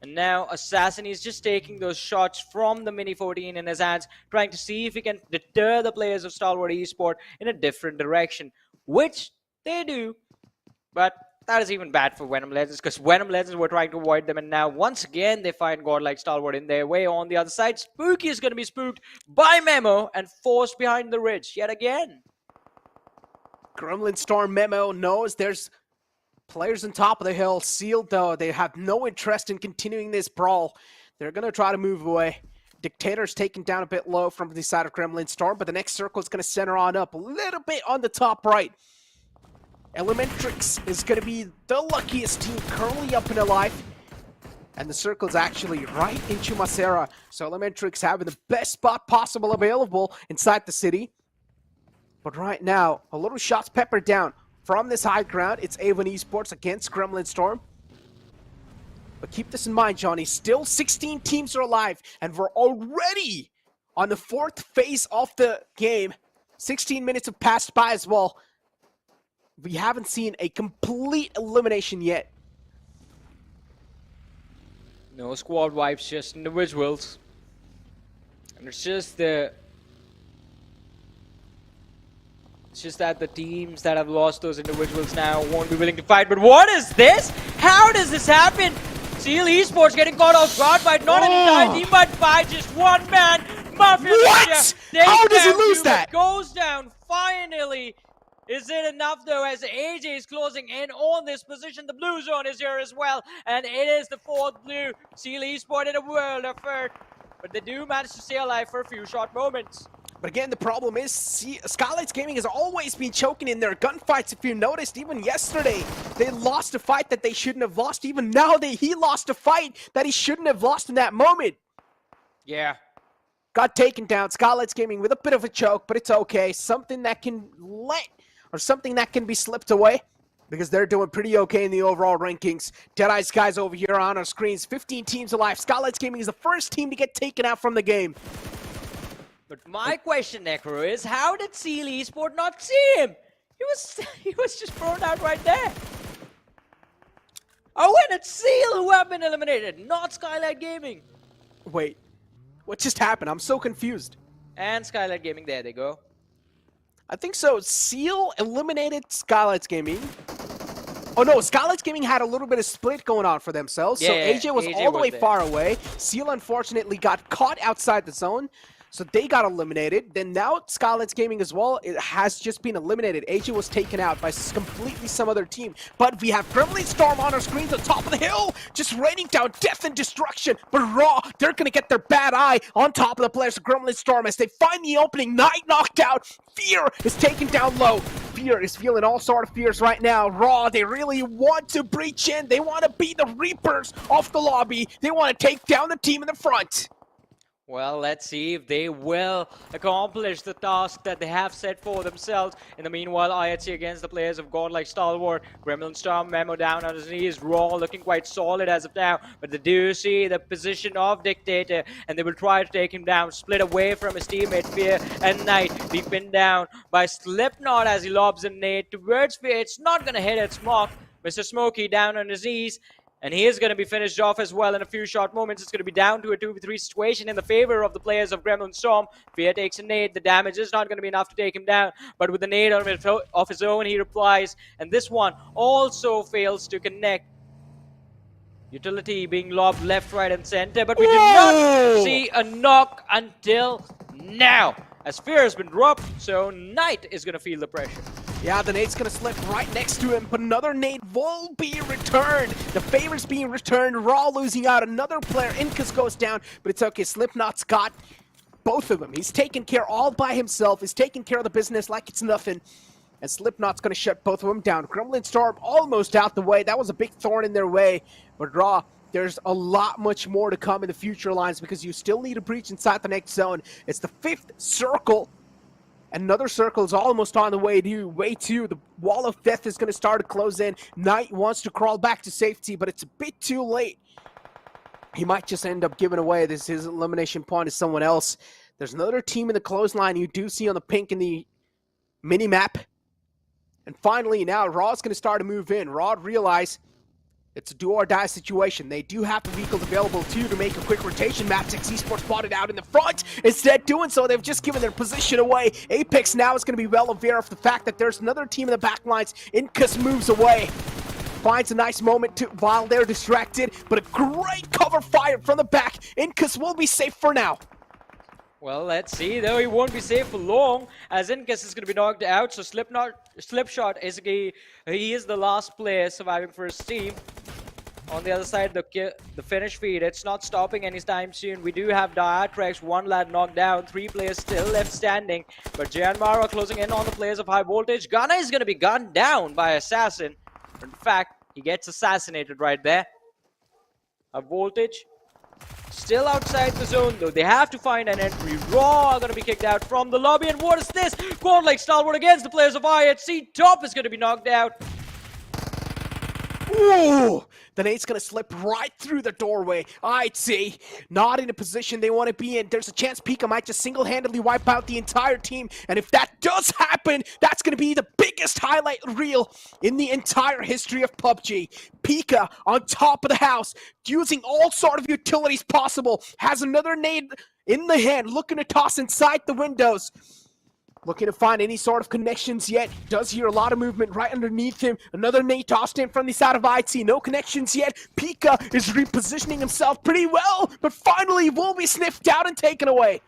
And now Assassin is just taking those shots from the Mini 14 in his hands, trying to see if he can deter the players of Stalwart Esport in a different direction, which they do, but that is even bad for VENOM Legends because VENOM Legends were trying to avoid them, and now once again they find godlike Stalwart in their way. On the other side, Spooky is going to be spooked by Memo and forced behind the ridge yet again. Gremlin Storm Memo knows there's players on top of the hill. Sealed though, they have no interest in continuing this brawl. They're going to try to move away. Dictator's taken down a bit low from the side of Gremlin Storm, but the next circle is going to center on up a little bit on the top right. Elementrix is going to be the luckiest team currently up and alive. And the circle is actually right into Masera. So Elementrix having the best spot possible available inside the city. But right now, a little shots peppered down from this high ground. It's A1 Esports against Gremlin Storm. But keep this in mind, Johnny. Still 16 teams are alive. And we're already on the 4th phase of the game. 16 minutes have passed by as well. We haven't seen a complete elimination yet. No squad wipes, just individuals. And it's just that the teams that have lost those individuals now won't be willing to fight. But what is this? How does this happen? Seal Esports getting caught off guard by not an entire team, but by just one man. Mafia What? How does he lose that? Goes down finally. Is it enough though, as AJ is closing in on this position? The blue zone is here as well, and it is the 4th blue. Seal Esport in a world effort, but they do manage to stay alive for a few short moments. But again, the problem is Skylightz Gaming has always been choking in their gunfights. If you noticed, even yesterday, they lost a fight that they shouldn't have lost. Even now, he lost a fight that he shouldn't have lost in that moment. Yeah. Got taken down. Skylightz Gaming with a bit of a choke, but it's okay. Something that can something that can be slipped away, because they're doing pretty okay in the overall rankings. Deadeye's guys over here on our screens. 15 teams alive. Skylightz Gaming is the first team to get taken out from the game. But my question, Necro, is how did Seal Esport not see him? He was just thrown out right there. Oh, and it's Seal who have been eliminated, not Skylightz Gaming. Wait, what just happened? I'm so confused. And Skylightz Gaming, there they go. I think so. Seal eliminated Skylightz Gaming. Oh no, Skylightz Gaming had a little bit of split going on for themselves. Yeah, so AJ was all the way there. far away. Seal unfortunately got caught outside the zone. So they got eliminated. Then now Skylightz Gaming as well, it has just been eliminated. AJ was taken out by completely some other team. But we have Gremlin Storm on our screens on top of the hill, just raining down death and destruction. But Raw, they're going to get their bad eye on top of the players of Gremlin Storm as they find the opening. Knight knocked out. Fear is taken down low. Fear is feeling all sort of fears right now. Raw, they really want to breach in. They want to be the Reapers off the lobby. They want to take down the team in the front. Well, let's see if they will accomplish the task that they have set for themselves. In the meanwhile, IHC against the players of godlike Stalwart. Gremlin Storm, Memo down on his knees. Raw looking quite solid as of now. But they do see the position of Dictator, and they will try to take him down. Split away from his teammate Fear, and Knight being pinned down by Slipknot as he lobs a nade towards Fear. It's not going to hit its mark. Mr. Smokey down on his knees. And he is going to be finished off as well in a few short moments. It's going to be down to a 2v3 situation in the favor of the players of Gremlin Storm. Fear takes a nade. The damage is not going to be enough to take him down. But with a nade of his own, he replies. And this one also fails to connect. Utility being lobbed left, right, and center. But we do not see a knock until now. As Fear has been dropped, so Knight is going to feel the pressure. Yeah, the nade's gonna slip right next to him, but another nade will be returned. The favor's being returned. Raw losing out. Another player. Incas goes down, but it's okay. Slipknot's got both of them. He's taking care all by himself. He's taking care of the business like it's nothing. and Slipknot's going to shut both of them down. Gremlin Storm almost out the way. That was a big thorn in their way. But Raw, there's a lot much more to come in the future lines because you still need a breach inside the next zone. It's the 5th circle. Another circle is almost on the way to. The wall of death is going to start to close in. Knight wants to crawl back to safety, but it's a bit too late. He might just end up giving away his elimination point to someone else. There's another team in the clothesline you do see on the pink in the mini-map. And finally, now Raw's going to start to move in. Raw realize it's a do-or-die situation. They do have the vehicles available, too, to make a quick rotation. MABETEX eSports spotted out in the front. Instead doing so, they've just given their position away. Apex now is going to be well aware of the fact that there's another team in the back lines. Incus moves away. Finds a nice moment while they're distracted, but a great cover fire from the back. Incus will be safe for now. Well, let's see, though he won't be safe for long, as Incus is going to be knocked out, so Slipshot is he is the last player surviving for his team. On the other side, the finish feed, it's not stopping anytime soon. We do have ATRAX, 1 lad knocked down, 3 players still left standing, but Janmar are closing in on the players of High Voltage. Gunner is going to be gunned down by Assassin. In fact, he gets assassinated right there. High Voltage still outside the zone, though. They have to find an entry. Raw are going to be kicked out from the lobby. And what is this? Godlike Stalwart against the players of IHC. Top is going to be knocked out. Ooh! The nade's going to slip right through the doorway. IHC not in a position they want to be in. There's a chance Pika might just single-handedly wipe out the entire team. And if that does happen, that's going to be the biggest highlight reel in the entire history of PUBG. Pika on top of the house, using all sort of utilities possible, has another nade in the hand, looking to toss inside the windows. Looking to find any sort of connections yet. Does hear a lot of movement right underneath him. Another nade tossed in from the side of IHC. No connections yet. Pika is repositioning himself pretty well, but finally will be sniffed out and taken away.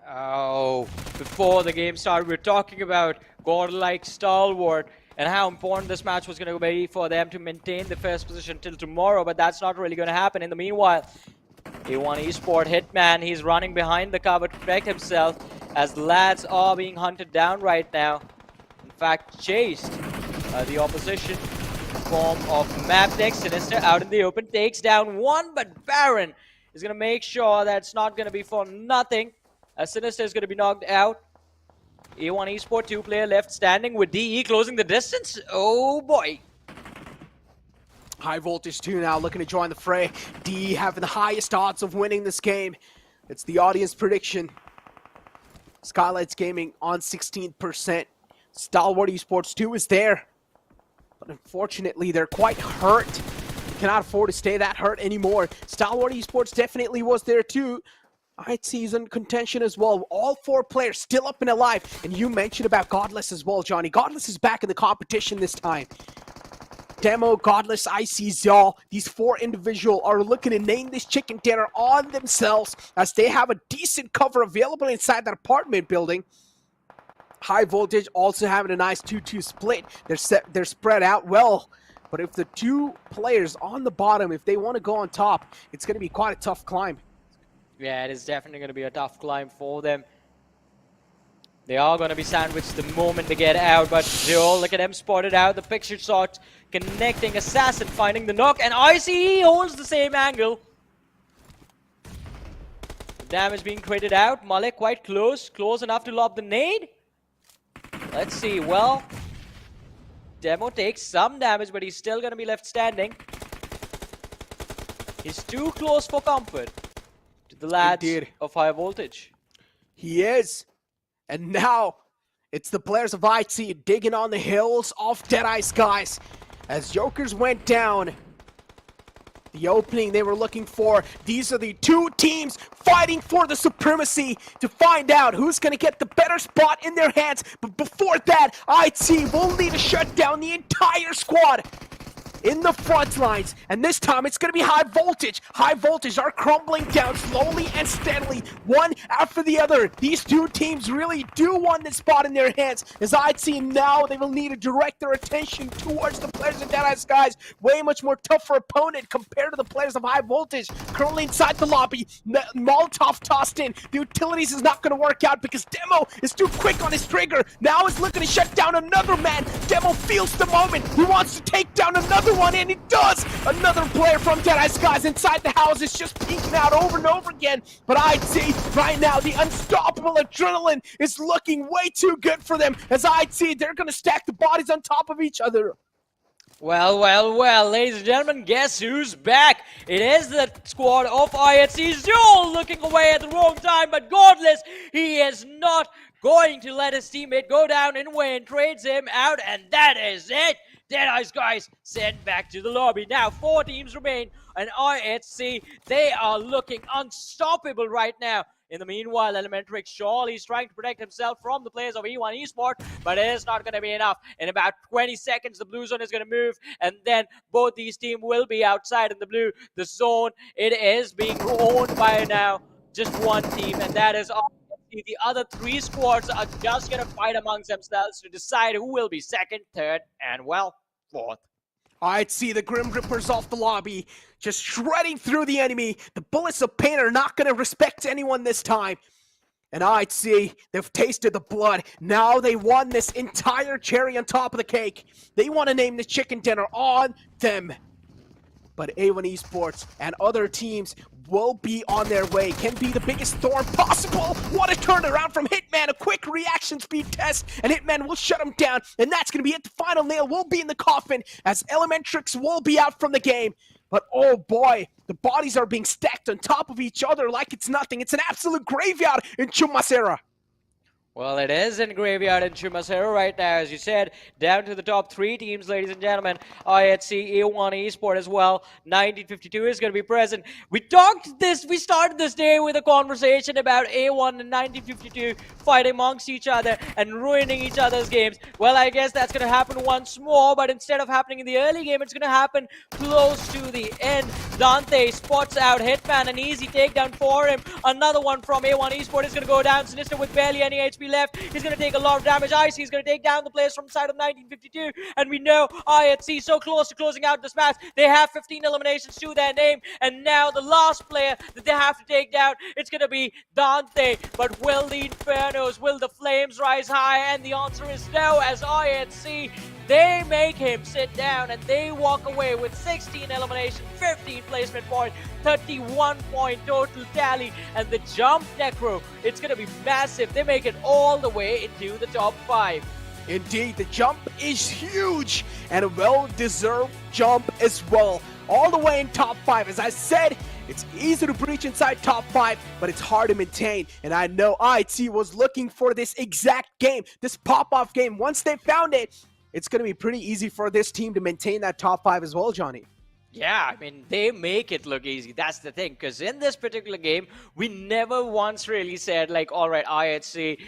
Oh, before the game started, we were talking about Godlike Stalwart and how important this match was going to be for them to maintain the first position till tomorrow, but that's not really going to happen. In the meanwhile, A1 eSport Hitman, he's running behind the cover to protect himself as the lads are being hunted down right now. In fact, chased by the opposition in form of MABETEX. Sinister out in the open, takes down 1, but Baron is going to make sure that it's not going to be for nothing, as Sinister is going to be knocked out. A1 eSport, 2-player left standing with DE closing the distance. Oh boy. High Voltage 2 now looking to join the fray. DE having the highest odds of winning this game. It's the audience prediction. Skylightz Gaming on 16%. Stalwart Esports 2 is there. But unfortunately, they're quite hurt. Cannot afford to stay that hurt anymore. Stalwart Esports definitely was there too. IHC is in contention as well. All 4 players still up and alive. And you mentioned about Godless as well, Johnny. Godless is back in the competition this time. Demo, Godless, IC, Zal, these 4 individuals are looking to name this chicken dinner on themselves as they have a decent cover available inside that apartment building. High Voltage also having a nice 2-2 split. They're spread out well. But if the 2 players on the bottom, if they want to go on top, it's going to be quite a tough climb. Yeah, it is definitely going to be a tough climb for them. They are going to be sandwiched the moment they get out, but Joel, look at them spotted out. The picture shot connecting. Assassin finding the knock, and ICE holds the same angle. The damage being traded out. Malik quite close enough to lob the nade. Let's see, well, Demo takes some damage, but he's still going to be left standing. He's too close for comfort to the lads of High Voltage. He is. And now, it's the players of IHC digging on the hills of Deadeye Skies. As Jokers went down, the opening they were looking for. These are the 2 teams fighting for the supremacy to find out who's going to get the better spot in their hands. But before that, IHC will need to shut down the entire squad. in the front lines, and this time it's going to be high voltage. High voltage are crumbling down slowly and steadily, one after the other. These two teams really do want this spot in their hands, as I'd see now they will need to direct their attention towards the players of Deadeye's Skies. Way much more tougher opponent compared to the players of high voltage. Currently inside the lobby, Molotov tossed in. The utilities is not going to work out because Demo is too quick on his trigger. Now he's looking to shut down another man. Demo feels the moment. He wants to take down another one, and he does. Another player from Deadeye's Skies inside the house is just peeking out over and over again. But I'd see right now the unstoppable adrenaline is looking way too good for them, as I'd see they're going to stack the bodies on top of each other. Well, ladies and gentlemen, guess who's back? It is the squad of IHC. Zul looking away at the wrong time, but Godless, he is not going to let his teammate go down in win, trades him out, and that is it. Deadeye's guys sent back to the lobby. Now 4 teams remain, and IHC, they are looking unstoppable right now. In the meanwhile, Elementrix surely is trying to protect himself from the players of E1 eSports, but it is not going to be enough. In about 20 seconds, the blue zone is going to move, and then both these teams will be outside in the blue. The zone, it is being owned by now just one team, and that is all. The other 3 squads are just going to fight amongst themselves to decide who will be second, third, and, well, fourth. I'd see the Grim Rippers off the lobby, just shredding through the enemy. The bullets of pain are not going to respect anyone this time. And I'd see they've tasted the blood. Now they won this entire cherry on top of the cake. They want to name the chicken dinner on them. But A1 eSports and other teams will be on their way. Can be the biggest thorn possible. What a turnaround from Hitman. A quick reaction speed test, and Hitman will shut him down. And that's going to be it. The final nail will be in the coffin, as Elementrix will be out from the game. But oh boy, the bodies are being stacked on top of each other like it's nothing. It's an absolute graveyard in Chumacera. Well, it is in graveyard in Chumacero right now, as you said, down to the top 3 teams, ladies and gentlemen. IHC, A1 eSport as well. 1952 is going to be present. We started this day with a conversation about A1 and 1952 fighting amongst each other and ruining each other's games. Well, I guess that's going to happen once more, but instead of happening in the early game, it's going to happen close to the end. Dante spots out Hitman, an easy takedown for him. Another one from A1 eSport is going to go down. Sinister with barely any HP left. He's going to take a lot of damage. Icy is going to take down the players from the side of 1952. And we know IHC so close to closing out this match. They have 15 eliminations to their name. And now the last player that they have to take down, it's going to be Dante. But will the Infernos, will the flames rise high? And the answer is no, as IHC, they make him sit down and they walk away with 16 eliminations, 15 placement points, 31 point total tally, and the jump necro, it's going to be massive. They make it all the way into the top 5. Indeed, the jump is huge and a well-deserved jump as well. All the way in top 5. As I said, it's easy to breach inside top 5, but it's hard to maintain. And I know IT was looking for this exact game, this pop-off game. Once they found it, it's going to be pretty easy for this team to maintain that top 5 as well, Johnny. Yeah, I mean, they make it look easy. That's the thing. Because in this particular game, we never once really said, like, all right, IHC,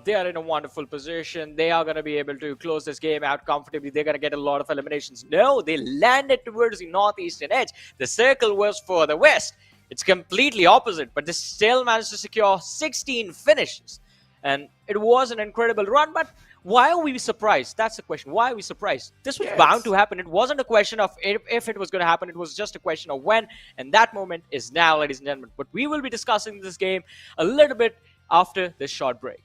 they are in a wonderful position. They are going to be able to close this game out comfortably. They're going to get a lot of eliminations. No, they landed towards the northeastern edge. The circle was for the west. It's completely opposite, but they still managed to secure 16 finishes. And it was an incredible run, but why are we surprised? That's the question. Why are we surprised? This was bound to happen. It wasn't a question of if it was going to happen. It was just a question of when. And that moment is now, ladies and gentlemen. But we will be discussing this game a little bit after this short break.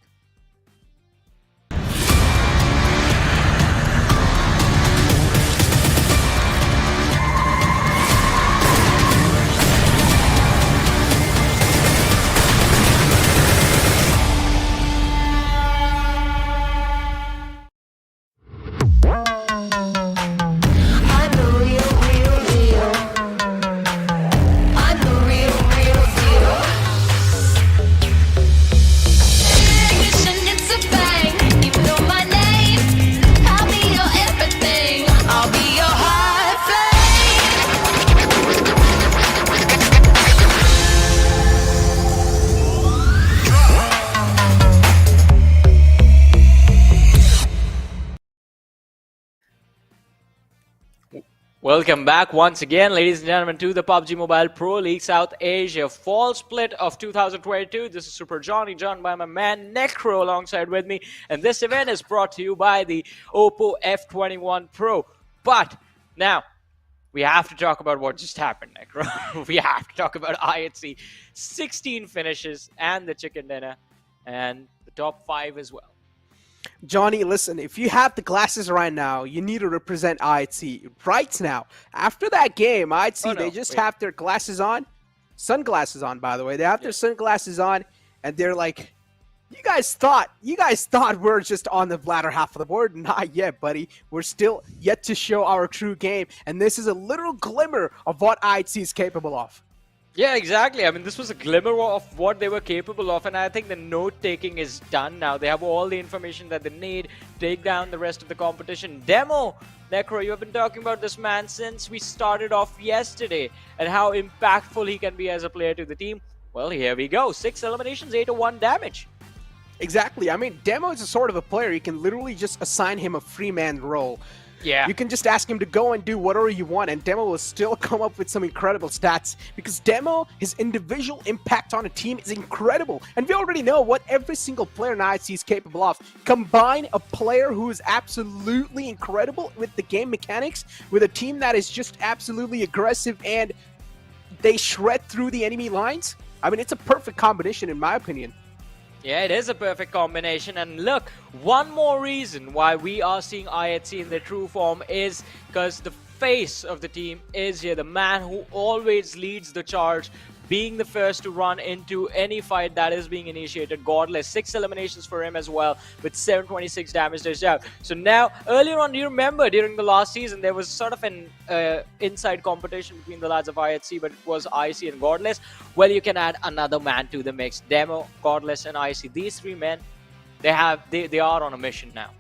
Welcome back once again, ladies and gentlemen, to the PUBG Mobile Pro League South Asia Fall Split of 2022. This is Super Johnny, joined by my man Necro alongside with me. And this event is brought to you by the Oppo F21 Pro. But now, we have to talk about what just happened, Necro. We have to talk about IHC 16 finishes and the chicken dinner and the top 5 as well. Johnny, listen, if you have the glasses right now, you need to represent IHC right now. After that game, IHC, they just have their glasses on, sunglasses on, by the way. They have their sunglasses on, and they're like, you guys thought we're just on the latter half of the board? Not yet, buddy. We're still yet to show our true game, and this is a literal glimmer of what IHC is capable of. Yeah, exactly. I mean, this was a glimmer of what they were capable of, and I think the note-taking is done now. They have all the information that they need to take down the rest of the competition. Demo, Necro, you have been talking about this man since we started off yesterday and how impactful he can be as a player to the team. Well, here we go. 6 eliminations, 8-1 damage. Exactly. I mean, Demo is a sort of a player. You can literally just assign him a free man role. Yeah. You can just ask him to go and do whatever you want, and Demo will still come up with some incredible stats. Because Demo, his individual impact on a team is incredible. And we already know what every single player in IHC is capable of. Combine a player who is absolutely incredible with the game mechanics, with a team that is just absolutely aggressive and they shred through the enemy lines. I mean, it's a perfect combination in my opinion. Yeah, it is a perfect combination. And look, one more reason why we are seeing IHC in their true form is because the face of the team is here, the man who always leads the charge, being the first to run into any fight that is being initiated. Godless, 6 eliminations for him as well, with 726 damage dished out. So now, earlier on, do you remember during the last season, there was sort of an inside competition between the lads of IHC, but it was IC and Godless. Well, you can add another man to the mix. Demo, Godless, and IC. These 3 men, they are on a mission now.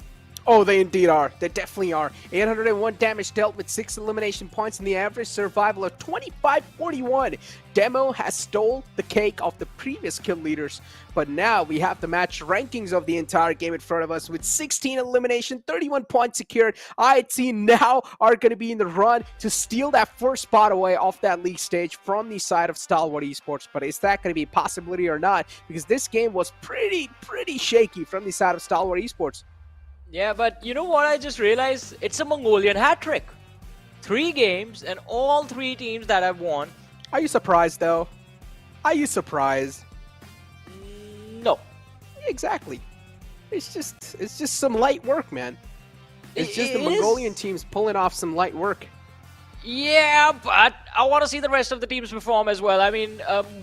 Oh, they indeed are. They definitely are. 801 damage dealt with 6 elimination points in the average survival of 2541. Demo has stole the cake of the previous kill leaders, but now we have the match rankings of the entire game in front of us with 16 elimination, 31 points secured. IHC now are going to be in the run to steal that first spot away off that league stage from the side of Stalwart Esports, but is that going to be a possibility or not? Because this game was pretty shaky from the side of Stalwart Esports. Yeah, but you know what I just realized? It's a Mongolian hat trick. 3 games and all 3 teams that have won. Are you surprised though? Are you surprised? No. Exactly. It's just some light work, man. It's just the Mongolian teams pulling off some light work. Yeah, but I want to see the rest of the teams perform as well. I mean,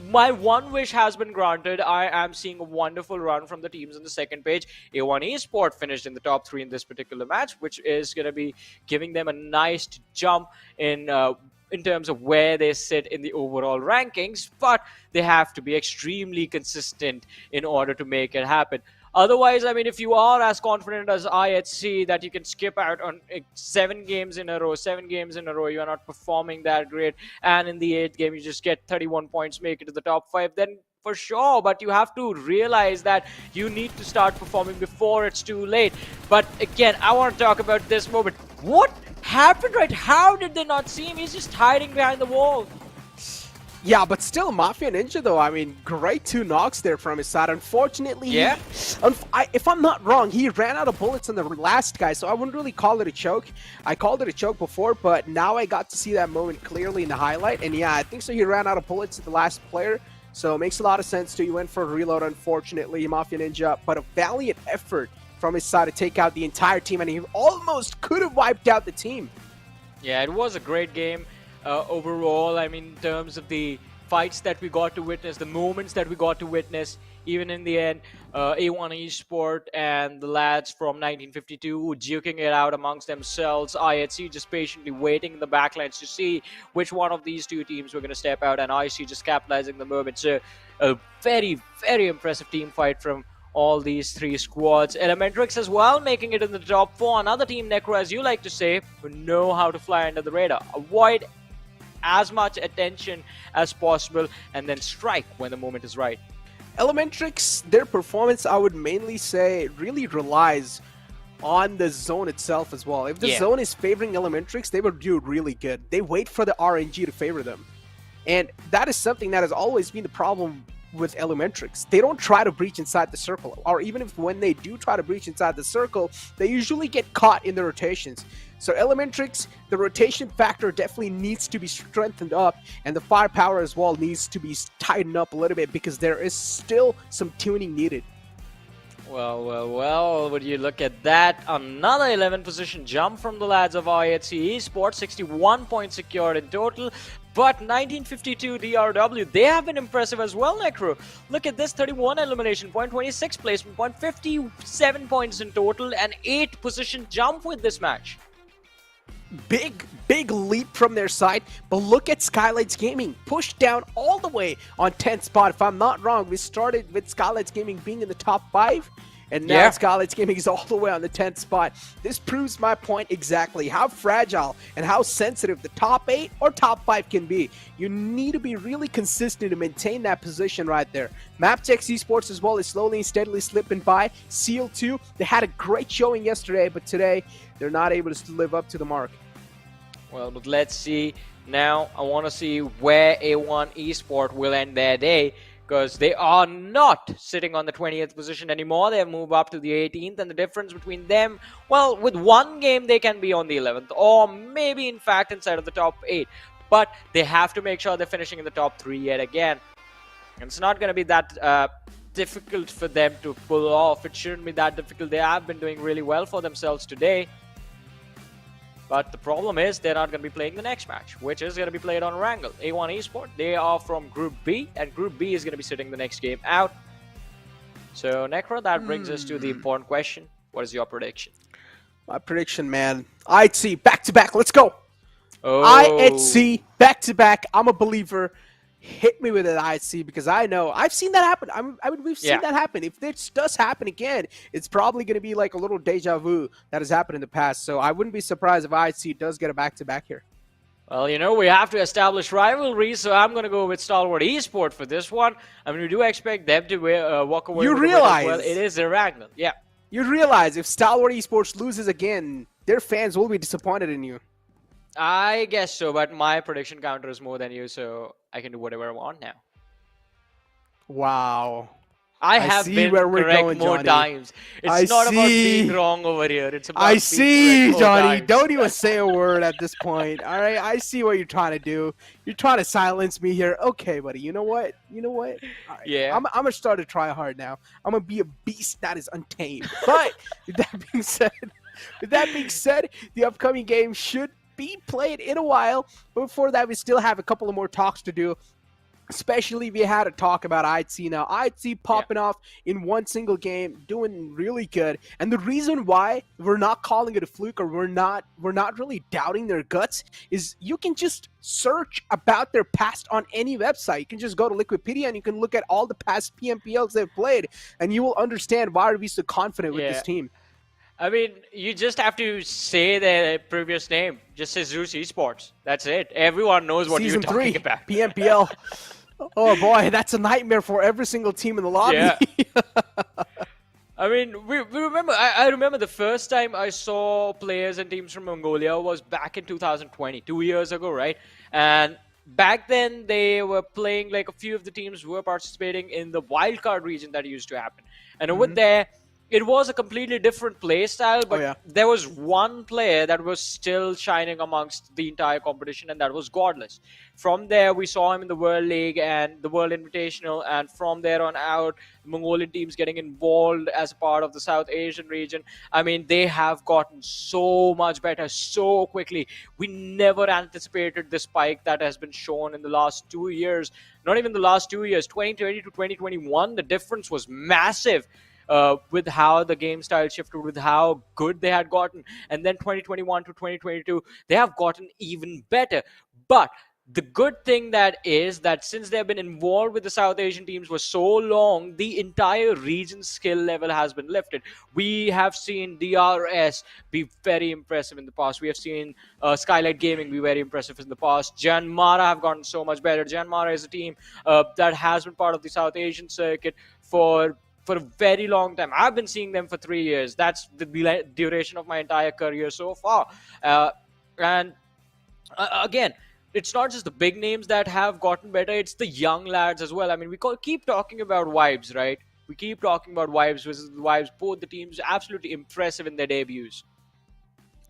my one wish has been granted. I am seeing a wonderful run from the teams on the second page. A1 Esport finished in the top 3 in this particular match, which is going to be giving them a nice jump in terms of where they sit in the overall rankings. But they have to be extremely consistent in order to make it happen. Otherwise, I mean, if you are as confident as IHC that you can skip out on 7 games in a row, you are not performing that great, and in the 8th game you just get 31 points, make it to the top 5, then for sure, but you have to realize that you need to start performing before it's too late. But again, I want to talk about this moment. What happened, right? How did they not see him? He's just hiding behind the wall. Yeah, but still, Mafia Ninja, though, I mean, great 2 knocks there from his side. Unfortunately, yeah. If I'm not wrong, he ran out of bullets on the last guy, so I wouldn't really call it a choke. I called it a choke before, but now I got to see that moment clearly in the highlight. And yeah, I think so he ran out of bullets at the last player, so it makes a lot of sense too. He went for a reload, unfortunately, Mafia Ninja, but a valiant effort from his side to take out the entire team, and he almost could have wiped out the team. Yeah, it was a great game. Overall, I mean, in terms of the fights that we got to witness, the moments that we got to witness, even in the end, A1 Esport and the lads from 1952 duking it out amongst themselves. IHC just patiently waiting in the backlines to see which one of these 2 teams were going to step out, and IHC just capitalizing the moment. So a very impressive team fight from all these 3 squads. Elementrix as well, making it in the top 4. Another team, Necro, as you like to say, who know how to fly under the radar. Avoid as much attention as possible and then strike when the moment is right. Elementrix, their performance, I would mainly say, really relies on the zone itself as well. If the Yeah. zone is favoring Elementrix, they would do really good. They wait for the RNG to favor them. And that is something that has always been the problem with Elementrix. They don't try to breach inside the circle, or even if when they do try to breach inside the circle, they usually get caught in the rotations. So Elementrix, the rotation factor definitely needs to be strengthened up, and the firepower as well needs to be tightened up a little bit because there is still some tuning needed. Well, would you look at that? Another 11 position jump from the lads of IHC eSports, 61 points secured in total. But 1952 DRW, they have been impressive as well, Necro. Look at this, 31 elimination point, 26 placement point, 57 points in total, and 8 position jump with this match. Big leap from their side, but look at Skylightz Gaming, pushed down all the way on 10th spot. If I'm not wrong, we started with Skylightz Gaming being in the top 5, and now Skylightz Gaming is all the way on the 10th spot. This proves my point exactly, how fragile and how sensitive the top 8 or top 5 can be. You need to be really consistent to maintain that position right there. MABETEX eSports as well is slowly and steadily slipping by. Seal 2, they had a great showing yesterday, but today they're not able to live up to the mark. Well, but let's see. Now, I want to see where A1 eSport will end their day, because they are not sitting on the 20th position anymore. They have moved up to the 18th, and the difference between them, well, with one game, they can be on the 11th, or maybe, in fact, inside of the top 8. But they have to make sure they're finishing in the top 3 yet again. And it's not going to be that difficult for them to pull off. It shouldn't be that difficult. They have been doing really well for themselves today. But the problem is they're not going to be playing the next match, which is going to be played on Erangel. A1 eSport, they are from Group B, and Group B is going to be sitting the next game out. So, Necro, that brings us to the important question. What is your prediction? My prediction, man. IHC, back-to-back. Let's go. Oh. IHC, back-to-back. I'm a believer. Hit me with an IHC because I know I've seen that happen. We've seen that happen. If this does happen again, it's probably going to be like a little deja vu that has happened in the past. So I wouldn't be surprised if IHC does get a back-to-back here. Well, you know, we have to establish rivalry, so I'm going to go with Stalwart eSport for this one. I mean, we do expect them to walk away with the win as well. It is Erangel, yeah. You realize if Stalwart eSports loses again, their fans will be disappointed in you. I guess so, but my prediction counter is more than you, so I can do whatever I want now. Wow. I have been correct more times. It's not about being wrong over here. It's about being correct more Johnny. times. Don't even say a word at this point. All right, I see what you're trying to do. You're trying to silence me here. Okay, buddy. You know what? All right. Yeah. I'm gonna start to try hard now. I'm gonna be a beast that is untamed. But with that being said, the upcoming game should be played in a while. But before that, we still have a couple of more talks to do. Especially we had a talk about IHC now. IHC popping off in one single game, doing really good. And the reason why we're not calling it a fluke or we're not really doubting their guts is you can just search about their past on any website. You can just go to Liquipedia and you can look at all the past PMPLs they've played, and you will understand why are we so confident with this team. I mean, you just have to say their previous name. Just say Zeus Esports. That's it. Everyone knows what you're talking about. PMPL. Oh boy, that's a nightmare for every single team in the lobby. Yeah. I mean, we remember. I remember the first time I saw players and teams from Mongolia was back in 2020, 2 years ago, right? And back then they were playing, like, a few of the teams were participating in the wildcard region that used to happen. And over there, it was a completely different play style, but there was one player that was still shining amongst the entire competition, and that was Godless. From there, we saw him in the World League and the World Invitational, and from there on out, Mongolian teams getting involved as a part of the South Asian region. I mean, they have gotten so much better so quickly. We never anticipated the spike that has been shown in the last 2 years. Not even the last 2 years, 2020 to 2021, the difference was massive. With how the game style shifted, with how good they had gotten. And then 2021 to 2022, they have gotten even better. But the good thing that is that since they've been involved with the South Asian teams for so long, the entire region's skill level has been lifted. We have seen DRS be very impressive in the past. We have seen Skylightz Gaming be very impressive in the past. Janmara have gotten so much better. Janmara is a team that has been part of the South Asian circuit for for a very long time. I've been seeing them for 3 years. That's the duration of my entire career so far. And again, it's not just the big names that have gotten better, it's the young lads as well. I mean, keep talking about vibes, right? We keep talking about vibes versus vibes. Both the teams absolutely impressive in their debuts.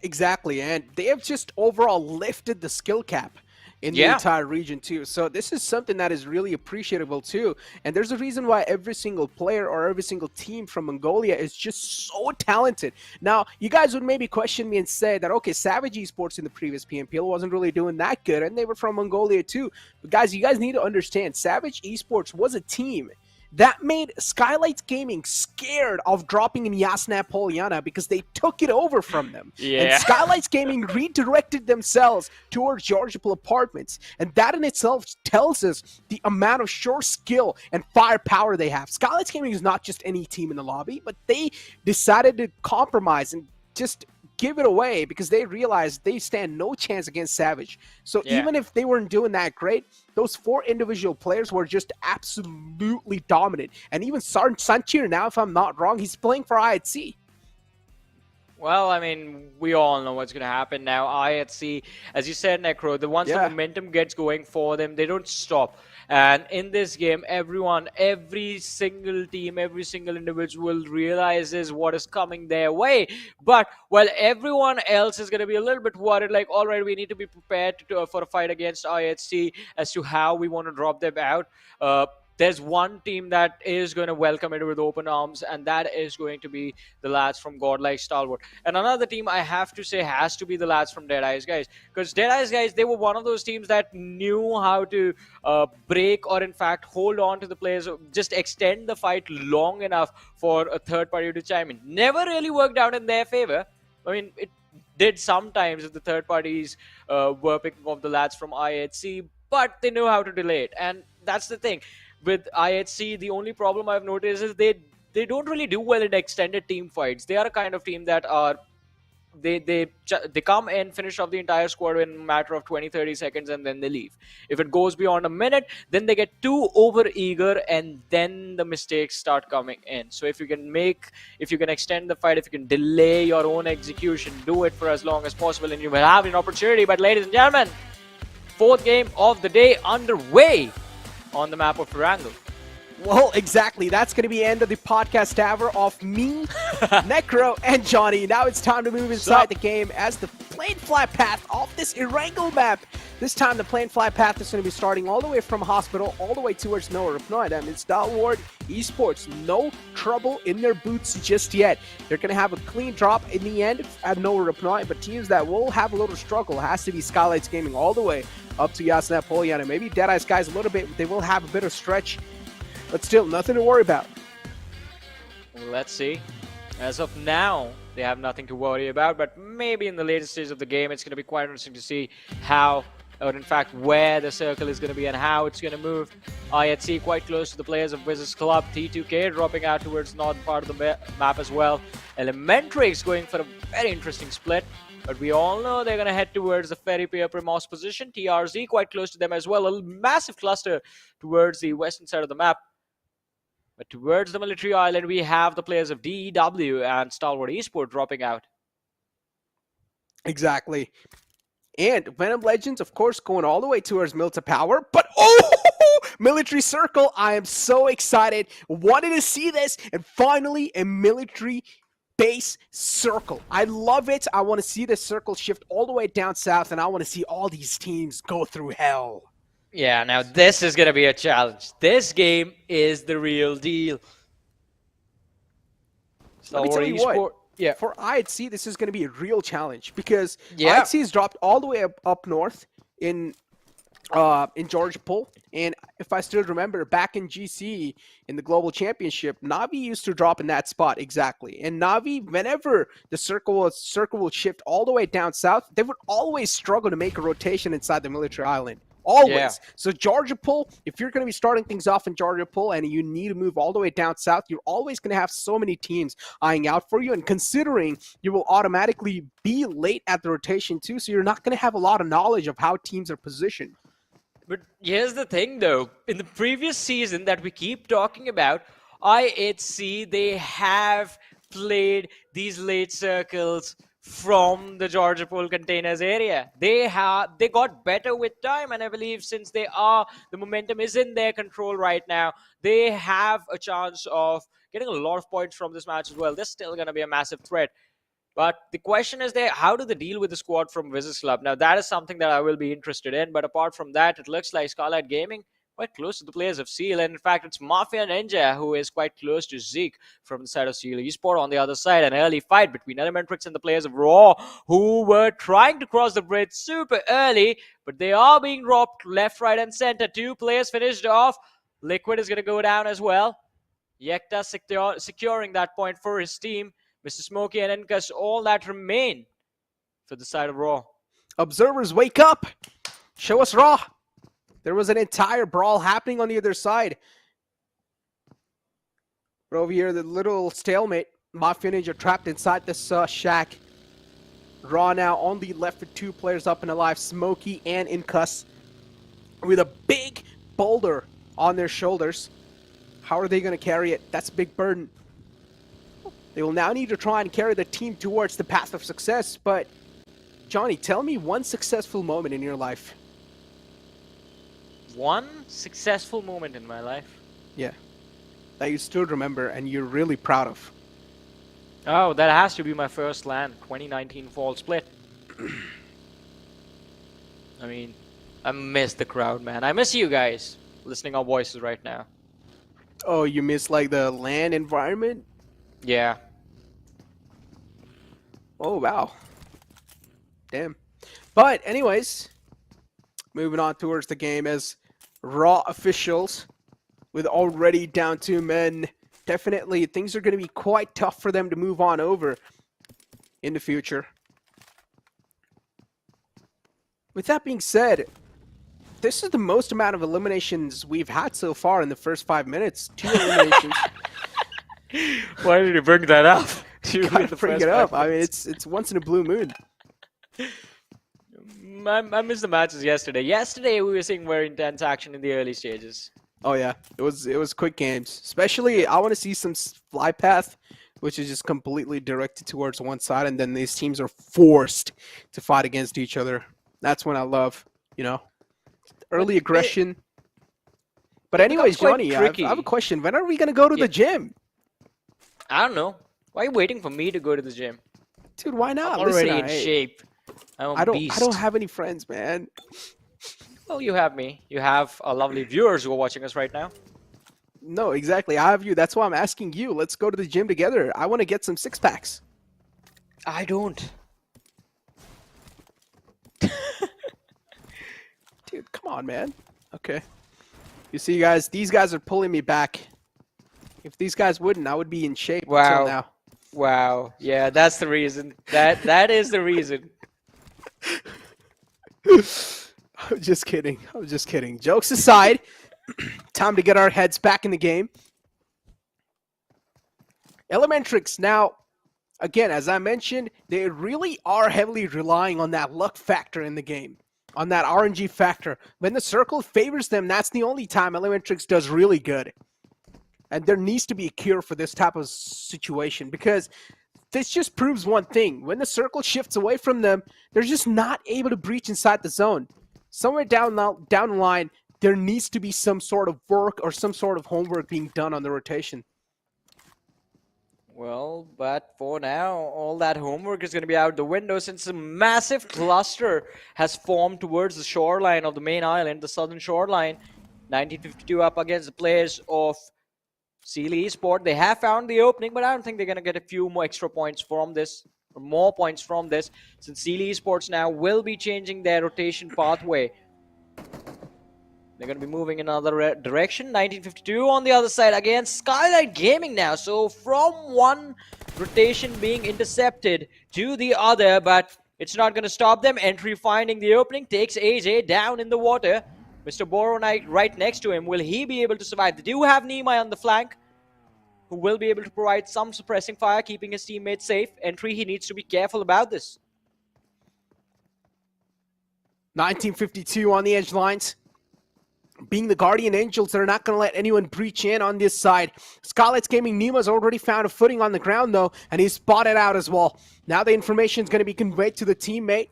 Exactly, and they have just overall lifted the skill cap in the entire region too. So this is something that is really appreciable too. And there's a reason why every single player or every single team from Mongolia is just so talented. Now, you guys would maybe question me and say that, okay, Savage Esports in the previous PMPL wasn't really doing that good, and they were from Mongolia too. But guys, you guys need to understand, Savage Esports was a team that made Skylightz Gaming scared of dropping in Yasna Polyana because they took it over from them. And Skylightz Gaming redirected themselves towards Georgiapol Apartments. And that in itself tells us the amount of sure skill and firepower they have. Skylightz Gaming is not just any team in the lobby, but they decided to compromise and just give it away because they realized they stand no chance against Savage. So even if they weren't doing that great, those 4 individual players were just absolutely dominant. And even Sanchir now, if I'm not wrong, he's playing for IHC. Well, I mean, we all know what's going to happen now. IHC, as you said, Necro, once the momentum gets going for them, they don't stop. And in this game, every single team, every single individual realizes what is coming their way. But while everyone else is going to be a little bit worried, like, all right, we need to be prepared for a fight against IHC as to how we want to drop them out. There's one team that is going to welcome it with open arms, and that is going to be the lads from Godlike Stalwart. And another team I have to say has to be the lads from DEADEYES, guys. Because DEADEYES, guys, they were one of those teams that knew how to break or, in fact, hold on to the players, just extend the fight long enough for a third party to chime in. Never really worked out in their favor. I mean, it did sometimes if the third parties were picking off the lads from IHC, but they knew how to delay it. And that's the thing. With IHC, the only problem I've noticed is they don't really do well in extended team fights. They are a kind of team that are they come in, finish off the entire squad in a matter of 20-30 seconds, and then they leave. If it goes beyond a minute, then they get too over eager, and then the mistakes start coming in. So if you can extend the fight, if you can delay your own execution, do it for as long as possible, and you will have an opportunity. But ladies and gentlemen, 4th game of the day underway on the map of Erangel. Well, exactly. That's going to be the end of the podcast hour of me, Necro, and Johnny. Now it's time to move inside the game as the plain flat path of this Erangel map. This time the plain flat path is going to be starting all the way from Hospital all the way towards Nowhere of Night. I mean, Stalwart Esports, no trouble in their boots just yet. They're going to have a clean drop in the end at Nowhere of Night, but teams that will have a little struggle has to be Skylightz Gaming all the way up to Yasna Polyana. Maybe DEADEYES guys a little bit, they will have a bit of stretch, but still nothing to worry about. Let's see. As of now, they have nothing to worry about, but maybe in the later stage of the game, it's going to be quite interesting to see how, or in fact, where the circle is going to be and how it's going to move. IHC quite close to the players of WIZZES Club. T2K dropping out towards northern part of the map as well. Elementrix going for a very interesting split. But we all know they're going to head towards the Ferry Pier Primos position. TRZ quite close to them as well. A massive cluster towards the western side of the map. But towards the military island, we have the players of DEW and Stalwart Esports dropping out. Exactly. And VENOM Legends, of course, going all the way towards Milta Power. But, oh, military circle. I am so excited. Wanted to see this. And finally, a military base circle. I love it. I want to see this circle shift all the way down south, and I want to see all these teams go through hell. Yeah, now this is going to be a challenge. This game is the real deal. Let me tell you what. Yeah. For IHC, this is going to be a real challenge because IHC has dropped all the way up north in Georgiapol, and if I still remember, back in GC in the Global Championship, Navi used to drop in that spot exactly. And Navi, whenever the circle will shift all the way down south, they would always struggle to make a rotation inside the military island. Always. Yeah. So Georgiapol, if you're going to be starting things off in Georgiapol and you need to move all the way down south, you're always going to have so many teams eyeing out for you. And considering you will automatically be late at the rotation too, so you're not going to have a lot of knowledge of how teams are positioned. But here's the thing though, in the previous season that we keep talking about, IHC, they have played these late circles from the Georgia Pool containers area. They got better with time, and I believe since the momentum is in their control right now, they have a chance of getting a lot of points from this match as well. They're still going to be a massive threat. But the question is there, how do they deal with the squad from WIZZES Club? Now, that is something that I will be interested in. But apart from that, it looks like Skylightz Gaming quite close to the players of Seal. And in fact, it's Mafia Ninja who is quite close to Zeke from the side of Seal eSport. On the other side, an early fight between Elementrix and the players of Raw, who were trying to cross the bridge super early. But they are being dropped left, right, and center. 2 players finished off. Liquid is going to go down as well. Yekta securing that point for his team. Mr. Smokey and Enkus, all that remain for the side of Raw. Observers, wake up! Show us Raw! There was an entire brawl happening on the other side. But over here, the little stalemate. Mafia Ninja trapped inside this shack. Raw now only left with 2 players up and alive, Smokey and Enkus, with a big boulder on their shoulders. How are they going to carry it? That's a big burden. They will now need to try and carry the team towards the path of success. But, Johnny, tell me one successful moment in your life. One successful moment in my life? Yeah. That you still remember and you're really proud of. Oh, that has to be my first LAN, 2019 Fall Split. I mean, I miss the crowd, man. I miss you guys listening our voices right now. Oh, you miss like the LAN environment? Yeah. Oh, wow. Damn. But anyways, moving on towards the game as Raw officials with already down 2 men. Definitely things are going to be quite tough for them to move on over in the future. With that being said, this is the most amount of eliminations we've had so far in the first 5 minutes. 2 eliminations. Why did you bring that up? Gotta bring it up. I mean, it's once in a blue moon. I missed the matches yesterday. Yesterday we were seeing very intense action in the early stages. Oh yeah, it was quick games. Especially, I want to see some fly path, which is just completely directed towards one side, and then these teams are forced to fight against each other. That's when I love, you know, early aggression. But anyways, Johnny, I have a question. When are we gonna go to the gym? I don't know. Why are you waiting for me to go to the gym? Dude, why not? I'm already in shape. I don't have any friends, man. Well, you have me. You have lovely viewers who are watching us right now. No, exactly. I have you. That's why I'm asking you. Let's go to the gym together. I want to get some 6-packs. I don't. Dude, come on, man. Okay. You see, guys, these guys are pulling me back. If these guys wouldn't, I would be in shape until now. Wow. Yeah, that's the reason. That is the reason. I'm just kidding. I'm just kidding. Jokes aside, time to get our heads back in the game. Elementrix now, again, as I mentioned, they really are heavily relying on that luck factor in the game, on that RNG factor. When the circle favors them, that's the only time Elementrix does really good. And there needs to be a cure for this type of situation, because this just proves one thing. When the circle shifts away from them, they're just not able to breach inside the zone. Somewhere down the line, there needs to be some sort of work or some sort of homework being done on the rotation. Well, but for now, all that homework is going to be out the window, since a massive cluster has formed towards the shoreline of the main island, the southern shoreline. 1952 up against the players of Seal eSport. They have found the opening, but I don't think they're going to get a few more extra points from this, or more points from this, since Seal eSports now will be changing their rotation pathway. They're going to be moving in another direction. 1952 on the other side against Skylightz Gaming now. So from one rotation being intercepted to the other, but it's not going to stop them. Entry finding the opening, takes AJ down in the water. Mr. Boro Knight right next to him. Will he be able to survive? They do have Nimai on the flank, who will be able to provide some suppressing fire, keeping his teammates safe. Entry, he needs to be careful about this. 1952 on the edge lines. being the Guardian Angels, they're not going to let anyone breach in on this side. Skylightz Gaming, Nima's already found a footing on the ground, though, and he's spotted out as well. Now the information is going to be conveyed to the teammate,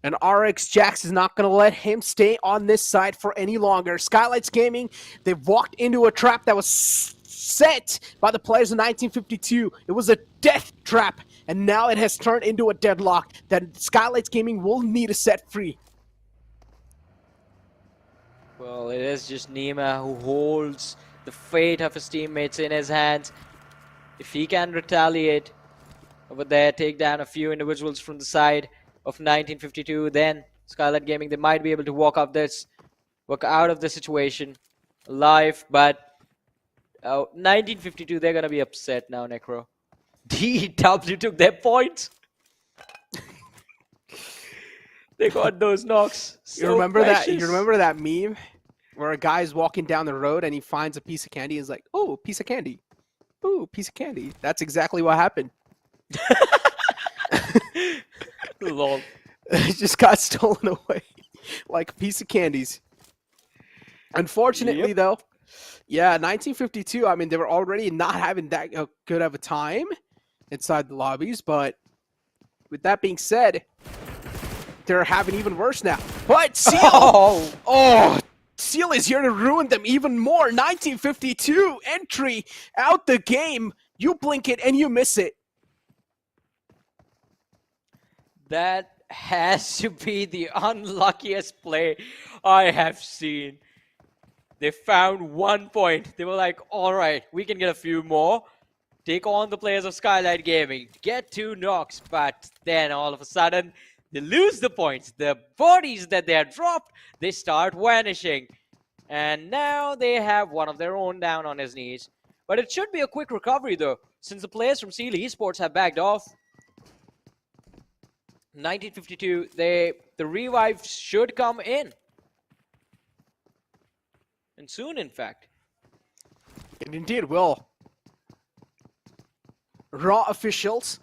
and RX Jax is not going to let him stay on this side for any longer. Skylightz Gaming, they've walked into a trap that was set by the players in 1952. It was a death trap, and now it has turned into a deadlock that Skylightz Gaming will need to set free. Well, it is just Nima who holds the fate of his teammates in his hands. If he can retaliate over there, take down a few individuals from the side of 1952, then Skylightz Gaming, they might be able to walk out of the situation alive. But 1952, they're gonna be upset now, Necro. DW took their points. They got those knocks. So You remember precious. that? You remember that meme where a guy's walking down the road and he finds a piece of candy and is like, "Oh, piece of candy. Ooh, piece of candy." That's exactly what happened. Lol. It just got stolen away like a piece of candies. Unfortunately, though, yeah, 1952, I mean, they were already not having that good of a time inside the lobbies, but with that being said, they're having even worse now. But Seal! Oh, Seal is here to ruin them even more. 1952 entry out the game. You blink it and you miss it. That has to be the unluckiest play I have seen. They found 1 point. They were like, all right, we can get a few more. Take on the players of Skylightz Gaming. Get 2 knocks. But then all of a sudden, they lose the points. The bodies that they had dropped, they start vanishing. And now they have one of their own down on his knees. But it should be a quick recovery, though, since the players from Seal eSports have backed off. 1952, the revive should come in. And soon, in fact. It indeed will. Raw officials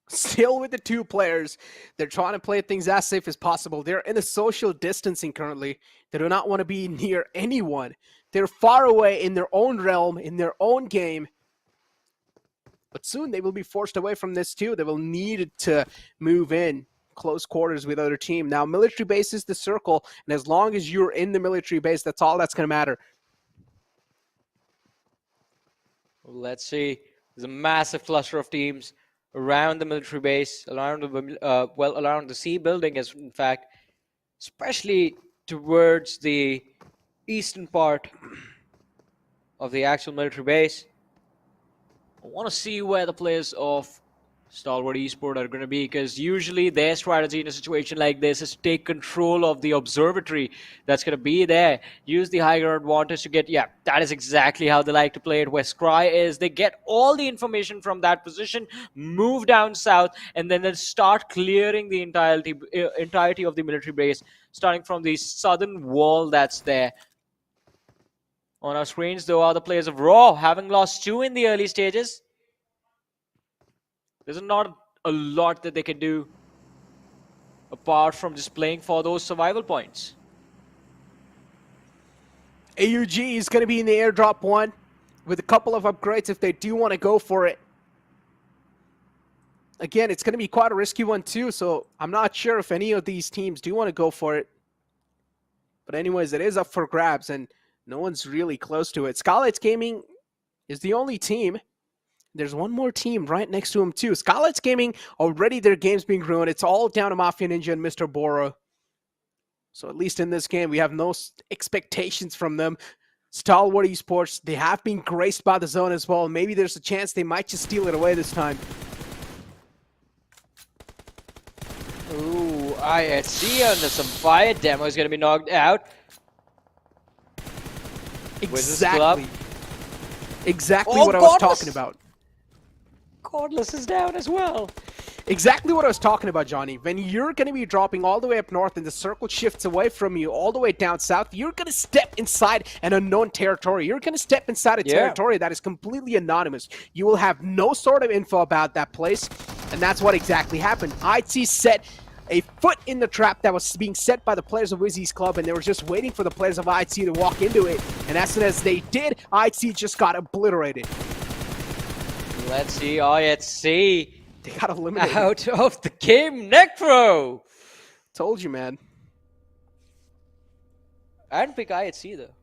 still with the 2 players. They're trying to play things as safe as possible. They're in a social distancing currently. They do not want to be near anyone. They're far away in their own realm, in their own game. But soon they will be forced away from this too. They will need to move in close quarters with other team. Now, military base is the circle, and as long as you're in the military base, that's all that's going to matter. Let's see. There's a massive cluster of teams around the military base, around the C building, as in fact, especially towards the eastern part of the actual military base. I want to see where the players of Stalwart Esports are going to be, because usually their strategy in a situation like this is to take control of the observatory that's going to be there. Use the high ground advantage to get, that is exactly how they like to play it. Where Scry is, they get all the information from that position, move down south, and then they start clearing the entirety of the military base, starting from the southern wall that's there. On our screens, though, are the players of Raw, having lost 2 in the early stages. There's not a lot that they can do apart from just playing for those survival points. AUG is going to be in the airdrop 1 with a couple of upgrades if they do want to go for it. Again, it's going to be quite a risky one too, so I'm not sure if any of these teams do want to go for it. But anyways, it is up for grabs, and no one's really close to it. Skylightz Gaming is the only team. There's one more team right next to him too. Skylightz Gaming, already their game's being ruined. It's all down to Mafia Ninja and Mr. Boro. So at least in this game, we have no expectations from them. Stalwart Esports, they have been graced by the zone as well. Maybe there's a chance they might just steal it away this time. Ooh, ISC under some fire. Demo is going to be knocked out. Exactly. Exactly Oh, what I was Godless. talking about. Cordless is down as well. Exactly what I was talking about, Johnny. When you're going to be dropping all the way up north and the circle shifts away from you all the way down south, you're going to step inside an unknown territory. You're going to step inside a territory that is completely anonymous. You will have no sort of info about that place, and that's what exactly happened. IT set a foot in the trap that was being set by the players of WIZZES Club, and they were just waiting for the players of IC to walk into it. And as soon as they did, IC just got obliterated. Let's see, IHC They got eliminated. out of the game, Necro! Told you, man. I didn't pick IHC though.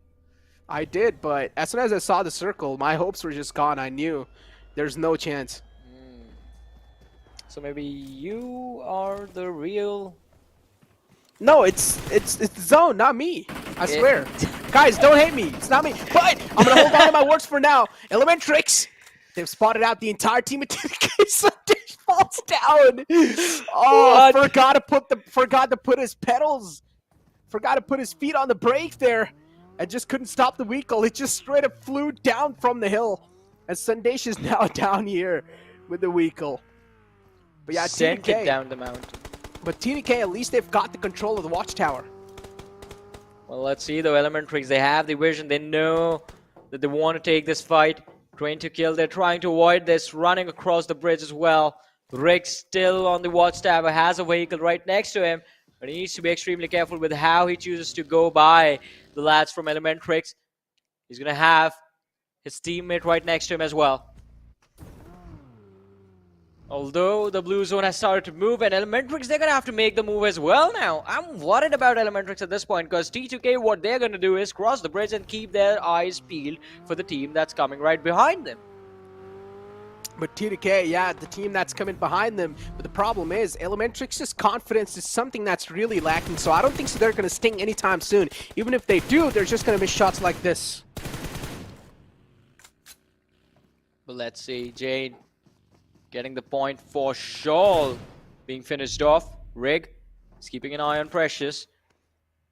I did, but as soon as I saw the circle, my hopes were just gone. I knew there's no chance. So maybe you are the real... No, it's Zone, not me. I swear. Guys, don't hate me. It's not me. But I'm gonna hold on to my words for now. Elementrix, they've spotted out the entire team of so Dish falls down. Oh, forgot to put his pedals. Forgot to put his feet on the brake there. And just couldn't stop the vehicle. It just straight up flew down from the hill. And Sandesh is now down here with the vehicle. But yeah, sent it TDK. down the mountain. But TDK, at least they've got the control of the watchtower. Well, let's see though, Elementrix, they have the vision. They know that they want to take this fight. Trying to kill, they're trying to avoid this, running across the bridge as well. Rick still on the watchtower, has a vehicle right next to him. But he needs to be extremely careful with how he chooses to go by the lads from Elementrix. He's going to have his teammate right next to him as well. Although the blue zone has started to move, and Elementrix, they're going to have to make the move as well now. I'm worried about Elementrix at this point, because T2K, what they're going to do is cross the bridge and keep their eyes peeled for the team that's coming right behind them. But TDK, yeah, the team that's coming behind them. But the problem is, Elementrix's confidence is something that's really lacking. So I don't think they're going to sting anytime soon. Even if they do, they're just going to miss shots like this. But let's see, Jane getting the point for Shawl being finished off. Rig is keeping an eye on Precious.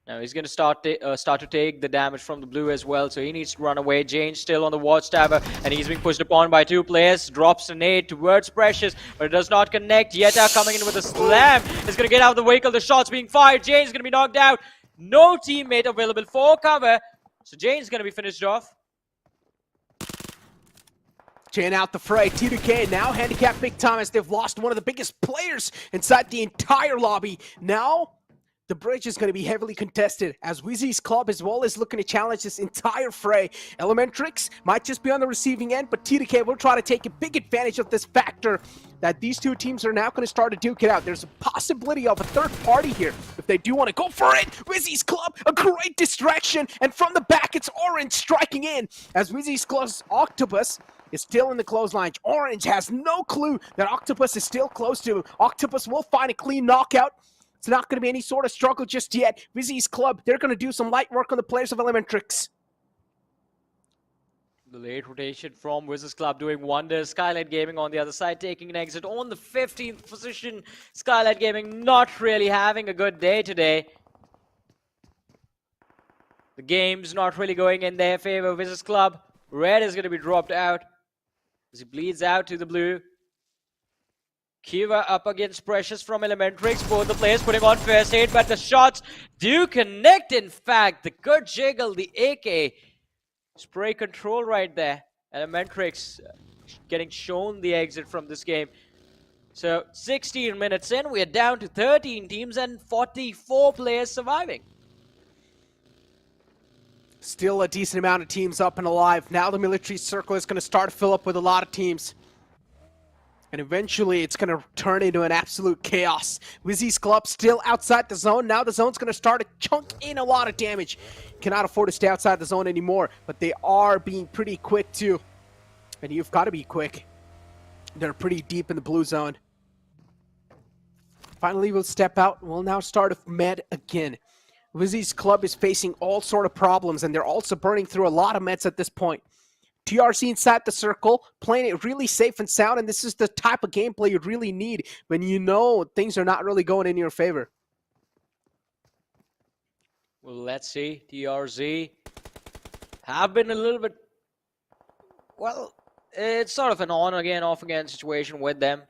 Now he's going to start to take the damage from the blue as well, so he needs to run away. Jane still on the watchtower, and he's being pushed upon by two players. Drops a nade towards Precious, but it does not connect. Yeta coming in with a slam. Is going to get out of the vehicle. The shot's being fired. Jane's going to be knocked out. No teammate available for cover, so Jane's going to be finished off. Jane out the fray. T2K now handicapped big time as they've lost one of the biggest players inside the entire lobby. Now the bridge is going to be heavily contested as WIZZES Club as well is looking to challenge this entire fray. Elementrix might just be on the receiving end, but TDK will try to take a big advantage of this factor that these two teams are now going to start to duke it out. There's a possibility of a third party here if they do want to go for it. WIZZES Club, a great distraction, and from the back it's Orange striking in as WIZZES Club's Octopus is still in the clothesline. Orange has no clue that Octopus is still close to him. Octopus will find a clean knockout. It's not going to be any sort of struggle just yet. WIZZES Club, they're going to do some light work on the players of Elementrix. The late rotation from WIZZES Club doing wonders. Skylightz Gaming on the other side taking an exit on the 15th position. Skylightz Gaming not really having a good day today. The game's not really going in their favor. WIZZES Club, red is going to be dropped out as he bleeds out to the blue. Kiva up against Precious from Elementrix. Both the players putting on first aid, but the shots do connect. In fact, the good jiggle, the AK. Spray control right there. Elementrix getting shown the exit from this game. So 16 minutes in, we are down to 13 teams and 44 players surviving. Still a decent amount of teams up and alive. Now the military circle is going to start to fill up with a lot of teams. And eventually it's going to turn into an absolute chaos. WIZZES Club still outside the zone. Now the zone's going to start to chunk in a lot of damage. Cannot afford to stay outside the zone anymore. But they are being pretty quick too. And you've got to be quick. They're pretty deep in the blue zone. Finally we'll step out. We'll now start with med again. WIZZES Club is facing all sort of problems. And they're also burning through a lot of meds at this point. TRC inside the circle, playing it really safe and sound, and this is the type of gameplay you really need when you know things are not really going in your favor. Well, let's see. TRZ have been a little bit, well, it's sort of an on-again, off-again situation with them.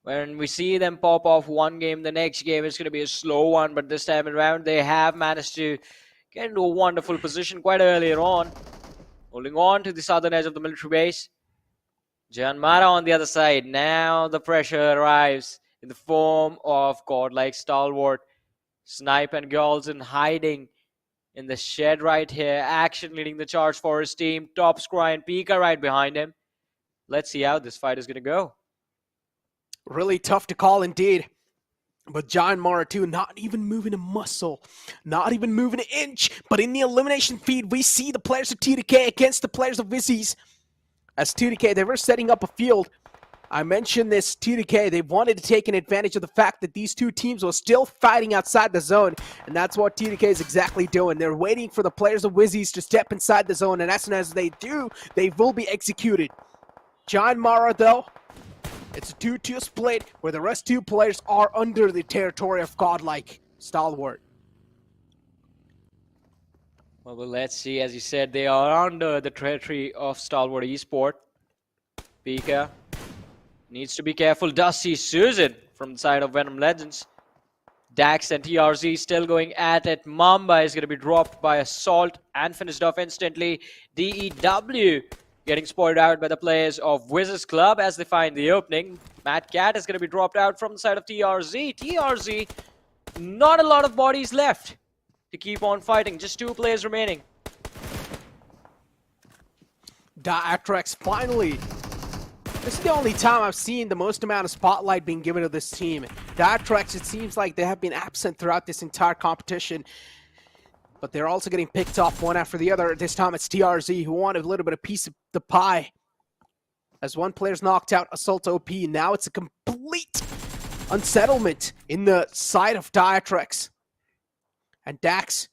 When we see them pop off one game, the next game is going to be a slow one, but this time around they have managed to get into a wonderful position quite earlier on. Holding on to the southern edge of the military base. Janmara on the other side. Now the pressure arrives. in the form of godlike stalwart, Snipe and Golden hiding in the shed right here. Action leading the charge for his team. Top Scry and Pika right behind him. Let's see how this fight is going to go. Really tough to call indeed. But Giant Mara too, not even moving a muscle, not even moving an inch. But in the elimination feed, we see the players of TDK against the players of WIZZES. As TDK, they were setting up a field. I mentioned this, TDK, they wanted to take an advantage of the fact that these two teams were still fighting outside the zone. And that's what TDK is exactly doing. They're waiting for the players of WIZZES to step inside the zone. And as soon as they do, they will be executed. Giant Mara though, it's a 2-2 split where the rest two players are under the territory of godlike stalwart. Well, let's see. As you said, they are under the territory of stalwart esport. Pika needs to be careful. Does see Susan from the side of VENOM Legends. Dax and TRZ still going at it. Mamba is going to be dropped by Assault and finished off instantly. DEW getting spoiled out by the players of WIZZES Club as they find the opening. Mad Cat is going to be dropped out from the side of TRZ. TRZ, not a lot of bodies left to keep on fighting. Just 2 players remaining. ATRAX finally. This is the only time I've seen the most amount of spotlight being given to this team. ATRAX, it seems like they have been absent throughout this entire competition. But they're also getting picked off one after the other. This time it's TRZ who wanted a little bit of piece of the pie. As one player's knocked out, Assault OP. Now it's a complete unsettlement in the side of ATRAX. And Dax,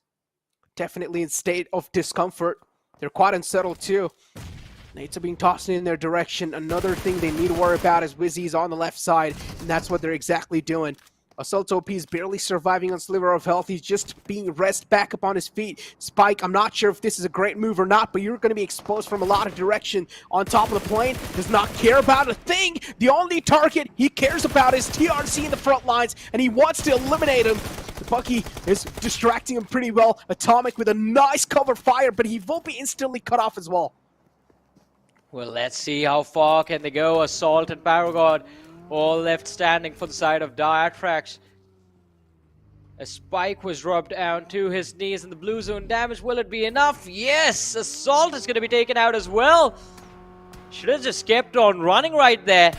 definitely in state of discomfort. They're quite unsettled too. Nades are being tossed in their direction. Another thing they need to worry about is WIZZES on the left side. And that's what they're exactly doing. Assault OP is barely surviving on sliver of health. He's just being rested back up on his feet. Spike, I'm not sure if this is a great move or not, but you're going to be exposed from a lot of direction. On top of the plane, does not care about a thing. The only target he cares about is TRC in the front lines, and he wants to eliminate him. The Bucky is distracting him pretty well. Atomic with a nice cover fire, but he will be instantly cut off as well. Well, let's see how far can they go. Assault and Paragon all left standing for the side of ATRAX. A Spike was dropped down to his knees in the blue zone damage. Will it be enough? Yes! Assault is going to be taken out as well. Should have just kept on running right there.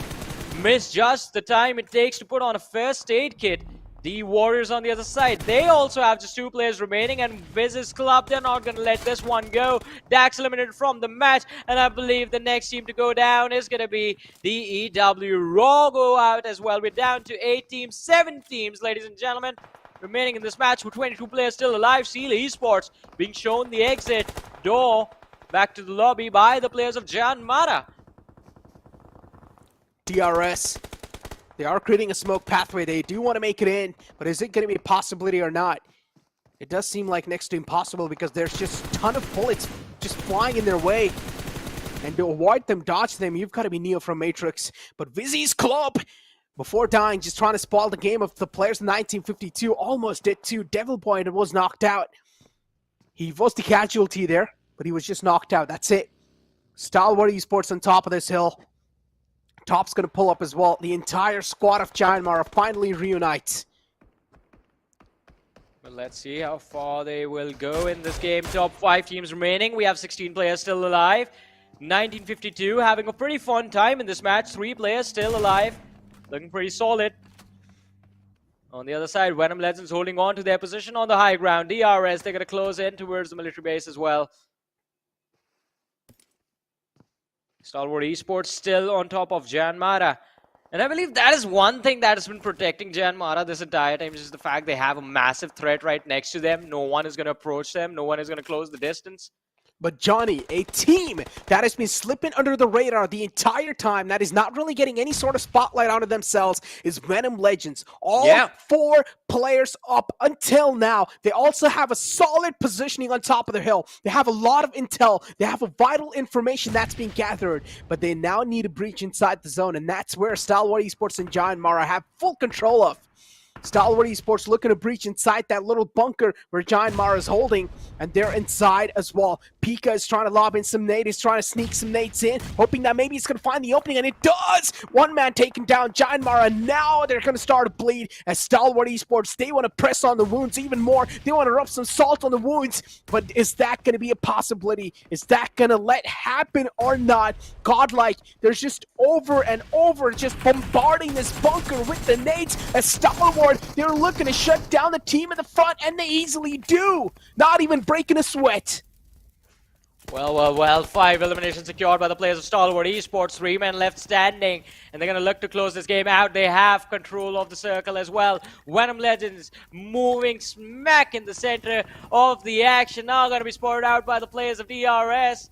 Missed just the time it takes to put on a first aid kit. The Warriors on the other side, they also have just 2 players remaining, and WIZZES Club, they're not going to let this one go. Dax eliminated from the match, and I believe the next team to go down is going to be the EW. Raw go out as well. We're down to 8 teams, 7 teams, ladies and gentlemen, remaining in this match with 22 players still alive. Seal eSports being shown the exit door back to the lobby by the players of Giant Mara. DRS. They are creating a smoke pathway. They do want to make it in, but is it going to be a possibility or not? It does seem like next to impossible because there's just a ton of bullets just flying in their way. And to avoid them, dodge them, you've got to be Neo from Matrix. But WIZZES Club, before dying, just trying to spoil the game of the players in 1952, almost did too. Devil Boy was knocked out. He was the casualty there, but he was just knocked out. That's it. Stalwart eSports on top of this hill. Top's going to pull up as well. The entire squad of Giant Mara finally reunites. Well, let's see how far they will go in this game. Top 5 teams remaining. We have 16 players still alive. 1952 having a pretty fun time in this match. 3 players still alive. Looking pretty solid. On the other side, VENOM Legends holding on to their position on the high ground. DRS, they're going to close in towards the military base as well. Stalwart eSports still on top of Giant Mara. And I believe that is one thing that has been protecting Giant Mara this entire time, is the fact they have a massive threat right next to them. No one is going to approach them. No one is going to close the distance. But Johnny, a team that has been slipping under the radar the entire time, that is not really getting any sort of spotlight onto themselves, is VENOM Legends. All 4 players up until now. They also have a solid positioning on top of the hill. They have a lot of intel. They have a vital information that's being gathered. But they now need a breach inside the zone, and that's where Stalwart eSports and Giant Mara have full control of. Stalwart eSports looking to breach inside that little bunker where Giant Mara is holding, and they're inside as well. Pika is trying to lob in some nades, he's trying to sneak some nades in, hoping that maybe he's going to find the opening, and it does! One man taken down, Giant Mara. Now they're going to start to bleed as Stalwart Esports, they want to press on the wounds even more. They want to rub some salt on the wounds, but is that going to be a possibility? Is that going to let happen or not? Godlike, there's just over and over just bombarding this bunker with the nades as Stalwart, they're looking to shut down the team in the front, and they easily do. Not even breaking a sweat. Well, 5 eliminations secured by the players of Stalwart Esports, 3 men left standing, and they're going to look to close this game out. They have control of the circle as well. VENOM Legends moving smack in the center of the action, now going to be spotted out by the players of DRS,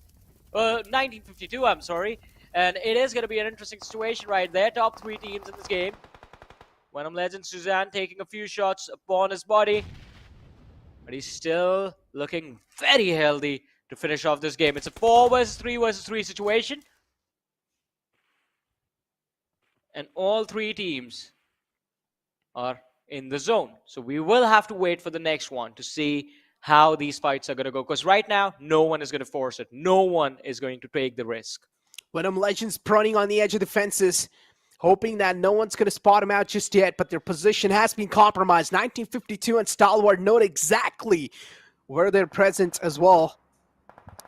1952, I'm sorry, and it is going to be an interesting situation right there. Top 3 teams in this game. VENOM Legends, Suzanne taking a few shots upon his body, but he's still looking very healthy to finish off this game. It's a 4 versus 3 situation. And all 3 teams are in the zone. So we will have to wait for the next one to see how these fights are going to go. Because right now, no one is going to force it. No one is going to take the risk. VENOM Legends running on the edge of the fences, hoping that no one's going to spot him out just yet, but their position has been compromised. 1952 and Stalwart know exactly where they're present as well.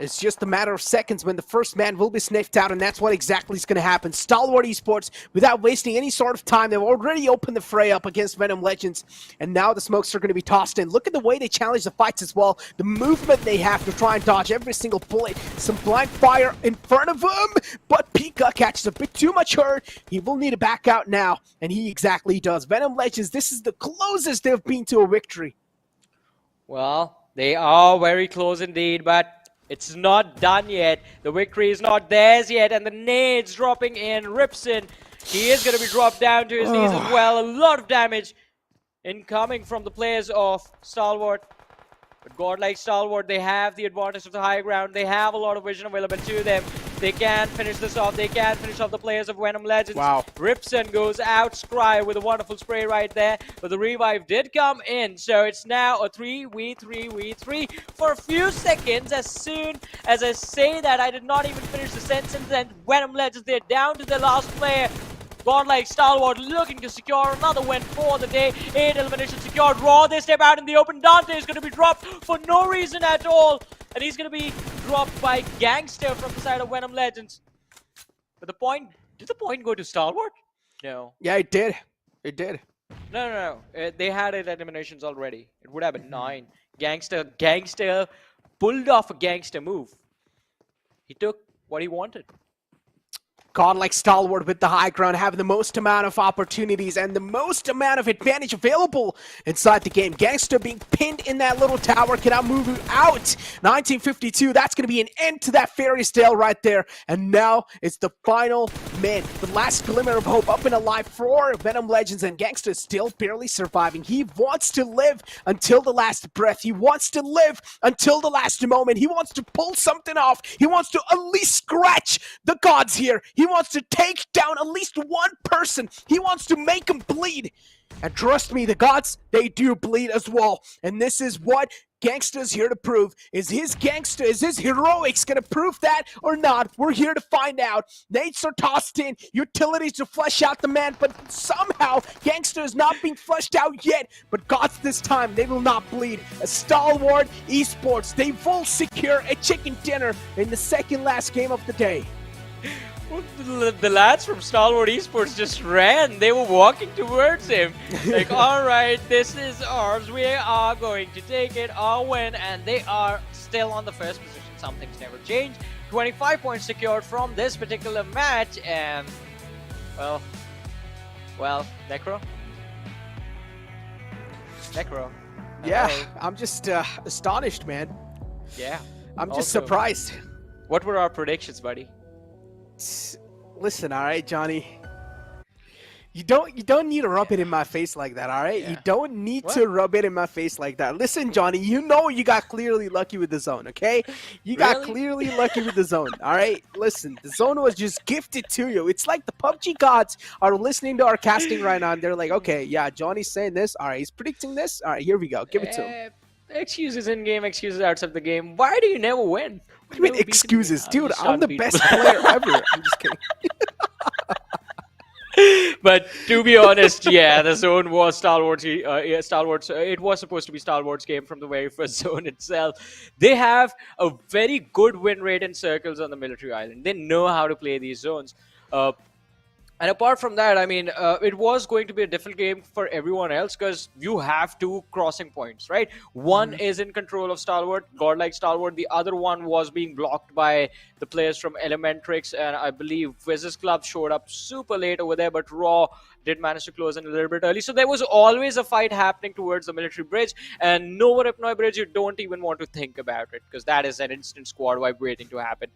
It's just a matter of seconds when the first man will be sniffed out, and that's what exactly is going to happen. Stalwart Esports, without wasting any sort of time, they've already opened the fray up against VENOM Legends, and now the smokes are going to be tossed in. Look at the way they challenge the fights as well. The movement they have to try and dodge every single bullet. Some blind fire in front of him, but Pika catches a bit too much hurt. He will need to back out now, and he exactly does. VENOM Legends, this is the closest they've been to a victory. Well, they are very close indeed, but it's not done yet. The victory is not theirs yet, and the nades dropping in. Ripson, he is going to be dropped down to his knees as well. A lot of damage incoming from the players of Stalwart. But godlike Stalwart, they have the advantage of the high ground. They have a lot of vision available to them. They can finish this off. They can finish off the players of VENOM Legends. Wow. Ripson goes out Scry with a wonderful spray right there. But the revive did come in. So it's now a 3v3 for a few seconds. As soon as I say that, I did not even finish the sentence. And VENOM Legends, they're down to their last player. Godlike Stalwart looking to secure another win for the day. 8 eliminations secured. Raw, they step out in the open. Dante is going to be dropped for no reason at all. And he's going to be dropped by Gangster from the side of VENOM Legends. But the point, did the point go to Stalwart? No. Yeah, it did. It did. No. They had 8 eliminations already. It would have been 9. Gangster pulled off a gangster move. He took what he wanted. Godlike Stalwart with the high ground, having the most amount of opportunities and the most amount of advantage available inside the game. Gangster being pinned in that little tower, cannot move out. 1952, that's going to be an end to that fairy tale right there. And now it's the final man, the last glimmer of hope up and alive for VENOM Legends, and Gangster is still barely surviving. He wants to live until the last breath. He wants to live until the last moment. He wants to pull something off. He wants to at least scratch the gods here. He wants to take down at least one person. He wants to make them bleed. And trust me, the gods, they do bleed as well. And this is what Gangster's here to prove. Is his heroics gonna prove that or not? We're here to find out. Nades are tossed in, utilities to flush out the man, but somehow Gangster is not being flushed out yet. But gods this time, they will not bleed. A Stalwart Esports, they will secure a chicken dinner in the second last game of the day. The lads from Stalwart Esports just ran. They were walking towards him. Like, alright, this is ours. We are going to take it, our win. And they are still on the first position. Some things never change. 25 points secured from this particular match. And, well, Necro? Yeah, I'm just astonished, man. Yeah. I'm just surprised. What were our predictions, buddy? Listen, all right, Johnny. You don't need to rub it in my face like that, all right? Yeah. You don't need to rub it in my face like that. Listen, Johnny, you know you got clearly lucky with the zone, okay? You got clearly lucky with the zone, all right? Listen, the zone was just gifted to you. It's like the PUBG gods are listening to our casting right now, and they're like, okay, yeah, Johnny's saying this. All right, he's predicting this. All right, here we go. Give it to him. Excuses in game, excuses outside the game. Why do you never win? What do you mean Never beaten me? excuses? Dude, just I'm the unbeatable. best player ever. I'm just kidding. But to be honest, yeah, the zone was Stalwarts. Stalwarts. It was supposed to be Stalwarts game from the very first zone itself. They have a very good win rate in circles on the military island. They know how to play these zones. And apart from that, I mean, it was going to be a difficult game for everyone else because you have two crossing points, right? One is in control of Stalwart, Godlike Stalwart. The other one was being blocked by the players from Elementrix, and I believe WIZZES Club showed up super late over there, but Raw did manage to close in a little bit early. So there was always a fight happening towards the military bridge, and Nova Ripnoy Bridge, you don't even want to think about it because that is an instant squad wipe waiting to happen.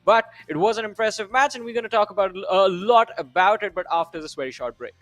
But it was an impressive match, and we're going to talk about a lot about it, but after this very short break.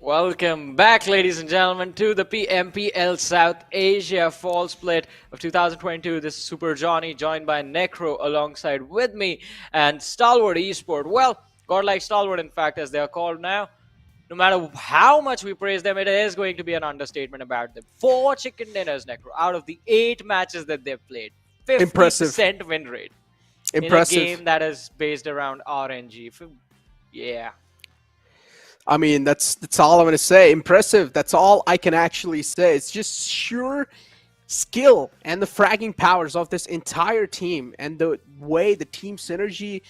Welcome back, ladies and gentlemen, to the PMPL South Asia Fall Split of 2022. This is Super Johnny, joined by Necro alongside with me, and Stalwart Esport. Well, Godlike Stalwart, in fact, as they are called now. No matter how much we praise them, it is going to be an understatement about them. 4 chicken dinners, Necro, out of the 8 matches that they've played. 50% Impressive. win rate. Impressive. In a game that is based around RNG. Yeah. I mean, that's all I'm going to say. Impressive. That's all I can actually say. It's just sheer skill and the fragging powers of this entire team and the way the team synergy,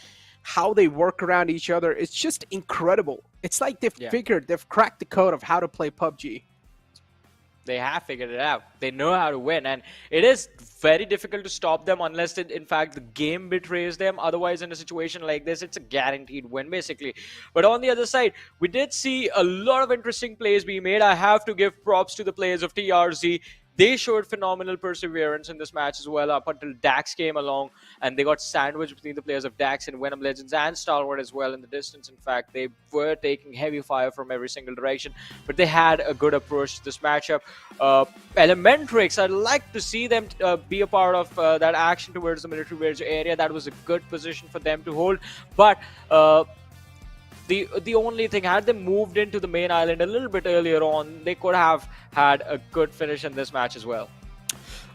how they work around each other. It's just incredible. It's like they've cracked the code of how to play PUBG. They have figured it out. They know how to win, and it is very difficult to stop them unless, in fact, the game betrays them. Otherwise, in a situation like this, it's a guaranteed win, basically. But on the other side, we did see a lot of interesting plays being made. I have to give props to the players of TRZ. They showed phenomenal perseverance in this match as well, up until Dax came along, and they got sandwiched between the players of Dax and VENOM Legends and Stalwart as well in the distance. In fact, they were taking heavy fire from every single direction, but they had a good approach to this matchup. Elementrix, I'd like to see them be a part of that action towards the military bridge area. That was a good position for them to hold, but the only thing, had they moved into the main island a little bit earlier on, they could have had a good finish in this match as well.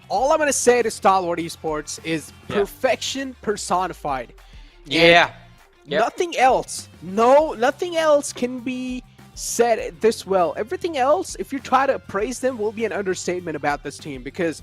All I'm going to say to Stalwart Esports is perfection personified. Yeah. Nothing else. No, nothing else can be said this well. Everything else, if you try to praise them, will be an understatement about this team, because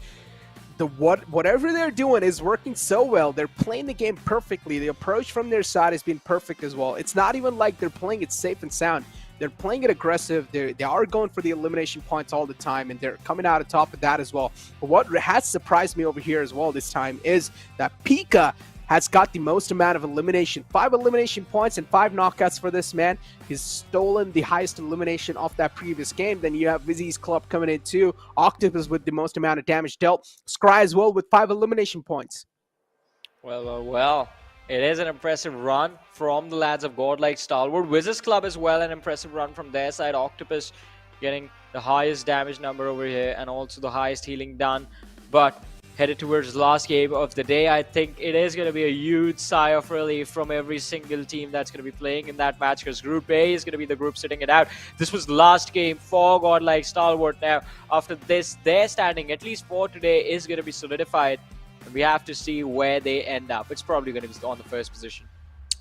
whatever they're doing is working so well. They're playing the game perfectly. The approach from their side has been perfect as well. It's not even like they're playing it safe and sound. They're playing it aggressive. They are going for the elimination points all the time, and they're coming out on top of that as well. But what has surprised me over here as well this time is that Pika has got the most amount of elimination. 5 elimination points and 5 knockouts for this man. He's stolen the highest elimination off that previous game. Then you have WIZZES Club coming in too. Octopus with the most amount of damage dealt. Scry as well with 5 elimination points. Well. It is an impressive run from the lads of Godlike Stalwart. WIZZES Club as well, an impressive run from their side. Octopus getting the highest damage number over here and also the highest healing done. But headed towards the last game of the day, I think it is going to be a huge sigh of relief from every single team that's going to be playing in that match, because Group A is going to be the group sitting it out. This was the last game for Godlike Stalwart. Now, after this, their standing, at least for today, is going to be solidified. And we have to see where they end up. It's probably going to be on the first position.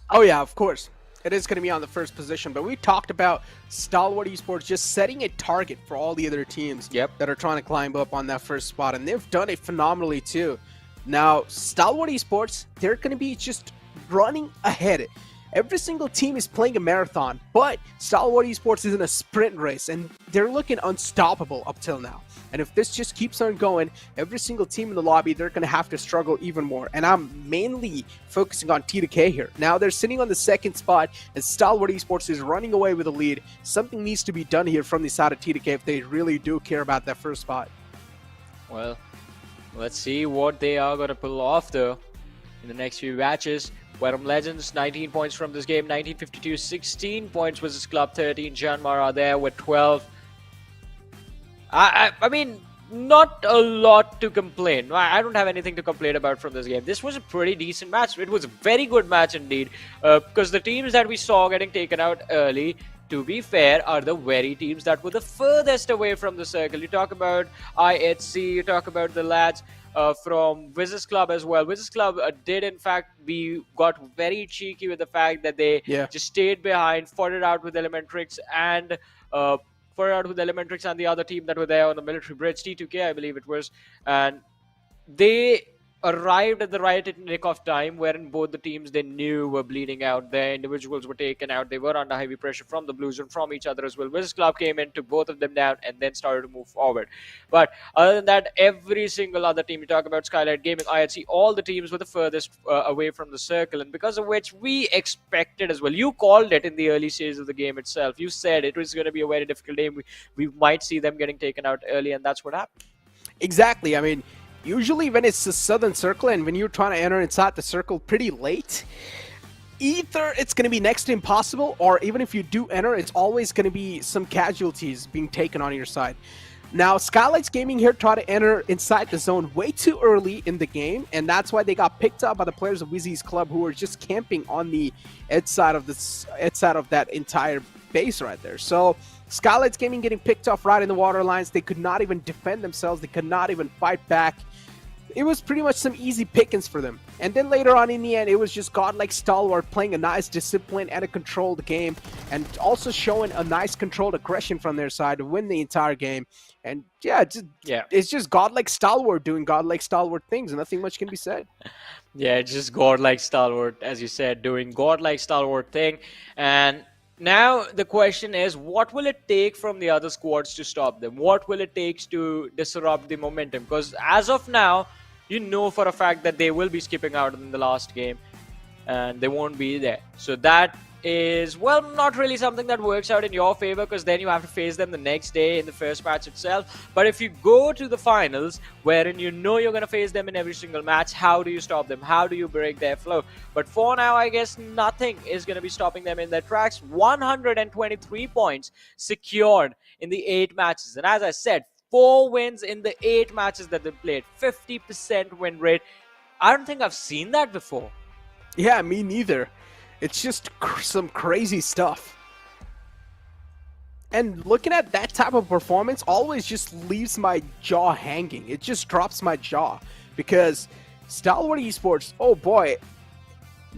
Oh yeah, of course. It is going to be on the first position, but we talked about Stalwart Esports just setting a target for all the other teams that are trying to climb up on that first spot, and they've done it phenomenally too. Now, Stalwart Esports, they're going to be just running ahead. every single team is playing a marathon, but Stalwart Esports is in a sprint race, and they're looking unstoppable up till now. And if this just keeps on going, every single team in the lobby, they're going to have to struggle even more. And I'm mainly focusing on T2K here. Now they're sitting on the second spot, and Stalwart Esports is running away with the lead. Something needs to be done here from the side of T2K if they really do care about that first spot. Well, let's see what they are going to pull off, though, in the next few matches. VENOM Legends, 19 points from this game, 1952, 16 points versus Club 13. Miramar are there with 12. I mean, not a lot to complain. I don't have anything to complain about from this game. This was a pretty decent match. It was a very good match indeed, because the teams that we saw getting taken out early, to be fair, are the very teams that were the furthest away from the circle. You talk about IHC, you talk about the lads from WIZZES Club as well. WIZZES Club did, in fact, got very cheeky with the fact that they just stayed behind, fought it out with Elementrix and the other team that were there on the military bridge, T2K, I believe it was, and they arrived at the right nick of time, wherein both the teams they knew were bleeding out. Their individuals were taken out. They were under heavy pressure from the Blues and from each other as well. WIZZES Club came in, took both of them down, and then started to move forward. But other than that, every single other team, you talk about Skylightz Gaming, IHC, all the teams were the furthest away from the circle, and because of which we expected as well. You called it in the early stages of the game itself. You said it was going to be a very difficult game. We might see them getting taken out early, and that's what happened. Exactly. I mean, usually when it's the southern circle and when you're trying to enter inside the circle pretty late, either it's going to be next to impossible, or even if you do enter, it's always going to be some casualties being taken on your side. Now, Skylightz Gaming here tried to enter inside the zone way too early in the game, and that's why they got picked up by the players of WIZZES Club, who were just camping on the edge side of that entire base right there. So Skylightz Gaming getting picked off right in the water lines. They could not even defend themselves. They could not even fight back. It was pretty much some easy pickings for them. And then later on in the end, it was just godlike Stalwart playing a nice discipline and a controlled game, and also showing a nice controlled aggression from their side to win the entire game. And it's just godlike Stalwart doing godlike Stalwart things, and nothing much can be said. Yeah, just godlike Stalwart, as you said, doing godlike Stalwart thing. And now the question is, what will it take from the other squads to stop them? What will it take to disrupt the momentum? Because as of now, you know for a fact that they will be skipping out in the last game and they won't be there. So that is, well, not really something that works out in your favor, because then you have to face them the next day in the first match itself. But if you go to the finals, wherein you know you're going to face them in every single match, how do you stop them? How do you break their flow? But for now, I guess nothing is going to be stopping them in their tracks. 123 points secured in the 8 matches. And as I said, 4 wins in the 8 matches that they played. 50% win rate. I don't think I've seen that before. Yeah, me neither. It's just some crazy stuff. And looking at that type of performance always just leaves my jaw hanging. It just drops my jaw. Because Stalwart Esports, oh boy,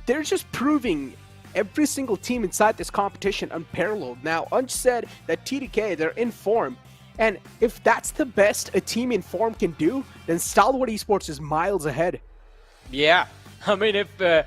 they're just proving every single team inside this competition unparalleled. Now, Unch said that T2K, they're in form. And if that's the best a team in form can do, then Stalwart Esports is miles ahead. Yeah, I mean, if the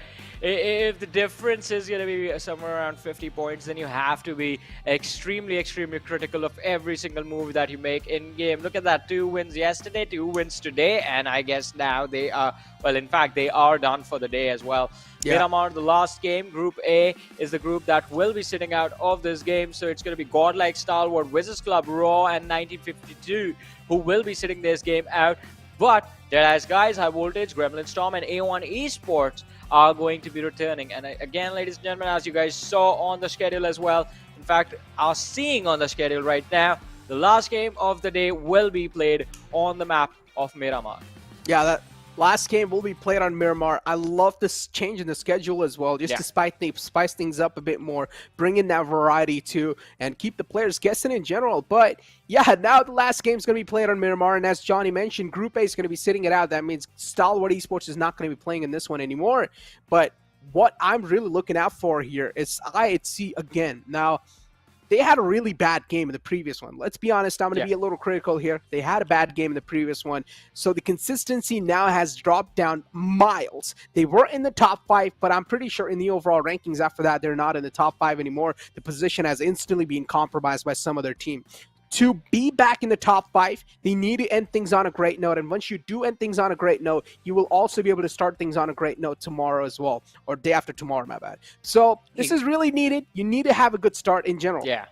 difference is going to be somewhere around 50 points, then you have to be extremely, extremely critical of every single move that you make in-game. Look at that, 2 wins yesterday, 2 wins today, and I guess now they are, well, in fact, they are done for the day as well. Yeah. Miramar, the last game, Group A, is the group that will be sitting out of this game, so it's going to be godlike Stalwart, WIZZES Club, Raw, and 1952 who will be sitting this game out. But DEADEYES Guys, High Voltage, Gremlin Storm, and A1 eSports are going to be returning. And again, ladies and gentlemen, as you guys saw on the schedule as well, in fact, are seeing on the schedule right now, the last game of the day will be played on the map of Miramar. Yeah, that last game will be played on Miramar. I love this change in the schedule as well, just to spice things up a bit more, bring in that variety too, and keep the players guessing in general. But yeah, now the last game is going to be played on Miramar, and as Johnny mentioned, Group A is going to be sitting it out. That means Stalwart Esports is not going to be playing in this one anymore. But what I'm really looking out for here is IHC again. Now, they had a really bad game in the previous one. Let's be honest, I'm going to be a little critical here. They had a bad game in the previous one, so the consistency now has dropped down miles. They were in the top 5, but I'm pretty sure in the overall rankings after that, they're not in the top 5 anymore. The position has instantly been compromised by some other team. To be back in the top 5, they need to end things on a great note. And once you do end things on a great note, you will also be able to start things on a great note tomorrow as well. Or day after tomorrow, my bad. So this is really needed. You need to have a good start in general. Yeah.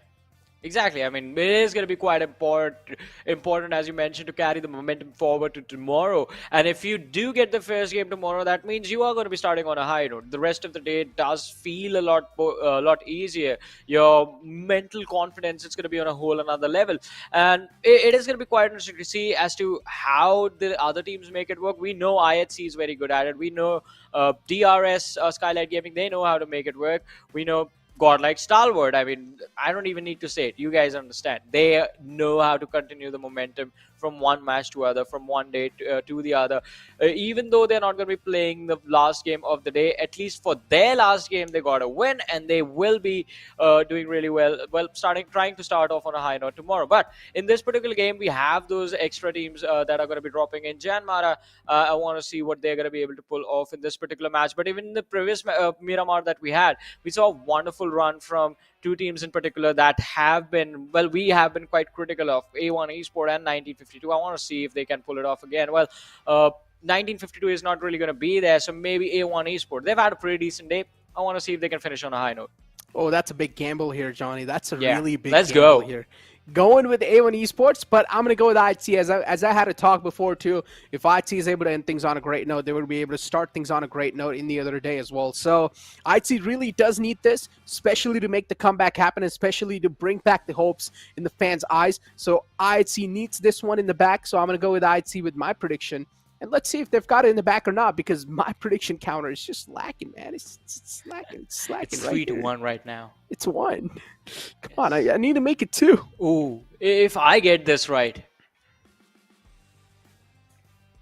Exactly. I mean, it is going to be quite important, as you mentioned, to carry the momentum forward to tomorrow. And if you do get the first game tomorrow, that means you are going to be starting on a high note. The rest of the day does feel a lot easier. Your mental confidence is going to be on a whole another level. And it is going to be quite interesting to see as to how the other teams make it work. We know IHC is very good at it. We know DRS, Skylightz Gaming, they know how to make it work. We know Godlike Stalwart, I mean, I don't even need to say it. You guys understand. They know how to continue the momentum from one match to other, from one day to the other. Even though they're not going to be playing the last game of the day, at least for their last game, they got a win, and they will be doing really well. Well, trying to start off on a high note tomorrow. But in this particular game, we have those extra teams that are going to be dropping in. Janmara, I want to see what they're going to be able to pull off in this particular match. But even in the previous Miramar that we had, we saw a wonderful run from two teams in particular that have been, well, we have been quite critical of, A1 eSport and 1952. I want to see if they can pull it off again. Well, 1952 is not really going to be there, so maybe A1 eSport. They've had a pretty decent day. I want to see if they can finish on a high note. Oh, that's a big gamble here, Johnny. That's a really big let's gamble go here. Going with A1 eSports, but I'm going to go with IHC. As I had a talk before, too, if IHC is able to end things on a great note, they will be able to start things on a great note in the other day as well. So IHC really does need this, especially to make the comeback happen, especially to bring back the hopes in the fans' eyes. So IHC needs this one in the back, so I'm going to go with IHC with my prediction. And let's see if they've got it in the back or not, because my prediction counter is just lacking, man. It's lacking. It's slacking. It's 3-1 right now. It's 1. Come on, I need to make it 2. Ooh, if I get this right.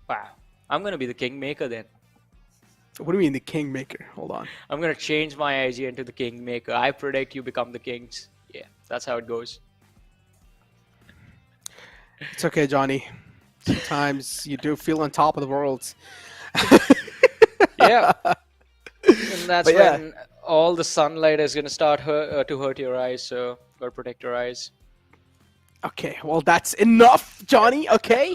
Wow. I'm going to be the kingmaker then. What do you mean the kingmaker? Hold on. I'm going to change my IG into the kingmaker. I predict you become the kings. Yeah, that's how it goes. It's okay, Johnny. Sometimes you do feel on top of the world. Yeah. And that's when all the sunlight is going to start to hurt your eyes, so got to protect your eyes. Okay, well, that's enough, Johnny, okay?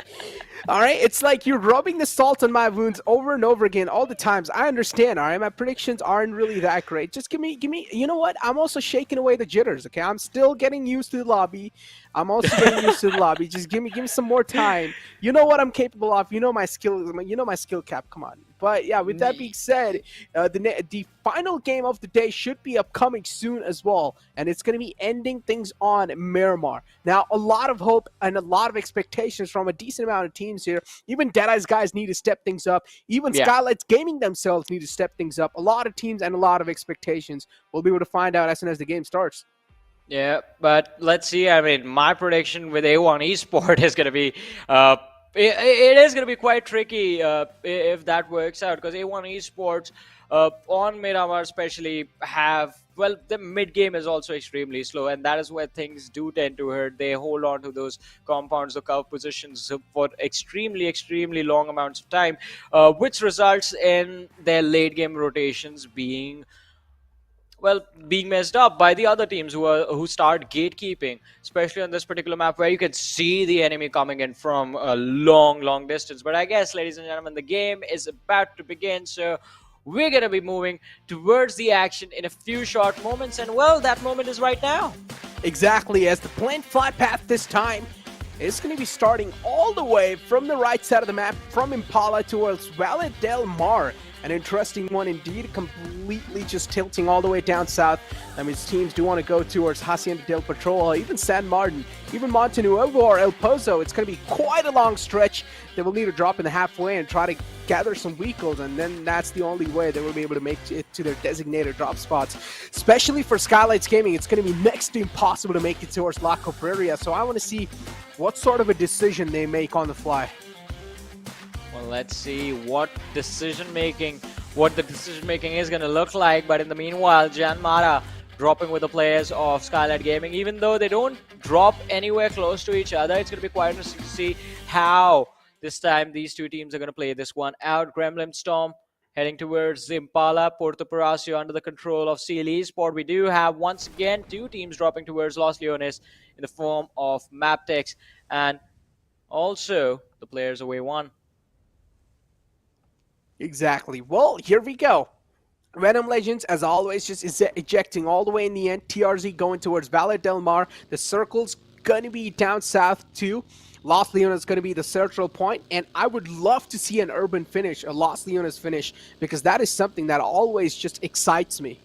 All right, it's like you're rubbing the salt on my wounds over and over again all the times. I understand, all right? My predictions aren't really that great. Just give me, you know what? I'm also shaking away the jitters, okay? I'm still getting used to the lobby. I'm also getting used to the lobby. Just give me some more time. You know what I'm capable of. You know my skill cap. Come on. But yeah, with that being said, the final game of the day should be upcoming soon as well, and it's going to be ending things on Miramar. Now, a lot of hope and a lot of expectations from a decent amount of teams here. Even DEADEYES guys need to step things up. Even Skylightz Gaming themselves need to step things up. A lot of teams and a lot of expectations. We'll be able to find out as soon as the game starts. Yeah, but let's see. I mean, my prediction with A1 eSport is going to be... It is going to be quite tricky if that works out, because A1 eSports on Miramar especially have, well, the mid game is also extremely slow, and that is where things do tend to hurt. They hold on to those compounds, the curve positions for extremely long amounts of time, which results in their late game rotations being messed up by the other teams who start gatekeeping, especially on this particular map where you can see the enemy coming in from a long distance. But I guess, ladies and gentlemen, the game is about to begin, so we're going to be moving towards the action in a few short moments, and well, that moment is right now. Exactly, as the planned flight path this time is going to be starting all the way from the right side of the map, from Impala towards Valle del Mar. An interesting one indeed, completely just tilting all the way down south. That means teams do want to go towards Hacienda del Patrol, even San Martin, even Montenuevo or El Pozo. It's going to be quite a long stretch. They will need to drop in the halfway and try to gather some vehicles, and then that's the only way they will be able to make it to their designated drop spots. Especially for Skylightz Gaming, it's going to be next to impossible to make it towards La Cobraria, so I want to see what sort of a decision they make on the fly. Well, let's see what the decision making is going to look like. But in the meanwhile, Janmara dropping with the players of Skylightz Gaming. Even though they don't drop anywhere close to each other, it's going to be quite interesting to see how this time these two teams are going to play this one out. Gremlin Storm heading towards Impala, Porto Palacio under the control of Seal eSport. We do have once again two teams dropping towards Los Leones in the form of MABETEX and also the players away one. Exactly. Well, here we go. VENOM Legends, as always, just ejecting all the way in the end. TRZ going towards Valle Del Mar. The circle's going to be down south too. Los Leones is going to be the central point, and I would love to see an urban finish, a Los Leones finish, because that is something that always just excites me.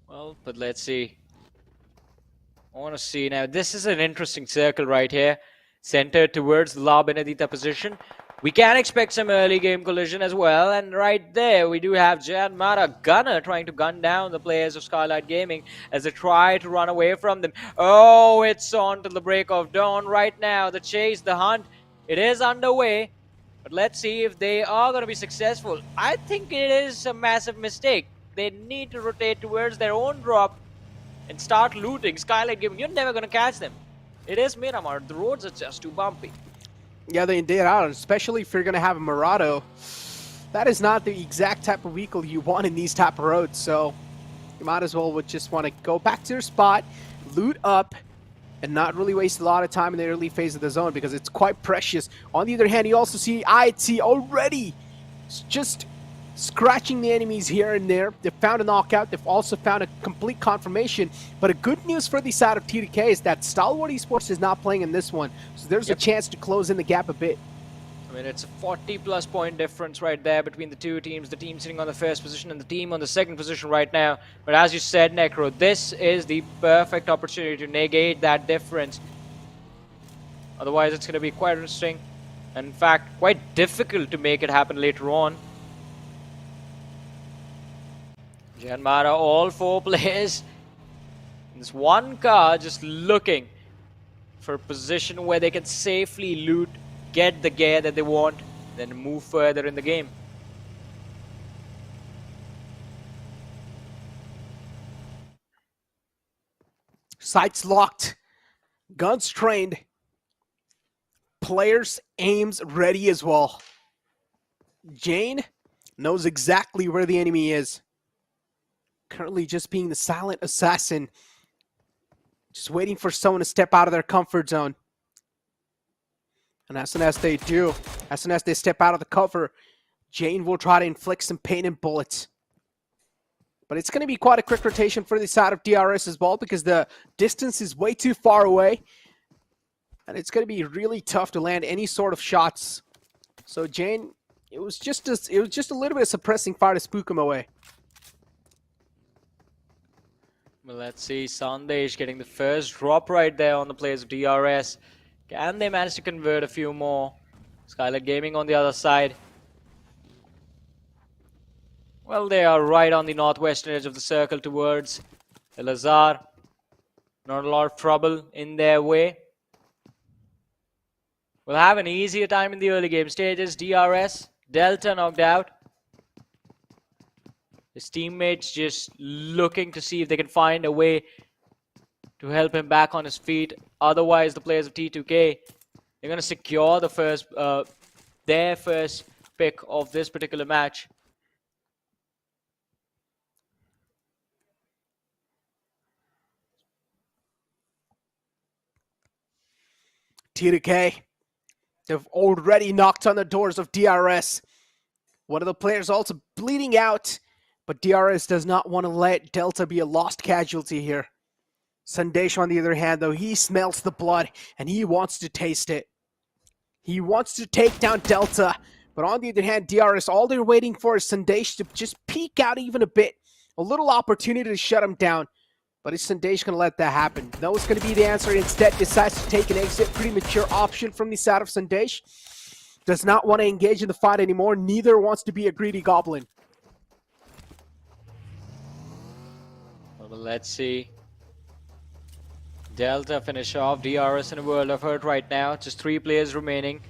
Well, but let's see. I want to see now. This is an interesting circle right here, centered towards the La Benedita position. We can expect some early game collision as well, and right there we do have Jan Mara Gunner trying to gun down the players of Skylightz Gaming as they try to run away from them. Oh, it's on to the break of dawn right now. The chase, the hunt, it is underway, but let's see if they are going to be successful. I think it is a massive mistake. They need to rotate towards their own drop and start looting. Skylightz Gaming, you're never going to catch them. It is Miramar. The roads are just too bumpy. Yeah, they did out, especially if you're going to have a Murado. That is not the exact type of vehicle you want in these type of roads, so you might as well would just want to go back to your spot, loot up, and not really waste a lot of time in the early phase of the zone because it's quite precious. On the other hand, you also see IT already just scratching the enemies here and there. They've found a knockout. They've also found a complete confirmation. But a good news for the side of TDK is that Stalwart eSports is not playing in this one. So there's a chance to close in the gap a bit. I mean, it's a 40-plus point difference right there between the two teams. The team sitting on the first position and the team on the second position right now. But as you said, Necro, this is the perfect opportunity to negate that difference. Otherwise, it's going to be quite interesting. And in fact, quite difficult to make it happen later on. Janmara, all four players. There's one car just looking for a position where they can safely loot, get the gear that they want, then move further in the game. Sights locked, guns trained, players aims ready as well. Jane knows exactly where the enemy is. Currently just being the silent assassin. Just waiting for someone to step out of their comfort zone. And as soon as they do, as soon as they step out of the cover, Jane will try to inflict some pain and bullets. But it's going to be quite a quick rotation for the side of DRS as well because the distance is way too far away. And it's going to be really tough to land any sort of shots. So Jane, it was just a little bit of suppressing fire to spook him away. Well, let's see. Sandesh getting the first drop right there on the players of DRS. Can they manage to convert a few more? Skylightz Gaming on the other side. Well, they are right on the northwestern edge of the circle towards Elazar. Not a lot of trouble in their way. Will have an easier time in the early game stages. DRS, Delta knocked out. His teammates just looking to see if they can find a way to help him back on his feet. Otherwise, the players of T2K, they're going to secure the first, their first pick of this particular match. T2K, they've already knocked on the doors of DRS. One of the players also bleeding out. But DRS does not want to let Delta be a lost casualty here. Sandesh, on the other hand, though, he smells the blood and he wants to taste it. He wants to take down Delta. But on the other hand, DRS, all they're waiting for is Sandesh to just peek out even a bit. A little opportunity to shut him down. But is Sandesh going to let that happen? No, it's going to be the answer. Instead, decides to take an exit. Premature option from the side of Sandesh. Does not want to engage in the fight anymore. Neither wants to be a greedy goblin. Well, let's see. Delta finish off. DRS in a world of hurt right now. Just 3 players remaining.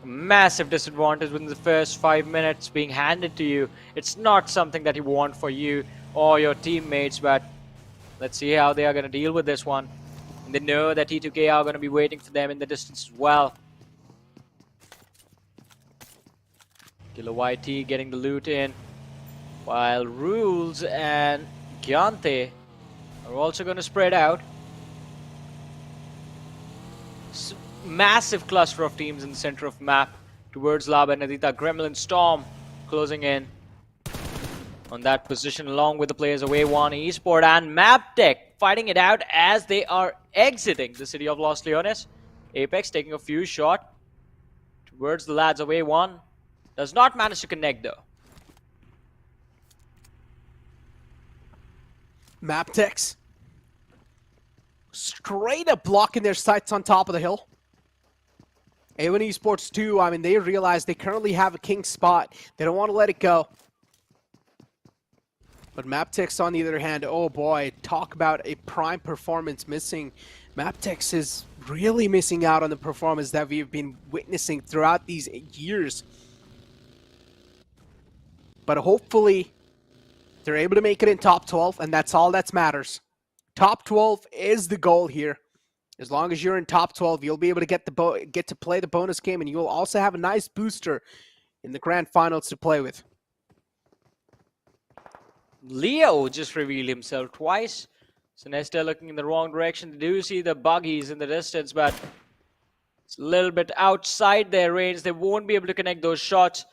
Massive disadvantage within the first 5 minutes being handed to you. It's not something that you want for you or your teammates, but let's see how they are going to deal with this one. And they know that T2K are going to be waiting for them in the distance as well. Killer YT getting the loot in, while Rules and Gyante are also going to spread out. Massive cluster of teams in the center of map towards Laba and Adita. Gremlin Storm closing in on that position along with the players of A1 eSport and MABETEX fighting it out as they are exiting the city of Los Leones. Apex taking a few shots towards the lads of A1. Does not manage to connect though. MABETEX straight up blocking their sights on top of the hill. A1 eSports too, I mean, they realize they currently have a king spot. They don't want to let it go. But MABETEX on the other hand, oh boy, talk about a prime performance missing. MABETEX is really missing out on the performance that we've been witnessing throughout these years. But hopefully, they're able to make it in top 12, and that's all that matters. Top 12 is the goal here. As long as you're in top 12, you'll be able to get to play the bonus game, and you'll also have a nice booster in the grand finals to play with. Leo just revealed himself twice. So Nesta looking in the wrong direction. They do see the buggies in the distance, but it's a little bit outside their range. They won't be able to connect those shots.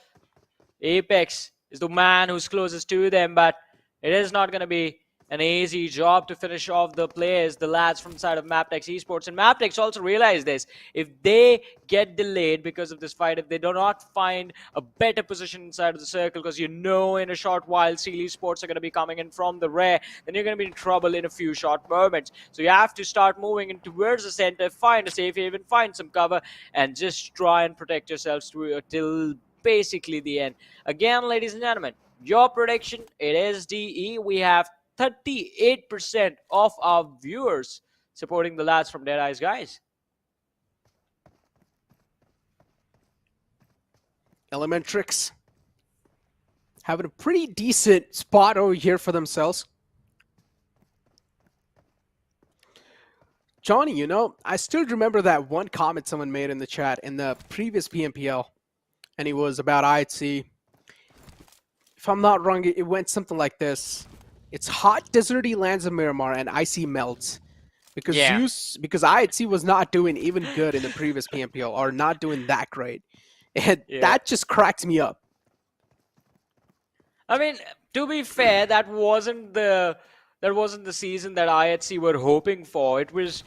Apex is the man who's closest to them, but it is not going to be an easy job to finish off the players, the lads from the side of MABETEX eSports. And MABETEX also realize this. If they get delayed because of this fight, if they do not find a better position inside of the circle, because you know in a short while Seal eSports are going to be coming in from the rear, then you're going to be in trouble in a few short moments. So you have to start moving in towards the center, find a safe haven, find some cover, and just try and protect yourselves till basically the end. Again, ladies and gentlemen, your prediction, it is DE. We have 38% of our viewers supporting the lads from DEADEYES, guys. Elementrix having a pretty decent spot over here for themselves. Johnny, you know, I still remember that one comment someone made in the chat in the previous PMPL, and it was about IHC. If I'm not wrong, it went something like this. It's hot, deserty lands of Miramar and icy melts. Because because IHC was not doing even good in the previous PMPL, or not doing that great. And that just cracks me up. I mean, to be fair, that wasn't the season that IHC were hoping for. It was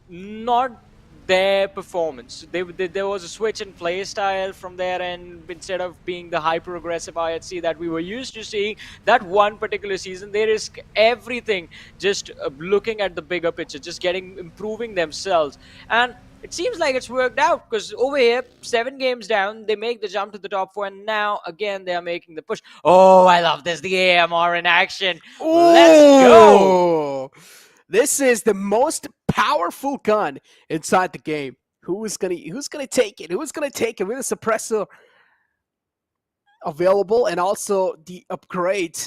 not their performance. There was a switch in play style from there, and instead of being the hyper-aggressive IHC that we were used to seeing, that one particular season, they risk everything just looking at the bigger picture, just improving themselves. And it seems like it's worked out, because over here, 7 games down, they make the jump to the top 4, and now, again, they are making the push. Oh, I love this, the AMR in action. Ooh. Let's go! This is the most powerful gun inside the game. Who's gonna take it? Who's gonna take it with a suppressor available and also the upgrade?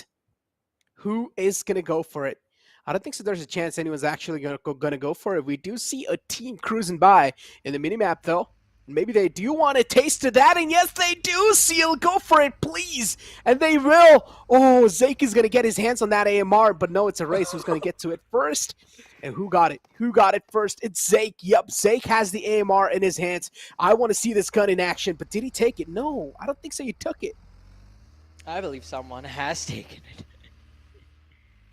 Who is gonna go for it? I don't think so there's a chance anyone's actually gonna go for it. We do see a team cruising by in the minimap though. Maybe they do want a taste of that, and yes, they do. Seal, go for it, please. And they will. Oh, Zake is going to get his hands on that AMR, but no, it's a race. Who's going to get to it first? And who got it? Who got it first? It's Zake. Yep, Zake has the AMR in his hands. I want to see this gun in action, but did he take it? No, I don't think so. He took it. I believe someone has taken it.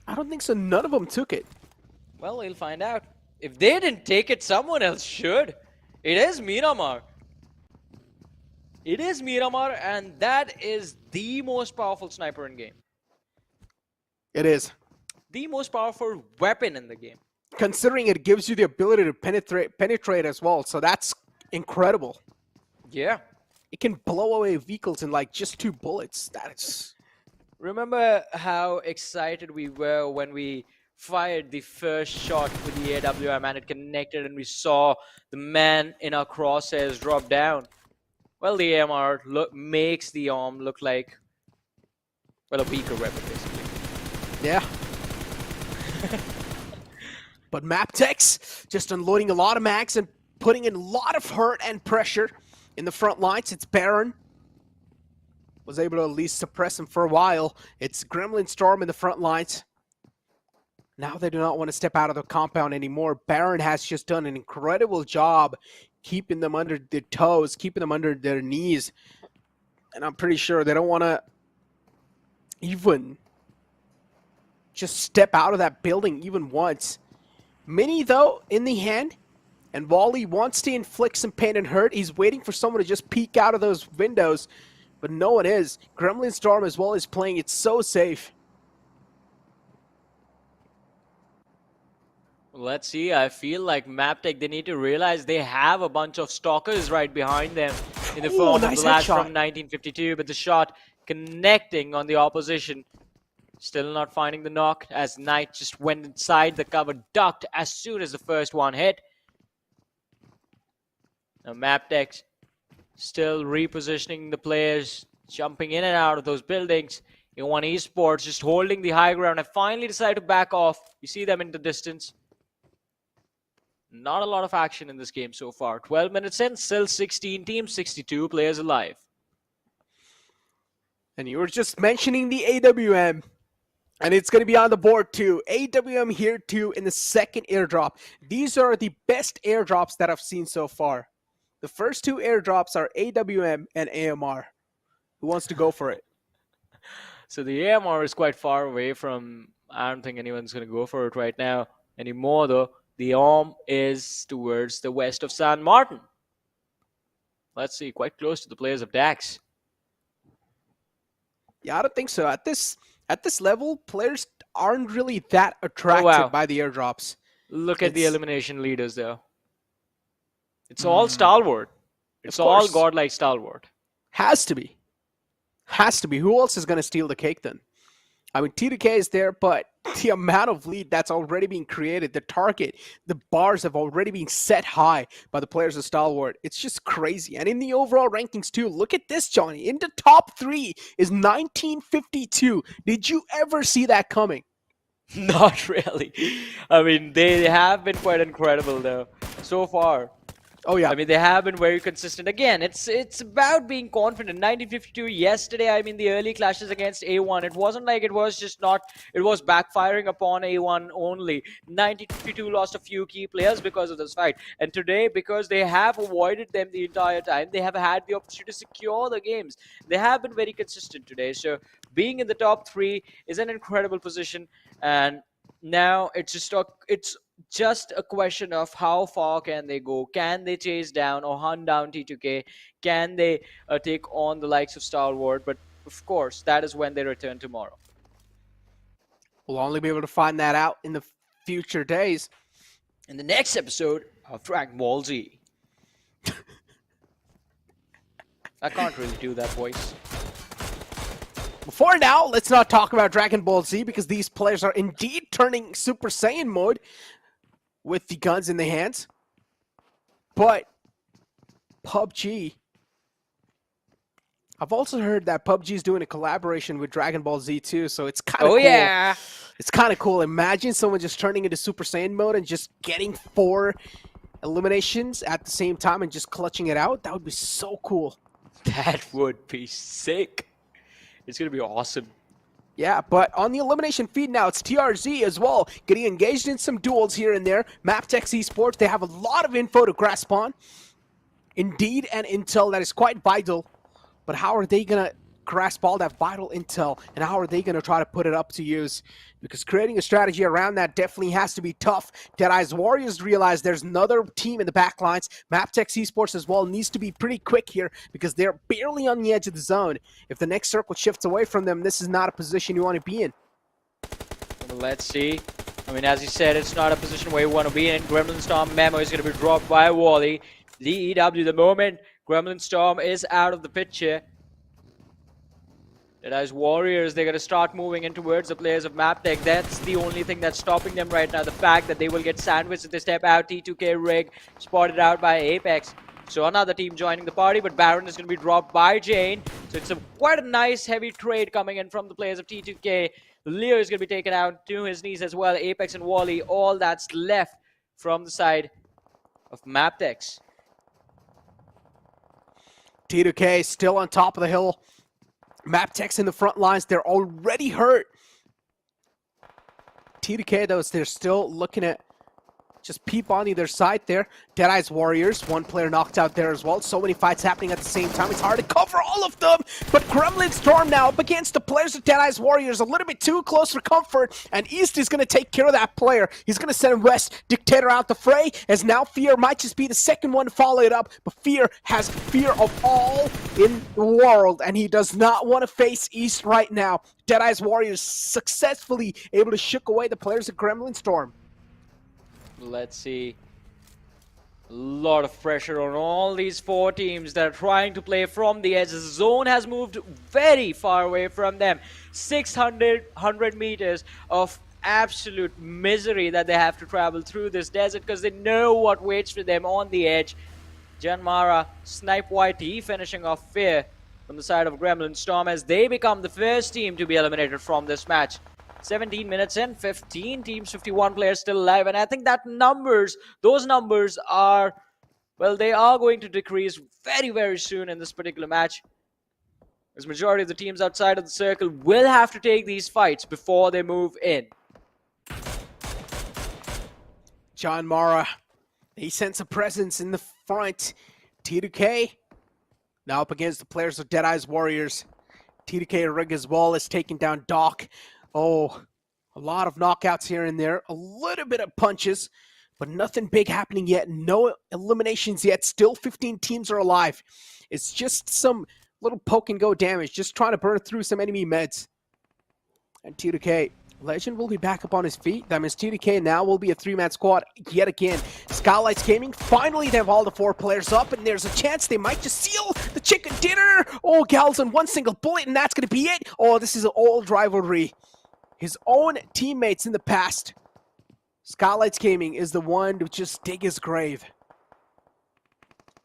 I don't think so. None of them took it. Well, we'll find out. If they didn't take it, someone else should. It is Miramar. It is Miramar, and that is the most powerful sniper in game. It is. The most powerful weapon in the game. Considering it gives you the ability to penetrate as well, so that's incredible. Yeah. It can blow away vehicles in like just 2 bullets. That's... Remember how excited we were when we fired the first shot with the AWM and it connected, and we saw the man in our crosshairs drop down. Well, the AMR makes the ARM look like, well, a weaker weapon, basically. Yeah. But MABETEX just unloading a lot of mags and putting in a lot of hurt and pressure in the front lines. It's Baron. Was able to at least suppress him for a while. It's Gremlin Storm in the front lines. Now they do not want to step out of the compound anymore. Baron has just done an incredible job keeping them under their toes, keeping them under their knees. And I'm pretty sure they don't want to even just step out of that building even once. Mini, though, in the hand. And Wally wants to inflict some pain and hurt. He's waiting for someone to just peek out of those windows. But no one is. Gremlin Storm as well is playing it so safe. Let's see. I feel like MABETEX, they need to realize they have a bunch of stalkers right behind them in the form of the last from 1952, but the shot connecting on the opposition. Still not finding the knock as Knight just went inside the cover, ducked as soon as the first one hit. Now MABETEX still repositioning the players, jumping in and out of those buildings. A1 eSports just holding the high ground and finally decide to back off. You see them in the distance. Not a lot of action in this game so far. 12 minutes in, still 16 teams, 62 players alive. And you were just mentioning the AWM. And it's going to be on the board too. AWM here too in the second airdrop. These are the best airdrops that I've seen so far. The first two airdrops are AWM and AMR. Who wants to go for it? So the AMR is quite far away from, I don't think anyone's going to go for it right now anymore though. The ARM is towards the west of San Martin. Let's see, quite close to the players of DAX. Yeah, I don't think so. At this level, players aren't really that attracted by the airdrops. Look at the elimination leaders though. It's all stalwart. It's all godlike stalwart. Has to be. Has to be. Who else is going to steal the cake then? I mean, T2K is there, but the amount of lead that's already being created, the target, the bars have already been set high by the players of Stalwart. It's just crazy. And in the overall rankings too, look at this, Johnny. In the top 3 is 1952. Did you ever see that coming? Not really. I mean, they have been quite incredible though, so far. Oh yeah. I mean, they have been very consistent. Again, it's about being confident. 1952 yesterday, I mean, the early clashes against A1, it wasn't like it was just not, it was backfiring upon A1 only. 1952 lost a few key players because of this fight. And today, because they have avoided them the entire time, they have had the opportunity to secure the games. They have been very consistent today. So being in the top 3 is an incredible position. And now it's just a question of how far can they go. Can they chase down or hunt down T2K? Can they take on the likes of Stalwart? But of course, that is when they return tomorrow. We'll only be able to find that out in the future days. In the next episode of Dragon Ball Z. I can't really do that voice. Before now, let's not talk about Dragon Ball Z because these players are indeed turning Super Saiyan mode with the guns in their hands. But PUBG, I've also heard that PUBG is doing a collaboration with Dragon Ball Z too, so it's kind of cool. Yeah. It's kind of cool. Imagine someone just turning into Super Saiyan mode and just getting 4 eliminations at the same time and just clutching it out. That would be so cool. That would be sick. It's going to be awesome. Yeah, but on the elimination feed now, it's TRZ as well, getting engaged in some duels here and there. MABETEX eSports, they have a lot of info to grasp on. Indeed, and intel that is quite vital. But how are they going to grasp all that vital intel, and how are they going to try to put it up to use? Because creating a strategy around that definitely has to be tough. Deadeye's Warriors realize there's another team in the back lines. MABETEX eSports as well needs to be pretty quick here because they're barely on the edge of the zone. If the next circle shifts away from them, this is not a position you want to be in. Well, let's see. I mean, as you said, it's not a position where you want to be in. Gremlin Storm memo is going to be dropped by Wally. DEW, the moment Gremlin Storm is out of the picture. Deadeye's Warriors, they're going to start moving in towards the players of MABETEX. That's the only thing that's stopping them right now. The fact that they will get sandwiched if they step out. T2K rig spotted out by Apex. So another team joining the party, but Baron is going to be dropped by Jane. So it's quite a nice heavy trade coming in from the players of T2K. Leo is going to be taken out to his knees as well. Apex and Wally, all that's left from the side of MABETEX. T2K still on top of the hill. MABETEX in the front lines. They're already hurt. T2K, though, they're still looking at just peep on either side there. DEADEYES Warriors, one player knocked out there as well. So many fights happening at the same time. It's hard to cover all of them. But Gremlin Storm now up against the players of DEADEYES Warriors. A little bit too close for comfort. And East is going to take care of that player. He's going to send him West. Dictator out the fray. As now Fear might just be the second one to follow it up. But Fear has fear of all in the world. And he does not want to face East right now. DEADEYES Warriors successfully able to shook away the players of Gremlin Storm. Let's see. A lot of pressure on all these four teams that are trying to play from the edge. The zone has moved very far away from them. 600 meters of absolute misery that they have to travel through this desert because they know what waits for them on the edge. Janmara, Snipe YT finishing off Fear from the side of Gremlin Storm as they become the first team to be eliminated from this match. 17 minutes in, 15 teams, 51 players still alive, and I think that those numbers are, well, they are going to decrease very, very soon in this particular match. As majority of the teams outside of the circle will have to take these fights before they move in. John Mara, he sends a presence in the front. T2K now up against the players of DEADEYES Warriors. T2K rig as well is taking down Doc. Oh, a lot of knockouts here and there, a little bit of punches, but nothing big happening yet. No eliminations yet. Still 15 teams are alive. It's just some little poke and go damage, just trying to burn through some enemy meds. And T2K, Legend will be back up on his feet. That means T2K now will be a three-man squad yet again. Skylightz Gaming, finally they have all the four players up, and there's a chance they might just seal the chicken dinner. Oh, Gal's on one single bullet, and that's going to be it. Oh, this is an old rivalry. His own teammates in the past. Skylightz Gaming is the one to just dig his grave.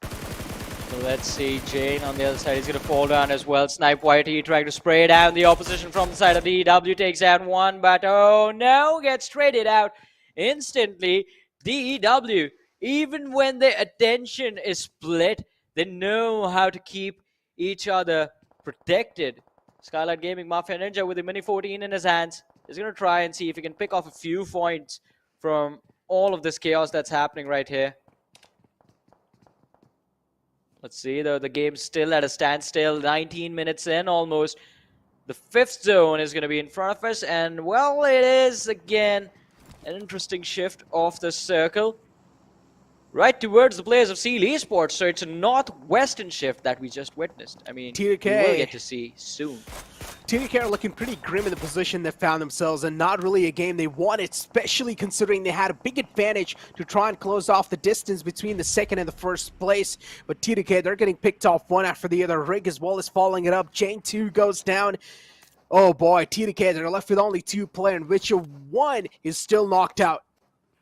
So let's see, Jane on the other side is going to fall down as well. Snipe YT trying to spray down the opposition from the side of DEW, takes out one, but oh no, gets traded out instantly. DEW, even when their attention is split, they know how to keep each other protected. Skylightz Gaming, Mafia Ninja with the Mini 14 in his hands is going to try and see if he can pick off a few points from all of this chaos that's happening right here. Let's see, though, the game's still at a standstill, 19 minutes in almost. The fifth zone is going to be in front of us, and, well, it is, again, an interesting shift off the circle. Right towards the players of Seal eSports, so it's a northwestern shift that we just witnessed. I mean, we will get to see soon. T2K are looking pretty grim in the position they found themselves, and not really a game they wanted, especially considering they had a big advantage to try and close off the distance between the second and the first place. But T2K, they're getting picked off one after the other. Rig as well as following it up. Jane 2 goes down. Oh boy, T2K, they're left with only two players, in which one is still knocked out.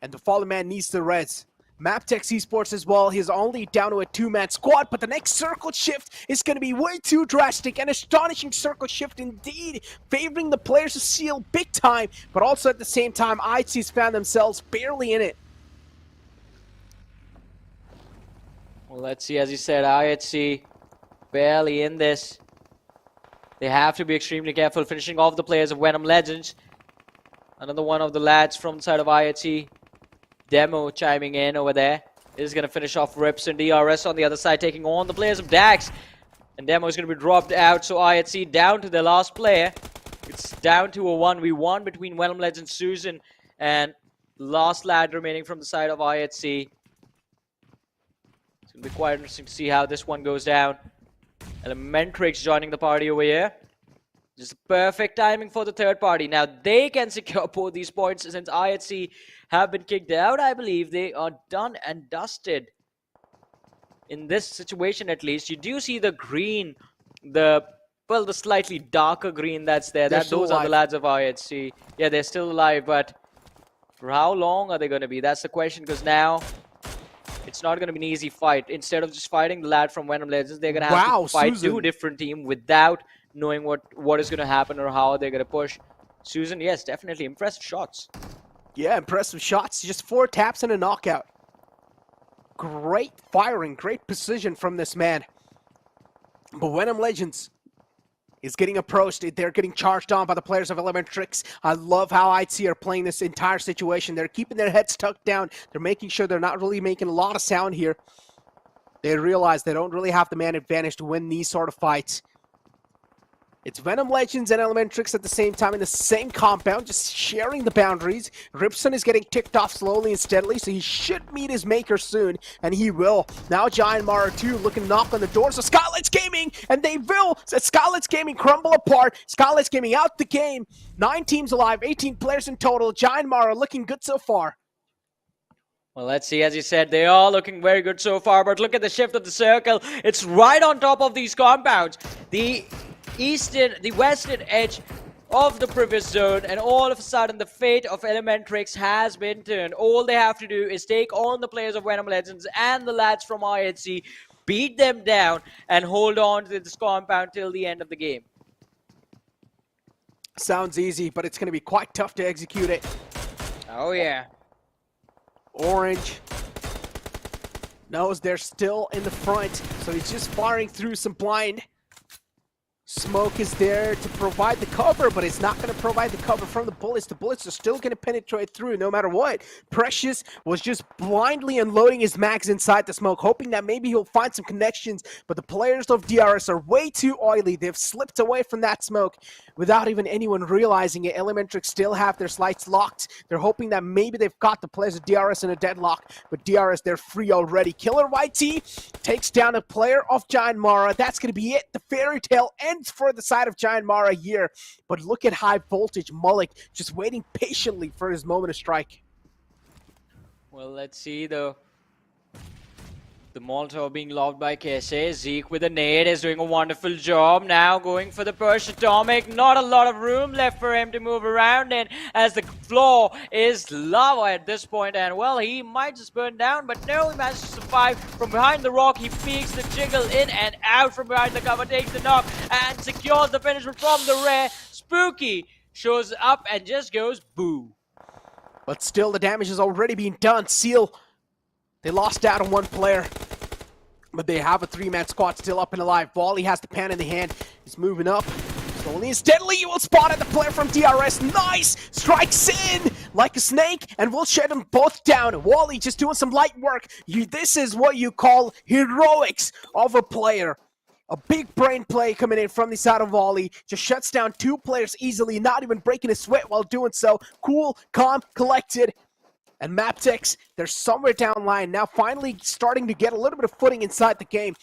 And the fallen man needs the reds. MABETEX eSports as well, he's only down to a two-man squad, but the next circle shift is going to be way too drastic. An astonishing circle shift indeed, favoring the players of Seal big time, but also at the same time, IHC's found themselves barely in it. Well, let's see, as you said, IHC barely in this. They have to be extremely careful finishing off the players of VENOM Legends. Another one of the lads from the side of IHC. Demo chiming in over there. Is going to finish off Rips and DRS on the other side, taking on the players of DAX. And Demo is going to be dropped out, so IHC down to the last player. It's down to a 1v1 between VENOM Legends, Susan, and the last lad remaining from the side of IHC. It's going to be quite interesting to see how this one goes down. Elementrix joining the party over here. Just perfect timing for the third party. Now they can secure both these points since IHC have been kicked out. I believe they are done and dusted. In this situation at least, you do see the green, the slightly darker green that's there. Those are the lads of IHC. Yeah, they're still alive, but for how long are they going to be? That's the question, because now it's not going to be an easy fight. Instead of just fighting the lad from VENOM Legends, they're going to have to fight Susan. two different teams without knowing what is going to happen or how they're going to push. Susan, yes, definitely impressive shots. Yeah, impressive shots. Just 4 taps and a knockout. Great firing, great precision from this man. But VENOM Legends is getting approached. They're getting charged on by the players of Elementrix. I love how IT are playing this entire situation. They're keeping their heads tucked down. They're making sure they're not really making a lot of sound here. They realize they don't really have the man advantage to win these sort of fights. It's VENOM Legends and Elementrix at the same time in the same compound, just sharing the boundaries. Ripson is getting ticked off slowly and steadily, so he should meet his maker soon, and he will. Now Giant Mara 2 looking to knock on the doors of Skylightz Gaming, and they will. Skylightz Gaming crumble apart. Skylightz Gaming out the game. 9 teams alive, 18 players in total. Giant Mara looking good so far. Well, let's see. As you said, they are looking very good so far, but look at the shift of the circle. It's right on top of these compounds. The western edge of the previous zone, and all of a sudden the fate of Elementrix has been turned. All they have to do is take on the players of VENOM Legends and the lads from IHC, beat them down, and hold on to this compound till the end of the game. Sounds easy, but it's going to be quite tough to execute it. Oh yeah. Orange knows they're still in the front, so he's just firing through some blind. Smoke is there to provide the cover, but it's not going to provide the cover from the bullets. The bullets are still going to penetrate through no matter what. Precious was just blindly unloading his mags inside the smoke, hoping that maybe he'll find some connections, but the players of DRS are way too oily. They've slipped away from that smoke without even anyone realizing it. Elementrix still have their sights locked. They're hoping that maybe they've got the players of DRS in a deadlock, but DRS, they're free already. Killer YT takes down a player of Giant Mara. That's going to be it. The fairy tale ends for the side of Giant Mara here, but look at High Voltage Mullik just waiting patiently for his moment to strike. Well, let's see the Molotov being lobbed by Kese. Zeke with a nade is doing a wonderful job. Now going for the push. Atomic, not a lot of room left for him to move around in, as the floor is lava at this point, and well, he might just burn down, but no, he manages to survive. From behind the rock, he peeks the jiggle in and out from behind the cover, takes the knock and secures the finish from the rear. Spooky shows up and just goes boo. But still, the damage has already been done. Seal, they lost out on one player, but they have a 3-man squad still up and alive. Wally has the pan in the hand. He's moving up. Slowly and steadily, you will spot at the player from DRS. Nice! Strikes in like a snake, and we'll shut them both down. Wally just doing some light work. This is what you call heroics of a player. A big brain play coming in from the side of Wally. Just shuts down 2 players easily, not even breaking a sweat while doing so. Cool, calm, collected. And MABETEX, they're somewhere down line now, finally starting to get a little bit of footing inside the game.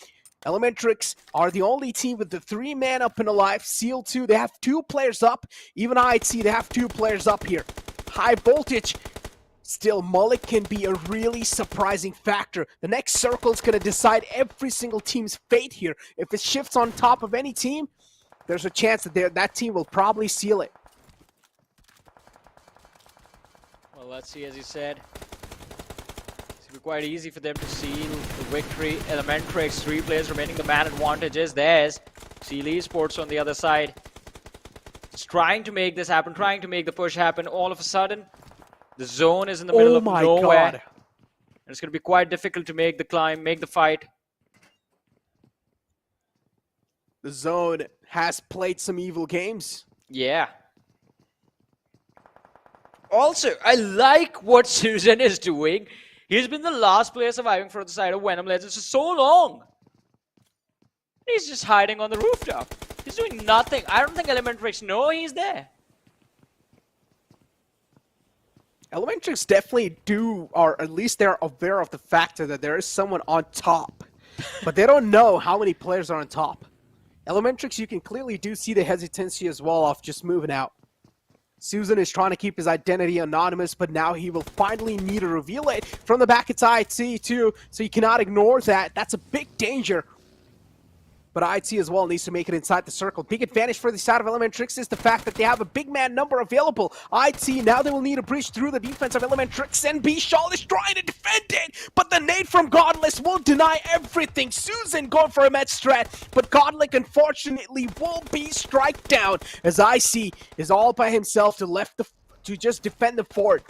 Elementrix are the only team with the 3-man up and alive. Seal 2, they have 2 players up. Even IHC, they have 2 players up here. High Voltage, still Mullik can be a really surprising factor. The next circle is going to decide every single team's fate here. If it shifts on top of any team, there's a chance that that team will probably seal it. Well, let's see, as you said, it's going to be quite easy for them to seal the victory. Elementrix, 3 players remaining, the man advantages. There's Seal eSports on the other side. It's trying to make this happen, trying to make the push happen. All of a sudden, the zone is in the middle of nowhere. And it's going to be quite difficult to make the climb, make the fight. The zone has played some evil games. Yeah. Also, I like what Susan is doing. He's been the last player surviving for the side of VENOM Legends for so long. He's just hiding on the rooftop. He's doing nothing. I don't think Elementrix know he's there. Elementrix definitely do, or at least they're aware of the factor that there is someone on top. But they don't know how many players are on top. Elementrix, you can clearly do see the hesitancy as well of just moving out. Susan is trying to keep his identity anonymous, but now he will finally need to reveal it. From the back, it's IHC too, so you cannot ignore that. That's a big danger. but IT as well needs to make it inside the circle. Big advantage for the side of Elementrix is the fact that they have a big man number available. IT, now they will need a bridge through the defense of Elementrix, and B-Shawl is trying to defend it, but the nade from Godless will deny everything. Susan going for a med strat, but Godlick unfortunately will be strike down as IC is all by himself to just defend the fort.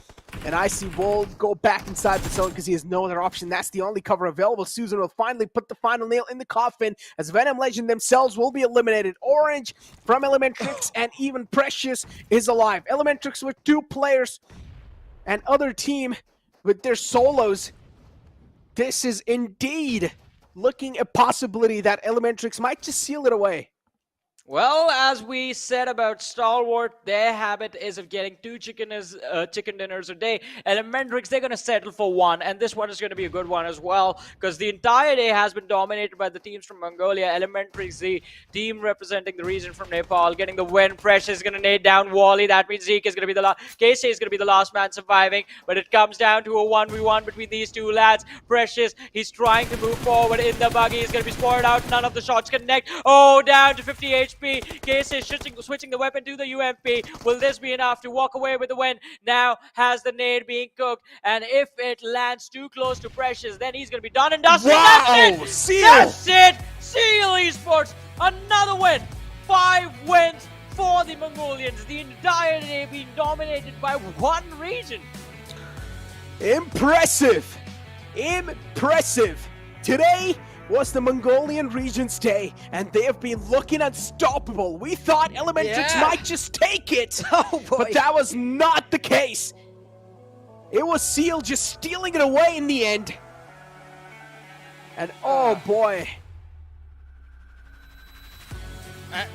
And IC will go back inside the zone because he has no other option. That's the only cover available. Susan will finally put the final nail in the coffin as Venom Legend themselves will be eliminated. Orange from Elementrix and even Precious is alive. Elementrix with 2 players and other team with their solos. This is indeed looking a possibility that Elementrix might just seal it away. Well, as we said about Stalwart, their habit is of getting 2 chicken dinners a day. Elementrix, they're going to settle for 1, and this one is going to be a good one as well, because the entire day has been dominated by the teams from Mongolia. Elementrix, the team representing the region from Nepal, getting the win. Precious is going to nade down Wally. That means Zeke is going to be the last. Casey is going to be the last man surviving, but it comes down to a 1v1 between these 2 lads. Precious, he's trying to move forward in the buggy. He's going to be spoiled out. None of the shots connect. Oh, down to 50 HP. Casey is switching the weapon to the UMP. Will this be enough to walk away with the win? Now has the nade being cooked, and if it lands too close to Precious, then he's going to be done and dusted. Wow! That's it! Seal! That's it! Seal eSports! Another win! 5 wins for the Mongolians. The entire day being dominated by 1 region. Impressive! Impressive! Today was the Mongolian region's day, and they have been looking unstoppable. We thought Elementrix might just take it, but that was not the case. It was Seal just stealing it away in the end. And oh boy.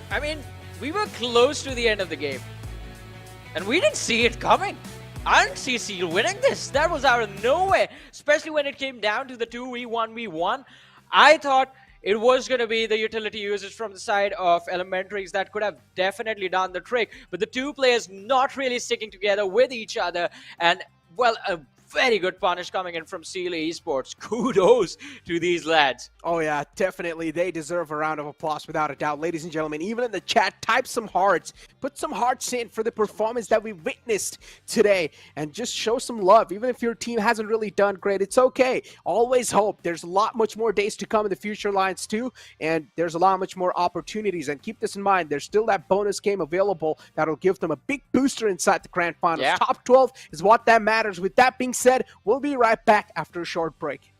I mean, we were close to the end of the game, and we didn't see it coming. I didn't see Seal winning this. That was out of nowhere, especially when it came down to the 2v1v1. I thought it was going to be the utility users from the side of Elementrix that could have definitely done the trick, but the 2 players not really sticking together with each other, and, well, a very good punish coming in from Seal eSports. Kudos to these lads. Oh yeah, definitely. They deserve a round of applause without a doubt. Ladies and gentlemen, even in the chat, type some hearts. Put some hearts in for the performance that we witnessed today. And just show some love. Even if your team hasn't really done great, it's okay. Always hope. There's a lot much more days to come in the future lines too. And there's a lot much more opportunities. And keep this in mind, there's still that bonus game available that'll give them a big booster inside the grand finals. Yeah. Top 12 is what that matters. With that being said, we'll be right back after a short break.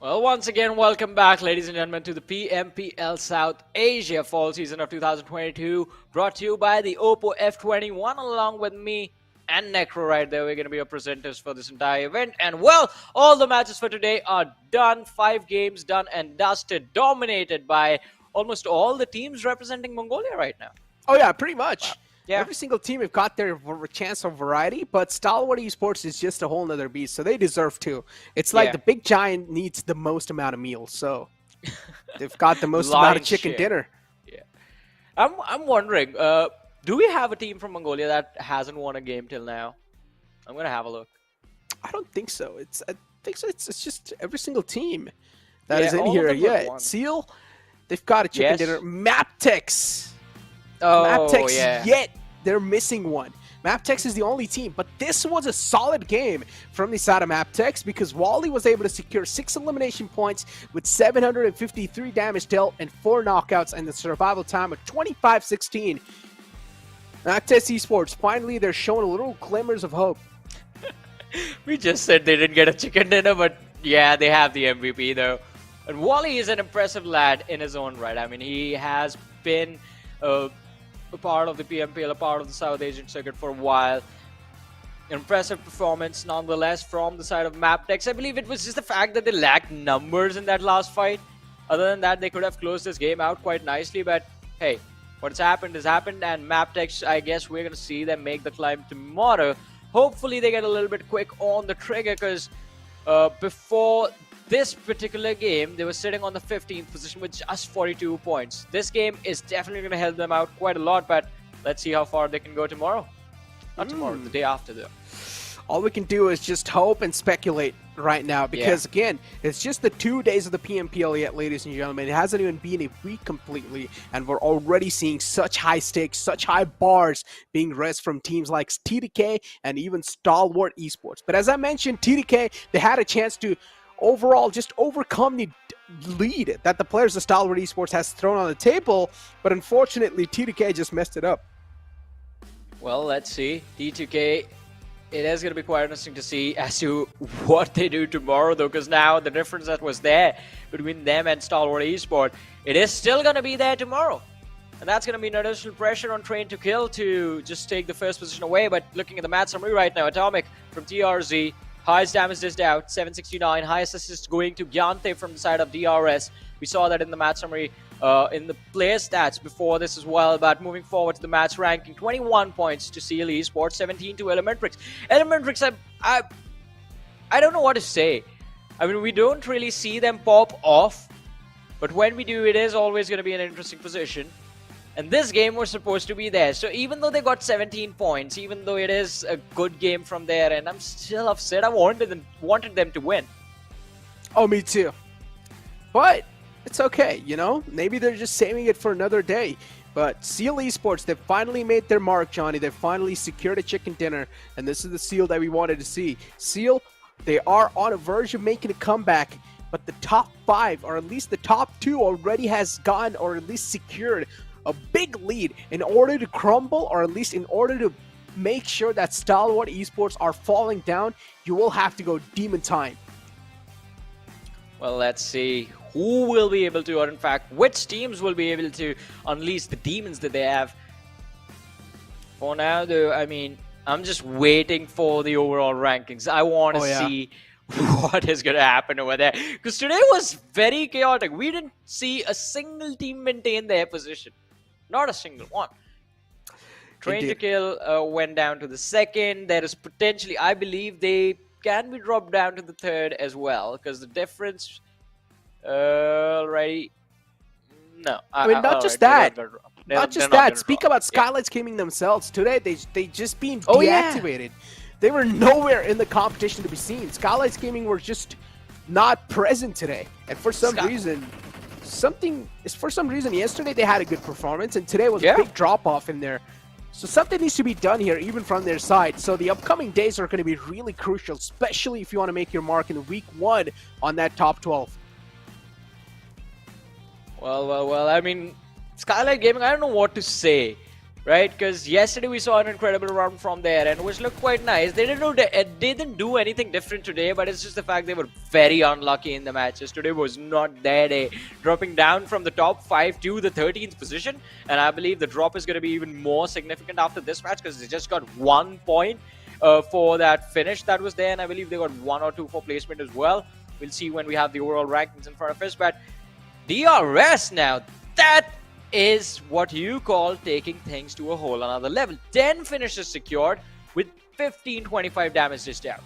Well, once again, welcome back, ladies and gentlemen, to the PMPL South Asia Fall Season of 2022, brought to you by the Oppo F21, along with me and Necro right there. We're going to be your presenters for this entire event. And, well, all the matches for today are done. 5 games done and dusted, dominated by almost all the teams representing Mongolia right now. Oh, yeah, pretty much. Wow. Yeah. Every single team have got their chance of variety, but Stalwart eSports is just a whole nother beast, so they deserve to. It's like the big giant needs the most amount of meals, so they've got the most amount of chicken dinner. Yeah, I'm wondering, do we have a team from Mongolia that hasn't won a game till now? I'm gonna have a look. I don't think so. I think so. It's just every single team that is in all here. of them have Yeah, won. Seal, they've got a chicken dinner. MABETEX. Oh, MABETEX, yeah. yet they're missing one. MABETEX is the only team, but this was a solid game from the side of MABETEX because Wally was able to secure 6 elimination points with 753 damage dealt and 4 knockouts and the survival time of 25-16. MABETEX eSports, finally they're showing a little glimmers of hope. We just said they didn't get a chicken dinner, but yeah, they have the MVP though. And Wally is an impressive lad in his own right. I mean, he has been a part of the PMPL, a part of the South Asian circuit for a while. Impressive performance nonetheless from the side of MABETEX. I believe it was just the fact that they lacked numbers in that last fight. Other than that, they could have closed this game out quite nicely, but hey, what's happened has happened, and MABETEX, I guess we're going to see them make the climb tomorrow. Hopefully they get a little bit quick on the trigger, because before this particular game, they were sitting on the 15th position with just 42 points. This game is definitely going to help them out quite a lot, but let's see how far they can go tomorrow. Not tomorrow, the day after though. All we can do is just hope and speculate right now, because again, it's just the 2 days of the PMPL yet, ladies and gentlemen. It hasn't even been a week completely, and we're already seeing such high stakes, such high bars being raised from teams like TDK and even Stalwart Esports. But as I mentioned, TDK, they had a chance to overall just overcome the lead that the players of Stalwart Esports has thrown on the table, but unfortunately TDK just messed it up. Well, let's see. D2K, it is going to be quite interesting to see as to what they do tomorrow, though, because now the difference that was there between them and Stalwart Esports, it is still going to be there tomorrow. And that's going to be an additional pressure on Train to Kill to just take the first position away. But looking at the match summary right now, Atomic from TRZ, highest damage dished out, 769. Highest assist going to Gyante from the side of DRS. We saw that in the match summary, in the player stats before this as well. But moving forward to the match ranking, 21 points to Seal Esports, 17 to Elementrix. Elementrix, I don't know what to say. I mean, we don't really see them pop off. But when we do, it is always going to be an interesting position. And this game was supposed to be there. So even though they got 17 points, even though it is a good game from there, and I'm still upset, I wanted them to win. Oh, me too. But it's okay, you know? Maybe they're just saving it for another day. But Seal Esports, they've finally made their mark, Johnny. They've finally secured a chicken dinner. And this is the Seal that we wanted to see. Seal, they are on a verge of making a comeback. But the top 5, or at least the top 2, already has gone, or at least secured a big lead. In order to crumble, or at least in order to make sure that Stalwart Esports are falling down, you will have to go demon time. Well, let's see who will be able to, or in fact, which teams will be able to unleash the demons that they have. For now, though, I mean, I'm just waiting for the overall rankings. I want to see what is going to happen over there. Because today was very chaotic. We didn't see a single team maintain their position. Not a single one. Train to Kill went down to the 2nd. There is potentially, I believe they can be dropped down to the 3rd as well. Because the difference, already, no. I mean, not just that. Not just that. Speak about Skylightz Gaming themselves. Today, they just been deactivated. They were nowhere in the competition to be seen. Skylightz Gaming were just not present today. And for some reason, yesterday they had a good performance, and today was a big drop-off in there. So something needs to be done here, even from their side. So the upcoming days are going to be really crucial, especially if you want to make your mark in week 1 on that top 12. Well, I mean, Skylightz Gaming, I don't know what to say. Right, because yesterday we saw an incredible run from there, and which looked quite nice. They didn't do anything different today, but it's just the fact they were very unlucky in the matches. Today was not their day, dropping down from the top 5 to the 13th position, and I believe the drop is going to be even more significant after this match, because they just got 1 point for that finish that was there, and I believe they got 1 or 2 for placement as well. We'll see when we have the overall rankings in front of us, but DRS now, that is what you call taking things to a whole another level. 10 finishes secured with 1525 damage dished out.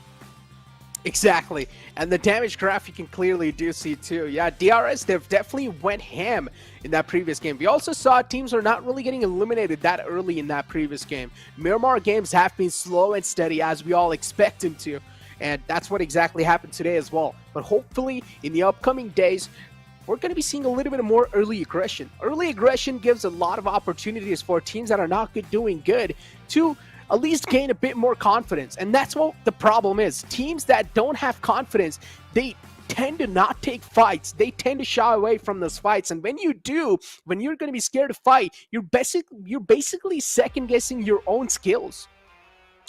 Exactly, and the damage graph you can clearly do see too. Yeah, DRS, they've definitely went ham in that previous game. We also saw teams are not really getting eliminated that early in that previous game. Miramar games have been slow and steady, as we all expect them to, and that's what exactly happened today as well. But hopefully in the upcoming days, we're going to be seeing a little bit more early aggression. Early aggression gives a lot of opportunities for teams that are not doing good to at least gain a bit more confidence. And that's what the problem is. Teams that don't have confidence, they tend to not take fights. They tend to shy away from those fights. And when you do, when you're going to be scared to fight, you're basically second-guessing your own skills.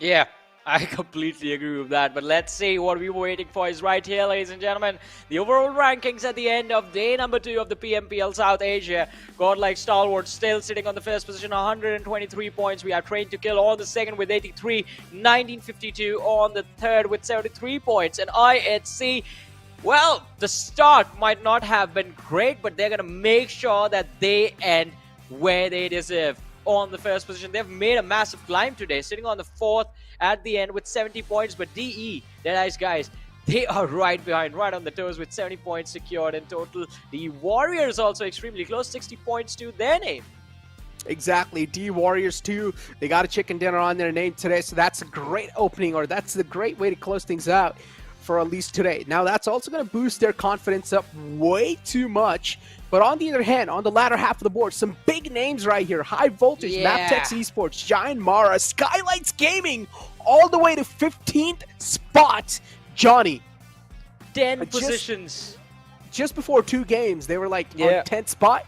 Yeah, I completely agree with that, but let's see what we were waiting for is right here, ladies and gentlemen. The overall rankings at the end of day number 2 of the PMPL South Asia. Godlike Stalwart still sitting on the first position, 123 points. We have Trained to Kill on the second with 83, 1952 on the third with 73 points, and IHC, well, the start might not have been great, but they're going to make sure that they end where they deserve on the first position. They've made a massive climb today, sitting on the fourth at the end with 70 points, but DE, Deadeyes guys, they are right behind, right on the toes with 70 points secured in total. The Warriors also extremely close, 60 points to their name. Exactly, D Warriors too. They got a chicken dinner on their name today, so that's a great opening, or that's the great way to close things out for at least today. Now that's also going to boost their confidence up way too much. But on the other hand, on the latter half of the board, some big names right here. High Voltage, MABETEX eSports, Giant Mara, Skylightz Gaming, all the way to 15th spot. Johnny. 10 positions. Just before 2 games, they were like on 10th spot.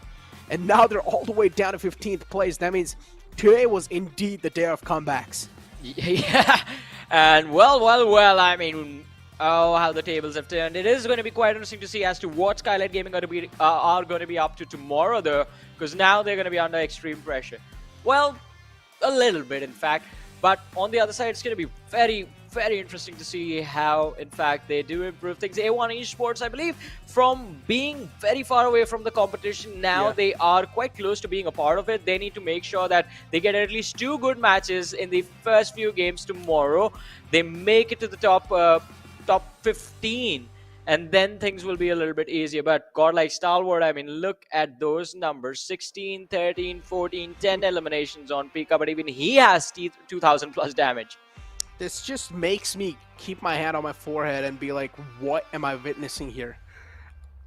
And now they're all the way down to 15th place. That means today was indeed the day of comebacks. Yeah. And well, I mean, oh, how the tables have turned. It is going to be quite interesting to see as to what Skylightz Gaming are going to be up to tomorrow, though, because now they're going to be under extreme pressure. Well, a little bit, in fact. But on the other side, it's going to be very, very interesting to see how, in fact, they do improve things. A1 eSports, I believe, from being very far away from the competition, now they are quite close to being a part of it. They need to make sure that they get at least 2 good matches in the first few games tomorrow. They make it to the top 15, and then things will be a little bit easier. But Godlike Stalwart, I mean, look at those numbers, 16, 13, 14, 10 eliminations on Pika, but even he has 2,000 plus damage. This just makes me keep my hand on my forehead and be like, what am I witnessing here?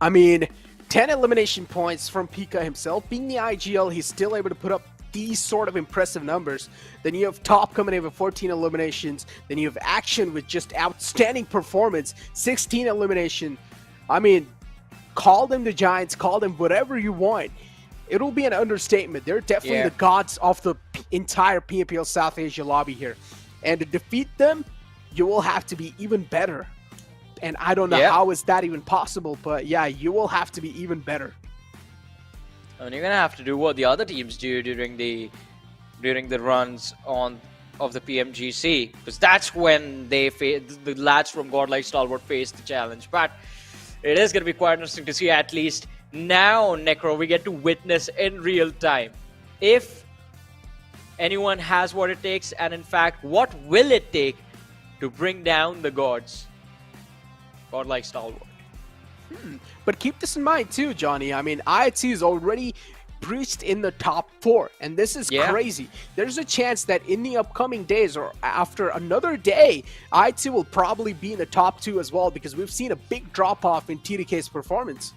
I mean, 10 elimination points from Pika himself. Being the IGL, he's still able to put up these sort of impressive numbers. Then you have Top coming in with 14 eliminations. Then you have Action with just outstanding performance, 16 elimination. I mean, call them the Giants, call them whatever you want. It'll be an understatement. They're definitely the gods of the entire PMPL South Asia lobby here. And to defeat them, you will have to be even better. And I don't know how is that even possible, but yeah, you will have to be even better. And you're gonna have to do what the other teams do during the runs of the PMGC, because that's when they the lads from Godlike Stalwart face the challenge. But it is gonna be quite interesting to see. At least now, Necro, we get to witness in real time if anyone has what it takes, and in fact, what will it take to bring down the gods. Godlike Stalwart. But keep this in mind too, Johnny. I mean, IHC is already breached in the top 4, and this is crazy. There's a chance that in the upcoming days or after another day, IHC will probably be in the top 2 as well, because we've seen a big drop-off in TDK's performance.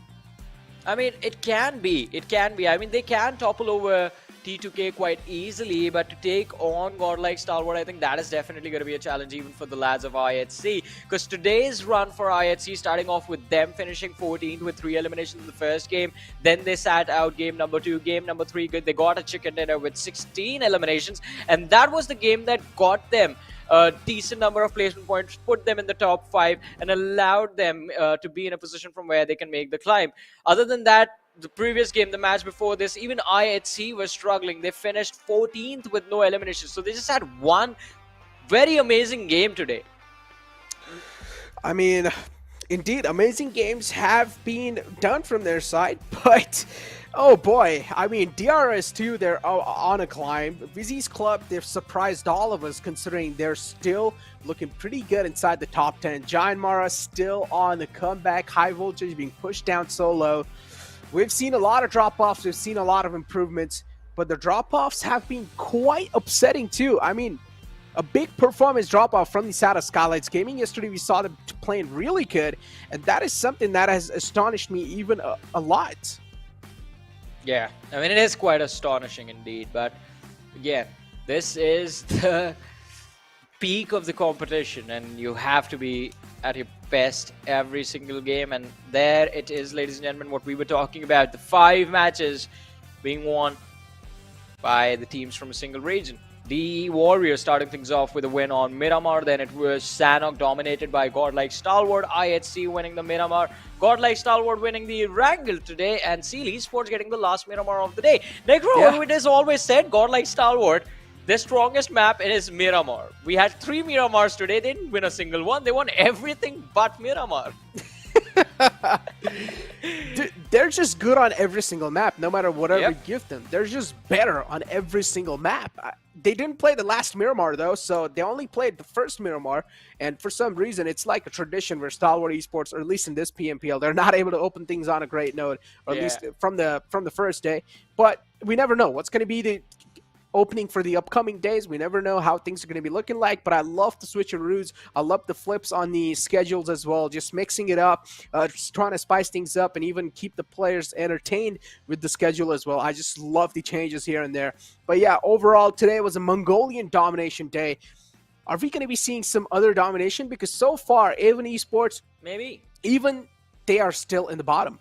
I mean, it can be. It can be. I mean, they can topple over T2K quite easily, but to take on Godlike Stalwart, I think that is definitely going to be a challenge even for the lads of IHC, because today's run for IHC, starting off with them finishing 14th with 3 eliminations in the first game, then they sat out game number 2, game number 3, they got a chicken dinner with 16 eliminations, and that was the game that got them a decent number of placement points, put them in the top 5, and allowed them to be in a position from where they can make the climb. Other than that, the previous game, the match before this, even IHC was struggling. They finished 14th with no eliminations. So they just had one very amazing game today. I mean, indeed, amazing games have been done from their side, but oh boy, I mean, DRS too, they're on a climb. VIZZES Club, they've surprised all of us considering they're still looking pretty good inside the top 10. Giant Mara still on the comeback. High Voltage being pushed down so low. We've seen a lot of drop-offs, we've seen a lot of improvements, but the drop-offs have been quite upsetting too. I mean, a big performance drop-off from the side of Skylightz Gaming. Yesterday we saw them playing really good, and that is something that has astonished me even a lot. Yeah, I mean, it is quite astonishing indeed, but again, this is the peak of the competition, and you have to be at your best every single game. And there it is, ladies and gentlemen, what we were talking about, the 5 matches being won by the teams from a single region. The Warriors starting things off with a win on Miramar. Then it was Sanhok dominated by Godlike Stalwart. IHC winning the Miramar. Godlike Stalwart winning the Erangel today. And Seal eSports getting the last Miramar of the day. Necro, what it has always said, Godlike Stalwart, their strongest map is Miramar. We had 3 Miramars today. They didn't win a single one. They won everything but Miramar. They're just good on every single map, no matter whatever you give them. They're just better on every single map. They didn't play the last Miramar, though, so they only played the first Miramar. And for some reason, it's like a tradition where Stalwart Esports, or at least in this PMPL, they're not able to open things on a great note, or at least from the first day. But we never know what's going to be the opening for the upcoming days. We never know how things are going to be looking like, but I love the switcheroos. I love the flips on the schedules as well, just mixing it up, just trying to spice things up and even keep the players entertained with the schedule as well. I just love the changes here and there. But yeah, overall, today was a Mongolian domination day. Are we going to be seeing some other domination? Because so far, even esports, maybe, even they are still in the bottom.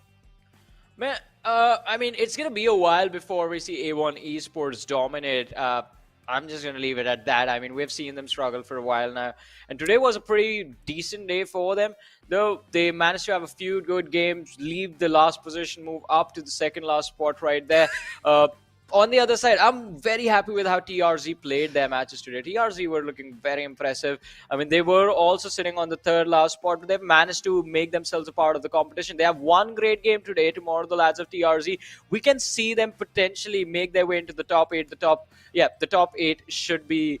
Man, I mean, it's going to be a while before we see A1 eSports dominate. I'm just going to leave it at that. I mean, we've seen them struggle for a while now. And today was a pretty decent day for them. Though they managed to have a few good games, leave the last position, move up to the second last spot right there. On the other side, I'm very happy with how TRZ played their matches today. TRZ were looking very impressive. I mean, they were also sitting on the third last spot, but they've managed to make themselves a part of the competition. They have one great game today. Tomorrow, the lads of TRZ, we can see them potentially make their way into the top 8. The top 8 should be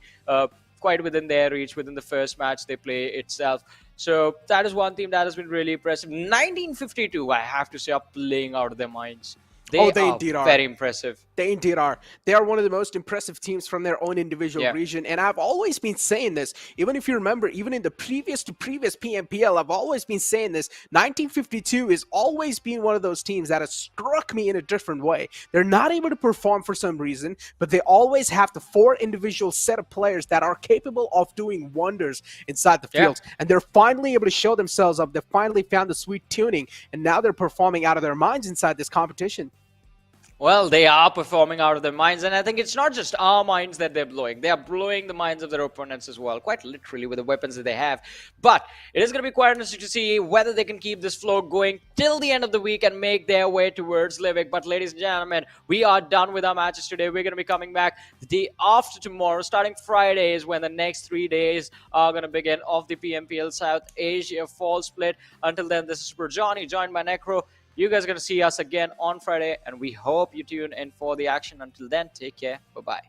quite within their reach within the first match they play itself. So that is one team that has been really impressive. 1952, I have to say, are playing out of their minds. They indeed are very impressive. They indeed are. They are one of the most impressive teams from their own individual region. And I've always been saying this, even if you remember, even in the previous PMPL, I've always been saying this. 1952 has always been one of those teams that has struck me in a different way. They're not able to perform for some reason, but they always have the 4 individual set of players that are capable of doing wonders inside the fields. And they're finally able to show themselves up. They've finally found the sweet tuning, and now they're performing out of their minds inside this competition. Well, they are performing out of their minds, and I think it's not just our minds that they're blowing. They are blowing the minds of their opponents as well, quite literally with the weapons that they have. But it is going to be quite interesting to see whether they can keep this flow going till the end of the week and make their way towards Livik. But ladies and gentlemen, we are done with our matches today. We're going to be coming back the day after tomorrow. Starting Friday is when the next 3 days are going to begin of the PMPL South Asia Fall Split. Until then, this is Johnny, joined by Necro. You guys are going to see us again on Friday, and we hope you tune in for the action. Until then, take care. Bye-bye.